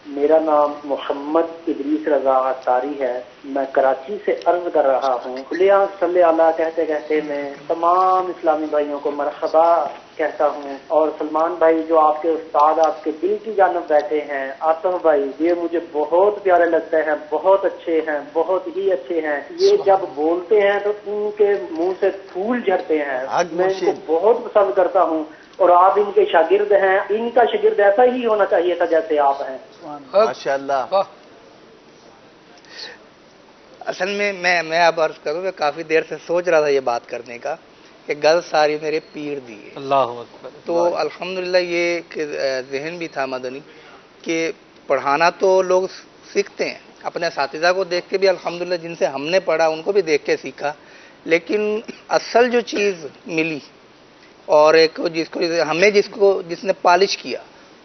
میرا نام محمد ادریس رضا اتاری ہے، میں کراچی سے عرض کر رہا ہوں۔ کلیاں صلی اللہ کہتے کہتے میں تمام اسلامی بھائیوں کو مرحبا کہتا ہوں، اور سلمان بھائی جو آپ کے استاد آپ کے دل کی جانب بیٹھے ہیں، آصف بھائی، یہ مجھے بہت پیارے لگتے ہیں، بہت اچھے ہیں، بہت ہی اچھے ہیں۔ یہ جب بولتے ہیں تو ان کے منہ سے پھول جھڑتے ہیں، میں ان کو بہت پسند کرتا ہوں، اور آپ ان کے شاگرد ہیں، ان کا شاگرد ایسا ہی ہونا چاہیے تھا جیسے آپ ہیں۔ ماشاءاللہ۔ اصل میں میں اب عرض کروں کہ کافی دیر سے سوچ رہا تھا یہ بات کرنے کا کہ گل ساری میرے پیر دی ہے، اللہ اکبر۔ تو الحمدللہ یہ کہ ذہن بھی تھا مدنی کہ پڑھانا تو لوگ سیکھتے ہیں، اپنے اساتذہ کو دیکھ کے بھی الحمدللہ، جن سے ہم نے پڑھا ان کو بھی دیکھ کے سیکھا، لیکن اصل جو چیز ملی اور ایک جس نے پالش کیا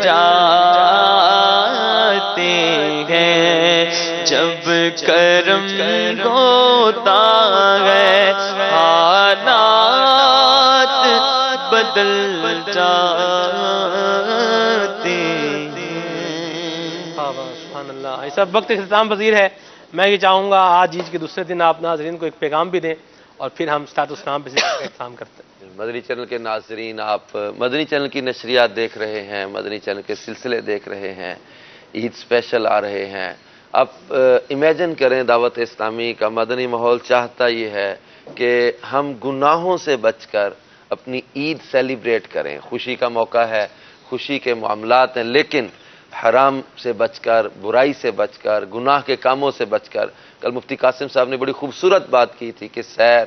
جاتے ہیں جب کرم ہوتا ہے حالات بدل جاتے ہیں۔ سبحان اللہ۔ ایسا وقت اختتام پذیر ہے، میں یہ چاہوں گا آج عید کے دوسرے دن آپ ناظرین کو ایک پیغام بھی دیں اور پھر ہم صلاۃ والسلام پہ اختتام کرتے ہیں۔ مدنی چینل کے ناظرین، آپ مدنی چینل کی نشریات دیکھ رہے ہیں، مدنی چینل کے سلسلے دیکھ رہے ہیں، عید اسپیشل آ رہے ہیں۔ آپ امیجن کریں دعوت اسلامی کا مدنی ماحول چاہتا یہ ہے کہ ہم گناہوں سے بچ کر اپنی عید سیلیبریٹ کریں۔ خوشی کا موقع ہے، خوشی کے معاملات ہیں، لیکن حرام سے بچ کر، برائی سے بچ کر، گناہ کے کاموں سے بچ کر۔ کل مفتی قاسم صاحب نے بڑی خوبصورت بات کی تھی کہ سیر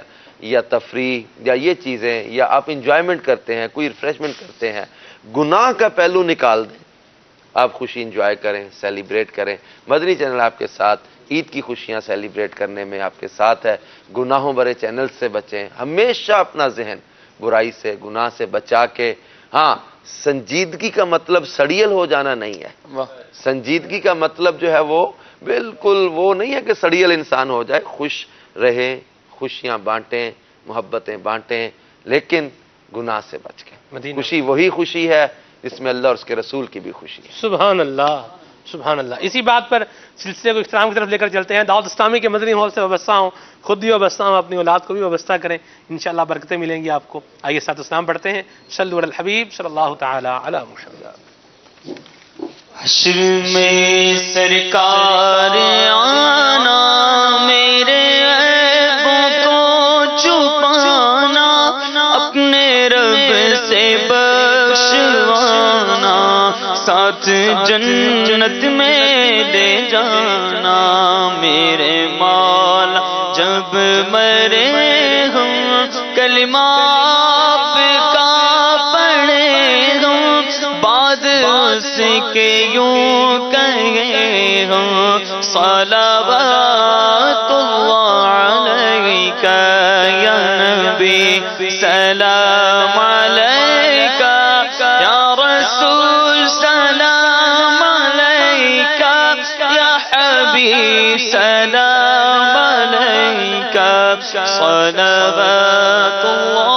یا تفریح یا یہ چیزیں یا آپ انجوائمنٹ کرتے ہیں، کوئی ریفریشمنٹ کرتے ہیں، گناہ کا پہلو نکال دیں، آپ خوشی انجوائے کریں، سیلیبریٹ کریں۔ مدنی چینل آپ کے ساتھ عید کی خوشیاں سیلیبریٹ کرنے میں آپ کے ساتھ ہے۔ گناہوں بھرے چینل سے بچیں، ہمیشہ اپنا ذہن برائی سے، گناہ سے بچا کے، ہاں سنجیدگی کا مطلب سڑیل ہو جانا نہیں ہے۔ سنجیدگی کا مطلب جو ہے وہ بالکل وہ نہیں ہے کہ سڑیل انسان ہو جائے، خوش رہیں، خوشیاں بانٹیں، محبتیں بانٹیں، لیکن گناہ سے بچ کے۔ خوشی وہی خوشی ہے جس میں اللہ اور اس کے رسول کی بھی خوشی ہے۔ سبحان اللہ، سبحان اللہ۔ اسی بات پر سلسلے کو اختتام کی طرف لے کر چلتے ہیں۔ دعوت اسلامی کے مدنی ماحول سے وابستہ ہوں، خود بھی وابستہ ہوں، اپنی اولاد کو بھی وابستہ کریں، انشاءاللہ برکتیں ملیں گی آپ کو۔ آئیے صلاۃ والسلام پڑھتے ہیں۔ صلوا علی الحبیب صلی اللہ تعالی علی محمد۔ حشر میں سرکار آنا، میرے عیبوں کو چھپانا، اپنے رب سے بخشوانا، ساتھ جنت میں لے جانا، میرے مولا جب مرے ہم کلمہ آپ کا پڑھے ہم، بعد اس کے یوں کہیں ہم صلوات اللہ علیکہ یا نبی، سلام علیکہ یا رسول، سلام علیکہ یا حبیب، سلام علیکہ صلوات اللہ